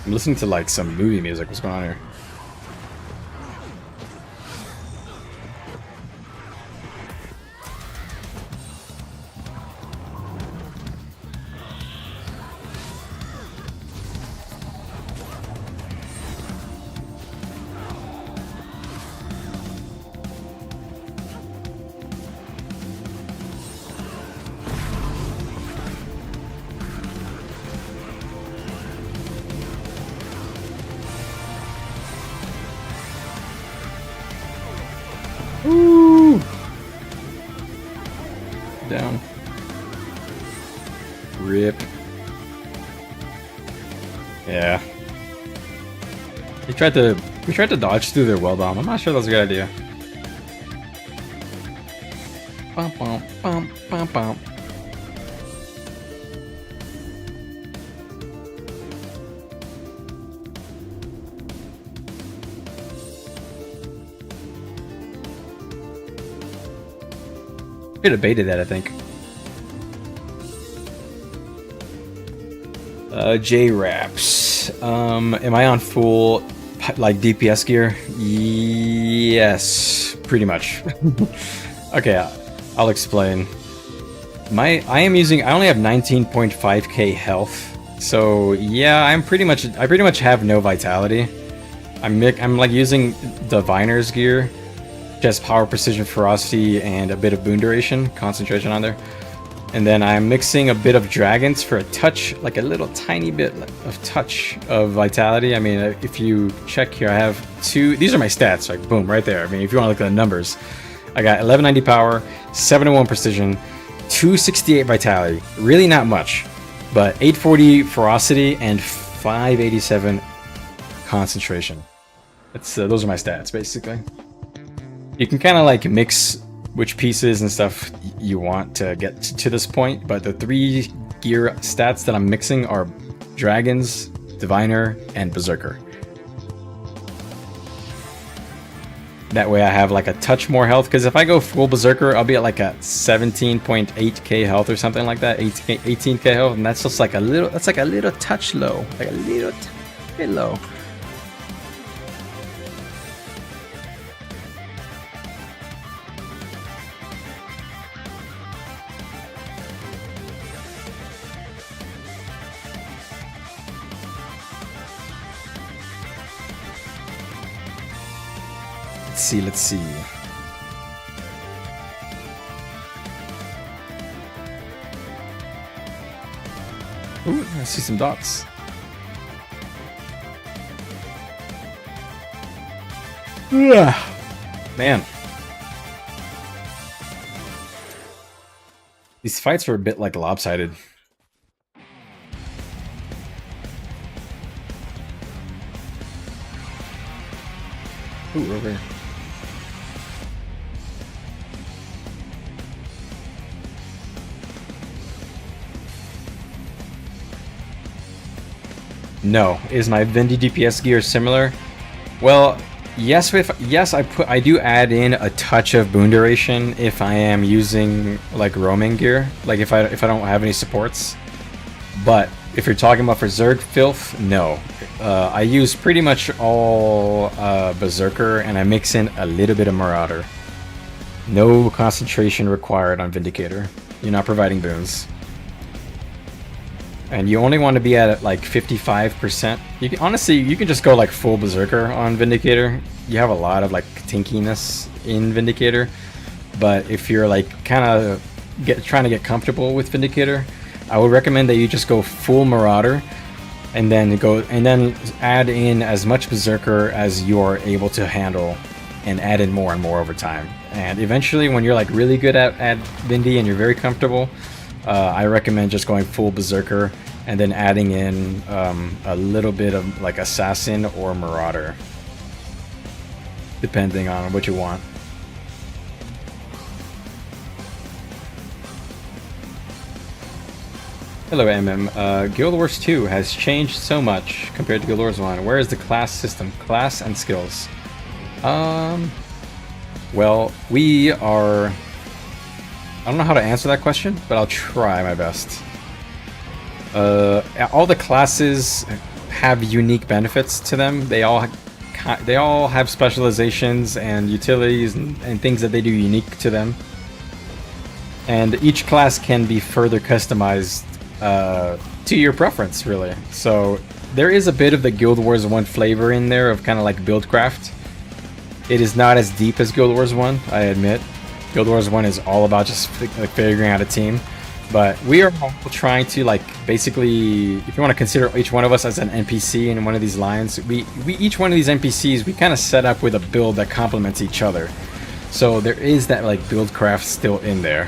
I'm listening to like some movie music. What's going on here? Ooh. Down. Rip. Yeah. We tried to dodge through their well bomb. I'm not sure that's a good idea. Bum, bum, bum, bum, bum. Could have baited that, I think. J-Raps. Am I on full, like, DPS gear? Yes, pretty much. Okay, I'll explain. I only have 19.5k health. So yeah, I pretty much have no vitality. I'm like using Diviner's gear, just power, precision, ferocity, and a bit of boon duration, concentration on there. And then I'm mixing a bit of dragons for a touch, like a little tiny bit of touch of vitality. I mean, if you check here, I have 2. These are my stats, like boom, right there. I mean, if you want to look at the numbers, I got 1190 power, 701 precision, 268 vitality. Really not much, but 840 ferocity and 587 concentration. That's those are my stats basically. You can kind of like mix which pieces and stuff you want to get to this point, but the 3 gear stats that I'm mixing are Dragons, Diviner, and Berserker. That way I have like a touch more health, because if I go full Berserker, I'll be at like a 17.8k health or something like that, 18k health, and that's just like a little, that's like a little touch low, like a little bit low. Let's see. Ooh, I see some dots. Man. These fights were a bit like lopsided. Ooh, over here. No. Is my Vindy DPS gear similar? Well, yes. I do add in a touch of boon duration if I am using like roaming gear, like if I don't have any supports. But if you're talking about for Zerg filth, no. I use pretty much all Berserker, and I mix in a little bit of Marauder. No concentration required on Vindicator. You're not providing boons. And you only want to be at like 55%. Honestly, you can just go like full Berserker on Vindicator. You have a lot of like tinkiness in Vindicator. But if you're like kind of trying to get comfortable with Vindicator, I would recommend that you just go full Marauder, and then add in as much Berserker as you're able to handle, and add in more and more over time. And eventually, when you're like really good at Vindy and you're very comfortable, I recommend just going full Berserker and then adding in a little bit of like Assassin or Marauder, depending on what you want. Hello MM, Guild Wars 2 has changed so much compared to Guild Wars 1. Where is the class system? Class and skills. Well, we are... I don't know how to answer that question, but I'll try my best. All the classes have unique benefits to them. They all have specializations and utilities and things that they do unique to them. And each class can be further customized to your preference, really. So there is a bit of the Guild Wars 1 flavor in there of kind of like Buildcraft. It is not as deep as Guild Wars 1, I admit. Guild Wars 1 is all about just like figuring out a team. But we are all trying to like basically, if you want to consider each one of us as an NPC in one of these lines, we each one of these NPCs, we kind of set up with a build that complements each other. So there is that like Buildcraft still in there.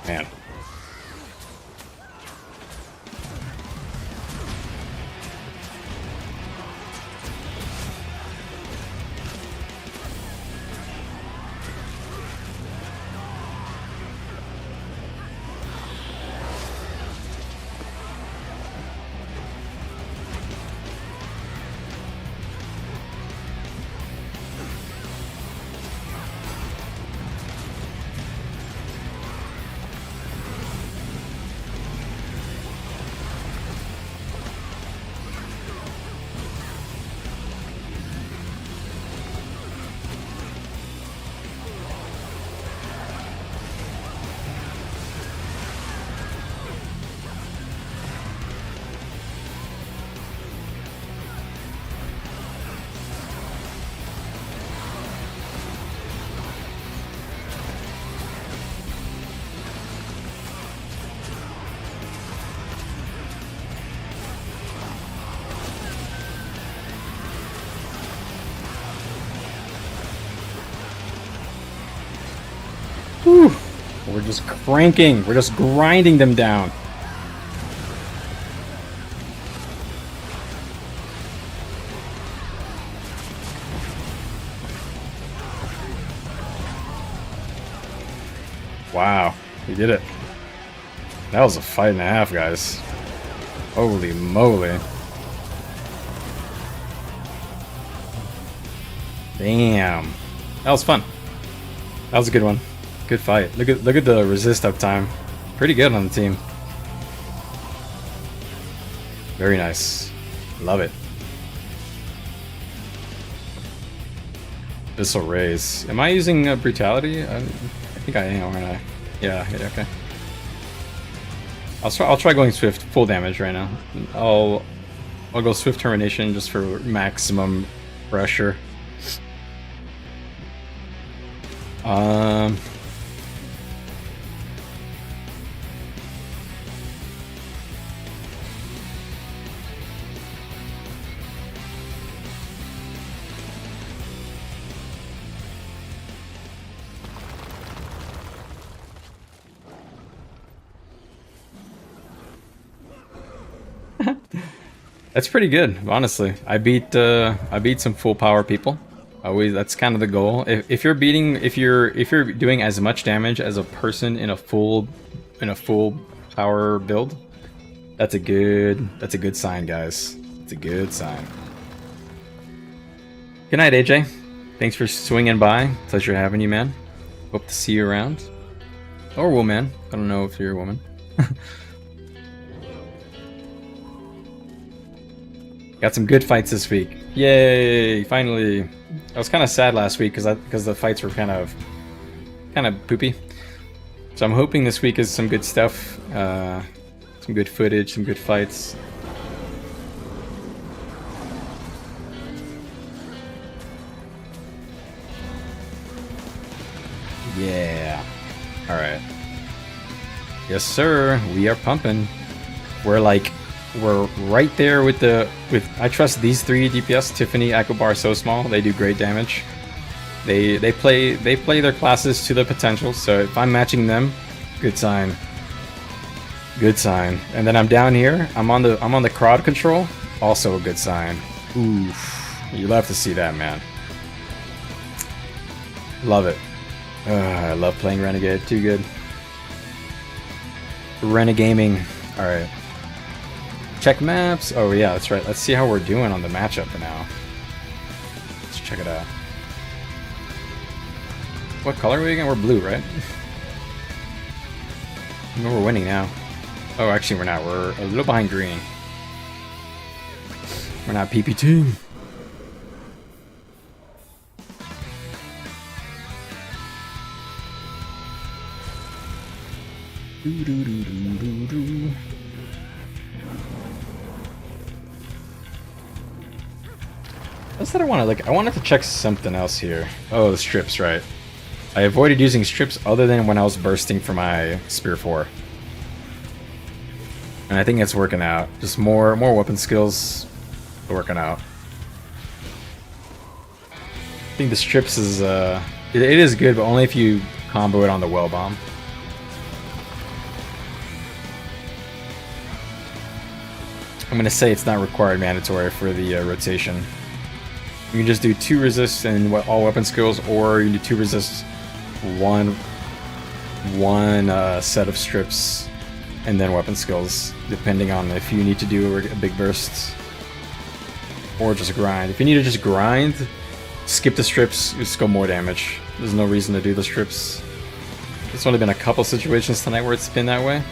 Man. Whew. We're just cranking. We're just grinding them down. Wow, we did it. That was a fight and a half, guys. Holy moly. Damn. That was fun. That was a good one. Good fight. Look at the resist uptime. Pretty good on the team. Very nice. Love it. This'll raise. Am I using brutality? I think I am, aren't I? Yeah, okay. I'll try going swift full damage right now. I'll go swift termination just for maximum pressure. That's pretty good, honestly. I beat some full power people. Always, that's kind of the goal. If you're doing as much damage as a person in a full power build, that's a good sign, guys. It's a good sign. Good night, AJ. Thanks for swinging by. Pleasure having you, man. Hope to see you around. Or woman. I don't know if you're a woman. Got some good fights this week. Yay! Finally. I was kind of sad last week because the fights were kind of poopy. So I'm hoping this week is some good stuff, some good footage, some good fights. Yeah. All right. Yes, sir. We are pumping. We're right there with I trust these three DPS, Tiffany, Echobar, So Small. They do great damage. They play their classes to their potential, so if I'm matching them, good sign. Good sign. And then I'm down here, I'm on the crowd control, also a good sign. Oof. You love to see that, man. Love it. I love playing Renegade, too good. Renegaming. Alright. Check maps. Oh yeah, that's right. Let's see how we're doing on the matchup now. Let's check it out. What color are we again? We're blue, right? No, we're winning now. Oh, actually we're not. We're a little behind green. We're not PP team. What's that I wanted? I wanted to check something else here. Oh, the strips, right. I avoided using strips other than when I was bursting for my Spear 4. And I think it's working out. Just more weapon skills working out. I think the strips is, it is good, but only if you combo it on the well bomb. I'm gonna say it's not required mandatory for the rotation. You can just do 2 resists and all weapon skills, or you can do 2 resists, one set of strips, and then weapon skills, depending on if you need to do a big burst or just grind. If you need to just grind, skip the strips, just go more damage. There's no reason to do the strips. There's only been a couple situations tonight where it's been that way.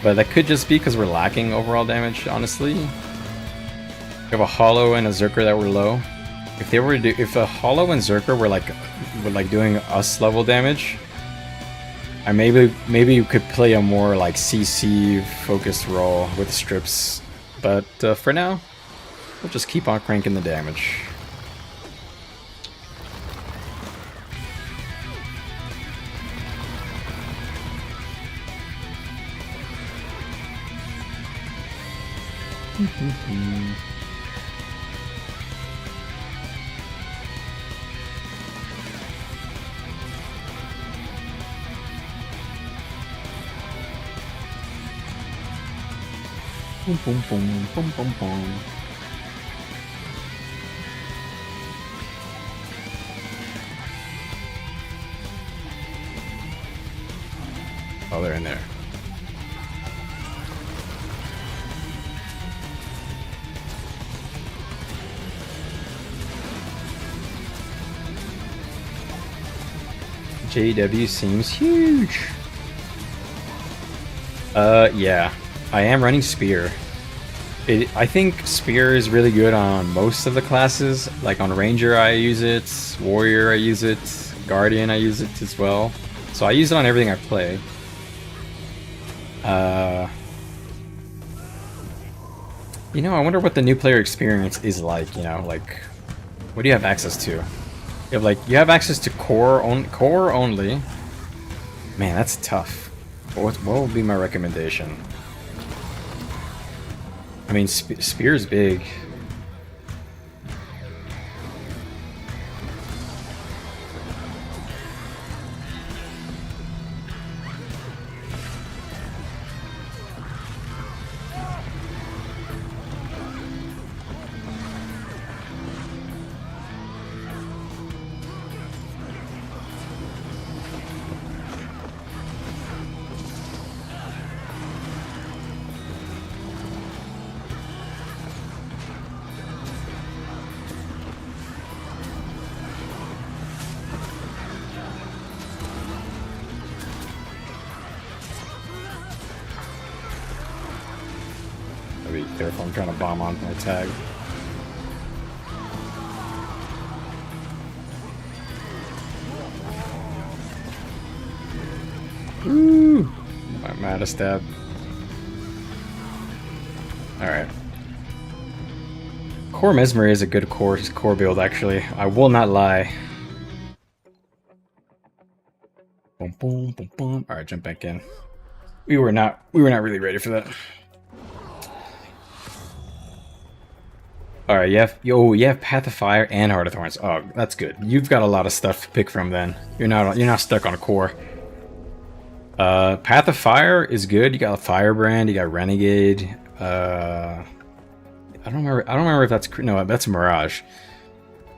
But that could just be because we're lacking overall damage, honestly. We have a Hollow and a Zerker that were low. If they were to do, if a Hollow and Zerker were like doing us level damage, I maybe you could play a more like CC focused role with strips. But for now, we'll just keep on cranking the damage. Boom, boom, boom, boom, boom, boom. Oh, they're in there. JW seems huge. Yeah. I am running Spear. I think Spear is really good on most of the classes. Like on Ranger I use it, Warrior I use it, Guardian I use it as well. So I use it on everything I play. You know, I wonder what the new player experience is like, you know, like what do you have access to? You have access to core only. Man, that's tough. What would be my recommendation? I mean, Spear's big. Be careful, I'm trying to bomb on my tag. Woo! I'm out of stab. Alright. Core Mesmer is a good core build, actually. I will not lie. Boom, boom, boom, boom. Alright, jump back in. We were not really ready for that. Alright, you have Path of Fire and Heart of Thorns. Oh, that's good. You've got a lot of stuff to pick from then. You're not stuck on a core. Path of Fire is good. You got Firebrand, you got Renegade. I don't remember if that's that's Mirage.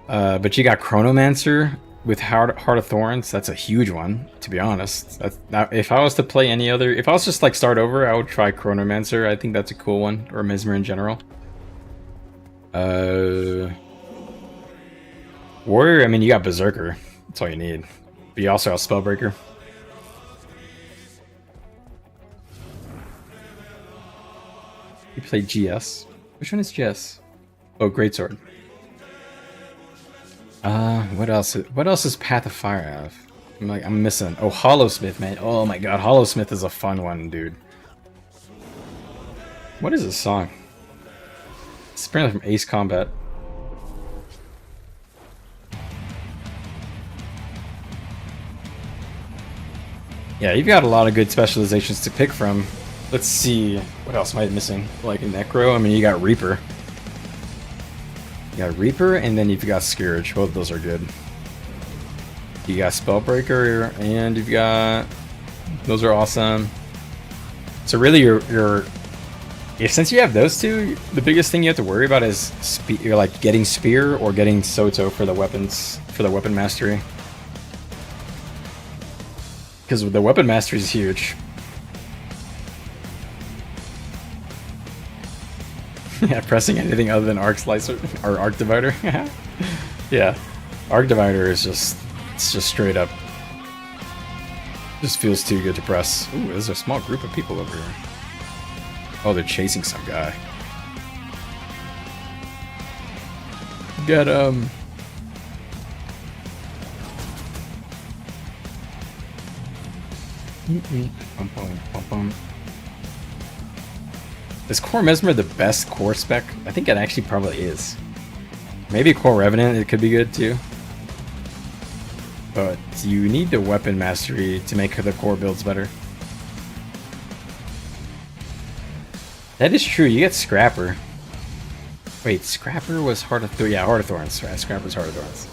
But you got Chronomancer with Heart of Thorns. That's a huge one, to be honest. If I was to play any other, if I was just like start over, I would try Chronomancer. I think that's a cool one, or Mesmer in general. Warrior, I mean, you got Berserker. That's all you need. But you also have Spellbreaker. You play GS. Which one is GS? Oh, Greatsword. What else? What else does Path of Fire have? I'm missing. Oh, Hollowsmith, man. Oh my god, Hollowsmith is a fun one, dude. What is this song? It's apparently from Ace Combat. Yeah, you've got a lot of good specializations to pick from. Let's see, what else am I missing? Like Necro, I mean, you got Reaper. You got Reaper, and then you've got Scourge. Both of those are good. You got Spellbreaker, and you've got... Those are awesome. So really, Yeah, since you have those two, the biggest thing you have to worry about is you're like getting spear or getting Soto for the weapons, for the weapon mastery. Because the weapon mastery is huge. Yeah, pressing anything other than arc slicer or arc divider. Yeah, arc divider is just, it's just straight up. Just feels too good to press. Ooh, there's a small group of people over here. Oh, they're chasing some guy. Get him. Is Core Mesmer the best core spec? I think it actually probably is. Maybe Core Revenant, it could be good too. But you need the weapon mastery to make the core builds better. That is true, you get Scrapper. Wait, Scrapper was Heart of Thorns. Yeah, Heart of Thorns. Right, Scrapper's Heart of Thorns.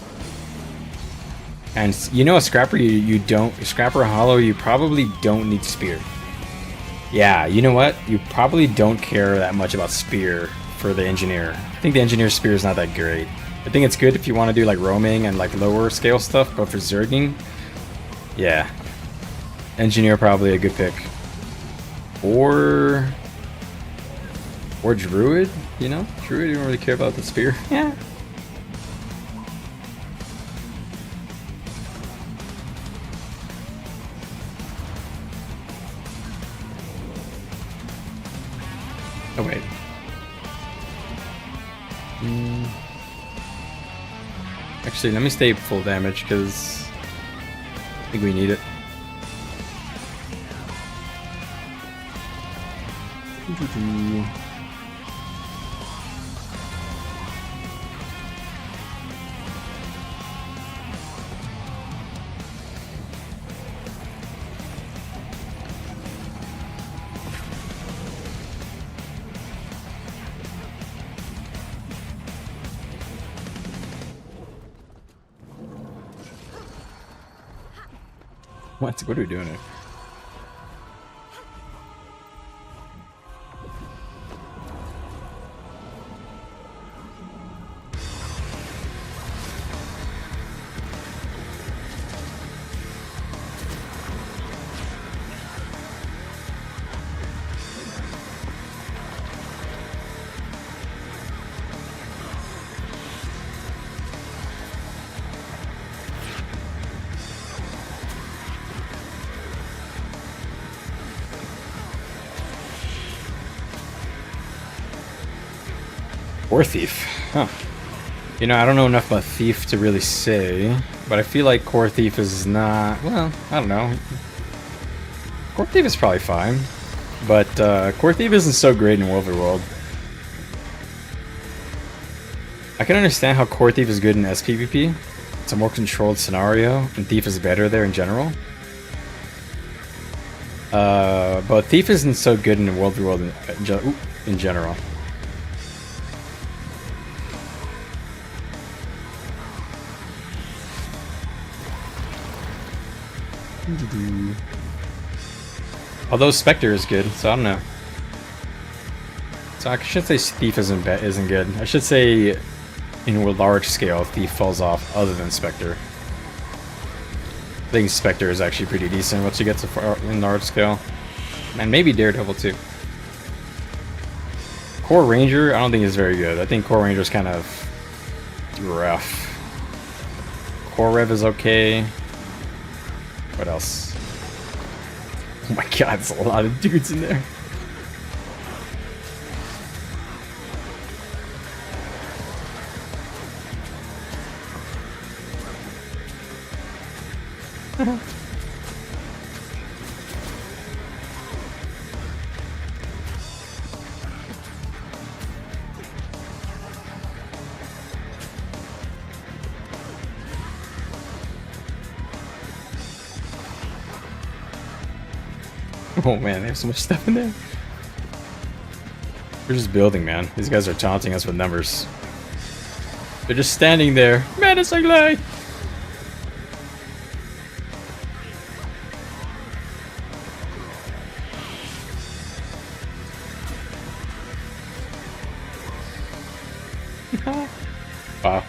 And you know a Scrapper you don't... Scrapper Hollow, you probably don't need Spear. Yeah, you know what? You probably don't care that much about Spear for the Engineer. I think the Engineer Spear is not that great. I think it's good if you want to do like roaming and like lower scale stuff, but for Zerging, yeah. Engineer probably a good pick. Or Druid, you know? Druid, you don't really care about the Spear. Yeah. Oh, wait. Actually, let me stay full damage, because I think we need it. What are we doing here? Or Thief. Huh. You know, I don't know enough about Thief to really say, but I feel like Core Thief is not... Well, I don't know. Core Thief is probably fine, but Core Thief isn't so great in World v. World. I can understand how Core Thief is good in SPVP. It's a more controlled scenario, and Thief is better there in general. But Thief isn't so good in World v. World in general. Although Spectre is good, so I don't know. So I should say Thief isn't good. I should say in a large scale, Thief falls off other than Spectre. I think Spectre is actually pretty decent once you get to far in large scale. And maybe Daredevil too. Core Ranger, I don't think is very good. I think Core Ranger is kind of rough. Core Rev is okay. What else? Oh my god, there's a lot of dudes in there. Oh man, they have so much stuff in there. We're just building, man. These guys are taunting us with numbers. They're just standing there, menacingly. Wow.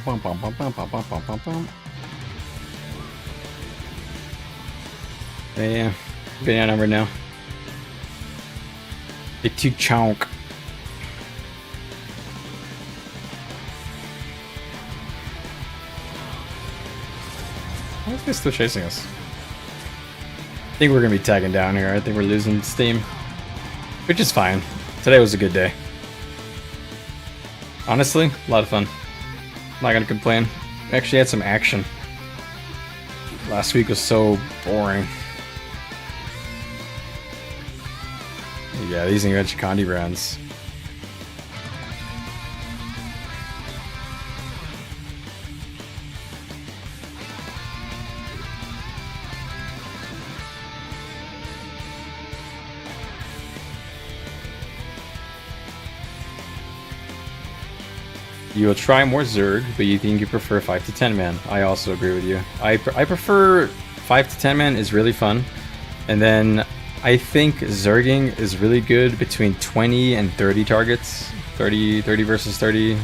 Bum, bum, bum, bum, bum, bum, bum, bum, bum. Yeah, getting outnumbered now. Bit too chonk. Why is this still chasing us? I think we're gonna be tagging down here. I think we're losing steam, which is fine. Today was a good day. Honestly, a lot of fun. Not gonna complain. We actually had some action. Last week was so boring. Yeah, these are Chikandi rounds. You will try more Zerg, but you think you prefer 5 to 10 man. I also agree with you. I prefer 5 to 10 man is really fun. And then I think Zerging is really good between 20 and 30 targets. 30 versus 30,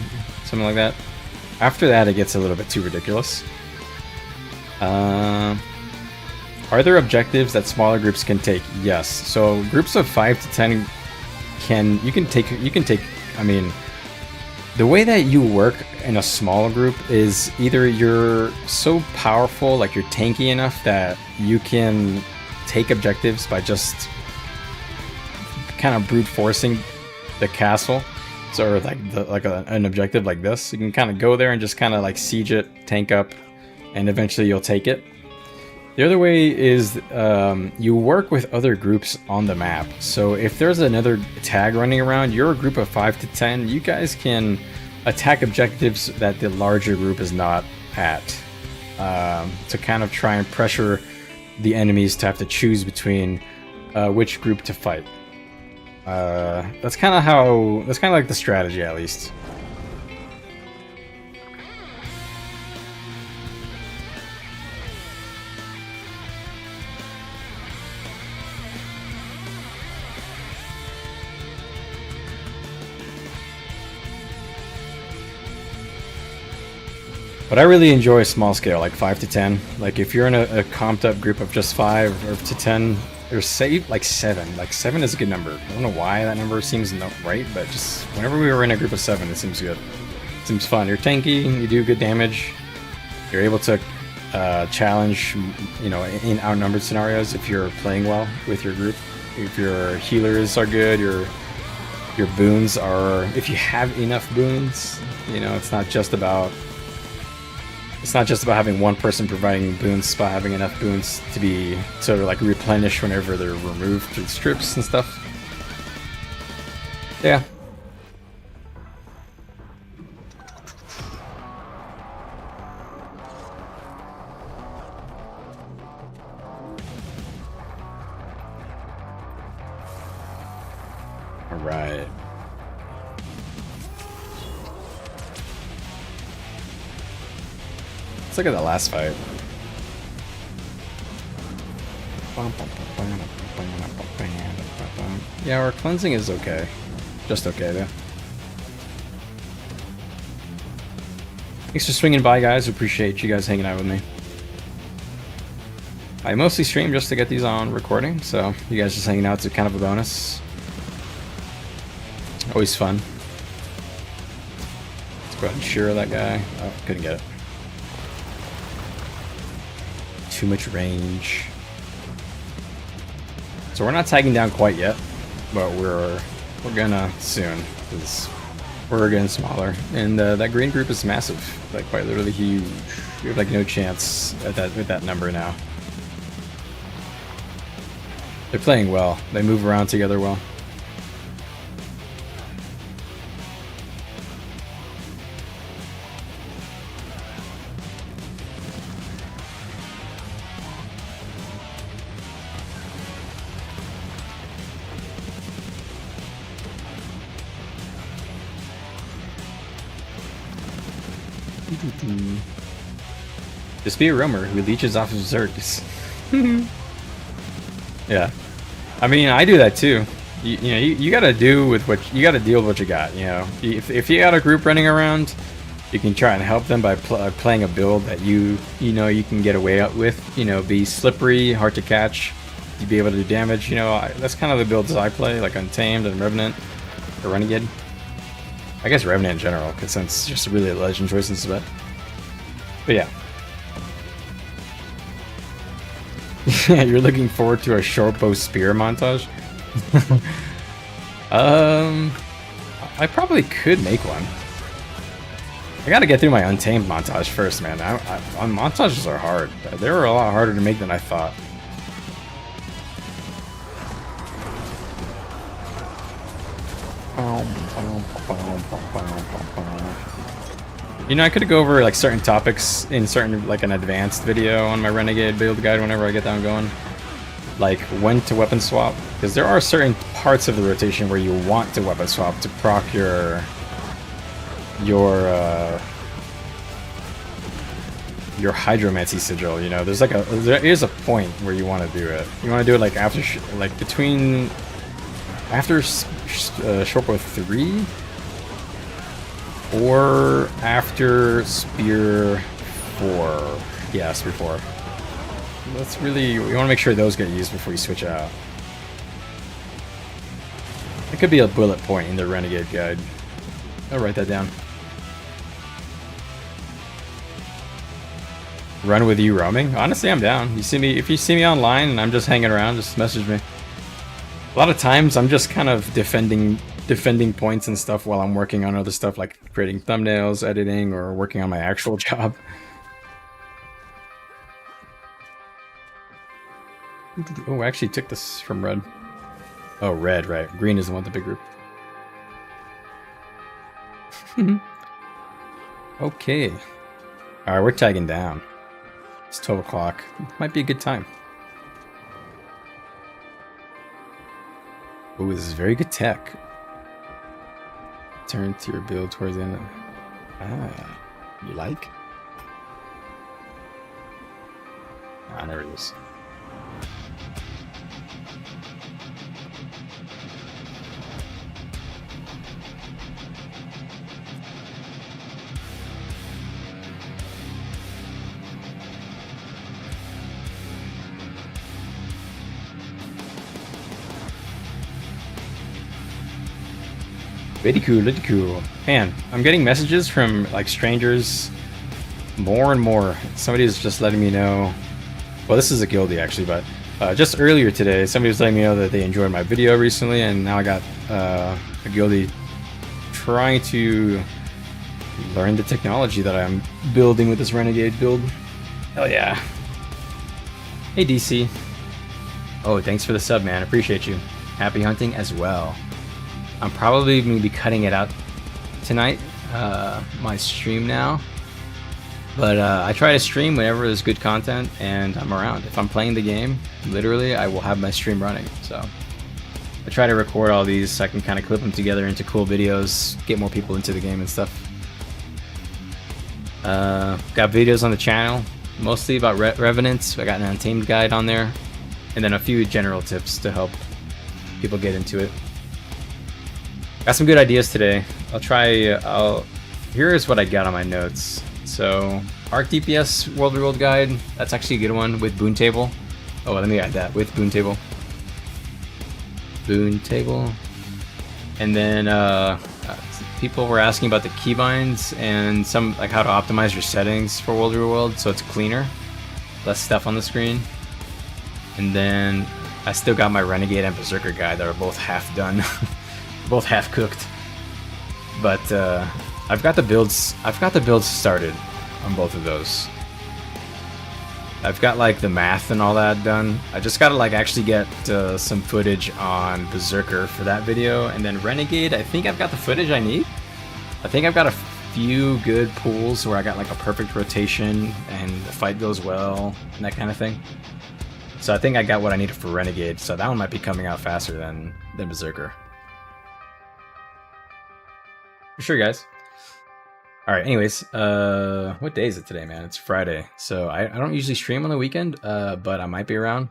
something like that. After that, it gets a little bit too ridiculous. Are there objectives that smaller groups can take? Yes. So groups of 5 to 10 you can take, I mean, the way that you work in a small group is either you're so powerful, like you're tanky enough that you can take objectives by just kind of brute forcing the castle. So like an objective like this, you can kind of go there and just kind of like siege it, tank up, and eventually you'll take it. The other way is you work with other groups on the map. So if there's another tag running around, you're a group of 5 to 10, you guys can attack objectives that the larger group is not at, to kind of try and pressure the enemies to have to choose between which group to fight. That's kind of like the strategy, at least. But I really enjoy small scale, like 5 to 10. Like if you're in a comped up group of just 5 or to 10, or say like 7. Like 7 is a good number. I don't know why that number seems not right, but just whenever we were in a group of 7, it seems good. It seems fun. You're tanky, you do good damage. You're able to challenge, you know, in outnumbered scenarios if you're playing well with your group. If your healers are good, your boons are, if you have enough boons, you know, it's not just about having one person providing boons, but having enough boons to like replenish whenever they're removed through strips and stuff. Yeah. All right. Let's look at the last fight. Yeah, our cleansing is okay. Just okay, though. Thanks for swinging by, guys. Appreciate you guys hanging out with me. I mostly stream just to get these on recording, so you guys just hanging out is kind of a bonus. Always fun. Let's go ahead and shear that guy. Oh, couldn't get it. Too much range. So we're not tagging down quite yet, but we're gonna soon, because we're getting smaller. And that green group is massive, like quite literally huge. We have like no chance at that with that number now. They're playing well. They move around together well. Just be a roamer who leeches off of Zergs. Yeah, I mean, I do that too. You gotta do with what you gotta deal with what you got. You know, if you got a group running around, you can try and help them by playing a build that you can get away with. You know, be slippery, hard to catch, you be able to do damage. You know, that's kind of the builds I play, like Untamed and Revenant or Renegade. I guess Revenant in general, because it's just really a legend choice and stuff. But yeah. You're looking forward to a short bow spear montage? I probably could make one. I gotta get through my Untamed montage first, man. Montages are hard. They were a lot harder to make than I thought. You know, I could go over like certain topics in certain, like an advanced video on my Renegade build guide whenever I get down going. Like when to weapon swap, because there are certain parts of the rotation where you want to weapon swap to proc your Hydromancy sigil. You know, there is a point where you want to do it. You want to do it like after Shortbow 3 or after Spear 4. Yeah, Spear 4. That's really, we want to make sure those get used before you switch out. It could be a bullet point in the Renegade guide. I'll write that down. Run with you roaming? Honestly, I'm down. If you see me online and I'm just hanging around, just message me. A lot of times I'm just kind of defending points and stuff while I'm working on other stuff like creating thumbnails, editing, or working on my actual job. Oh, I actually took this from red. Oh, red, right. Green is the one with the big group. Okay. Alright, we're tagging down. It's 12 o'clock. Might be a good time. Ooh, this is very good tech. Turn to your build towards the end of... Ah, you like? Ah, there it is. Very cool, very cool. Man, I'm getting messages from like strangers more and more. Somebody is just letting me know. Well, this is a guildie actually, but just earlier today, somebody was letting me know that they enjoyed my video recently, and now I got a guildie trying to learn the technology that I'm building with this Renegade build. Hell yeah. Hey DC. Oh, thanks for the sub, man. Appreciate you. Happy hunting as well. I'm probably going to be cutting it out tonight, my stream now. But I try to stream whenever there's good content and I'm around. If I'm playing the game, literally, I will have my stream running. So I try to record all these so I can kind of clip them together into cool videos, get more people into the game and stuff. Got videos on the channel, mostly about Revenants. I got an Untamed guide on there, and then a few general tips to help people get into it. Got some good ideas today. Here's what I got on my notes. So, Arc DPS World Reworld Guide, that's actually a good one with Boon Table. Oh, let me add that with Boon Table. Boon Table. And then people were asking about the keybinds and some like how to optimize your settings for World Reworld so it's cleaner, less stuff on the screen. And then I still got my Renegade and Berserker guide that are both half done, both half cooked. But I've got the builds started on both of those. I've got like the math and all that done. I just gotta like actually get some footage on Berserker for that video, and then Renegade, I think I've got the footage I need. I think I've got a few good pools where I got like a perfect rotation and the fight goes well and that kind of thing. So I think I got what I needed for Renegade, so that one might be coming out faster than Berserker. For sure, guys. Alright, anyways, what day is it today, man? It's Friday, so I don't usually stream on the weekend, but I might be around.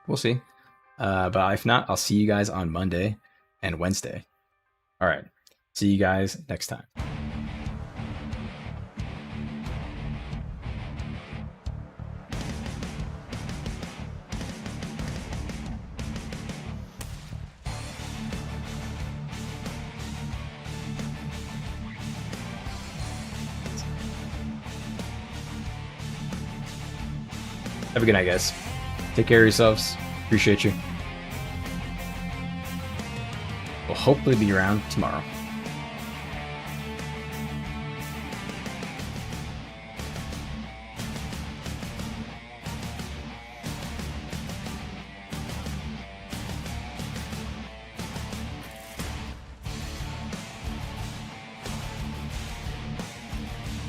We'll see. But if not, I'll see you guys on Monday and Wednesday. Alright, see you guys next time. Have a good night, guys. Take care of yourselves. Appreciate you. We'll hopefully be around tomorrow.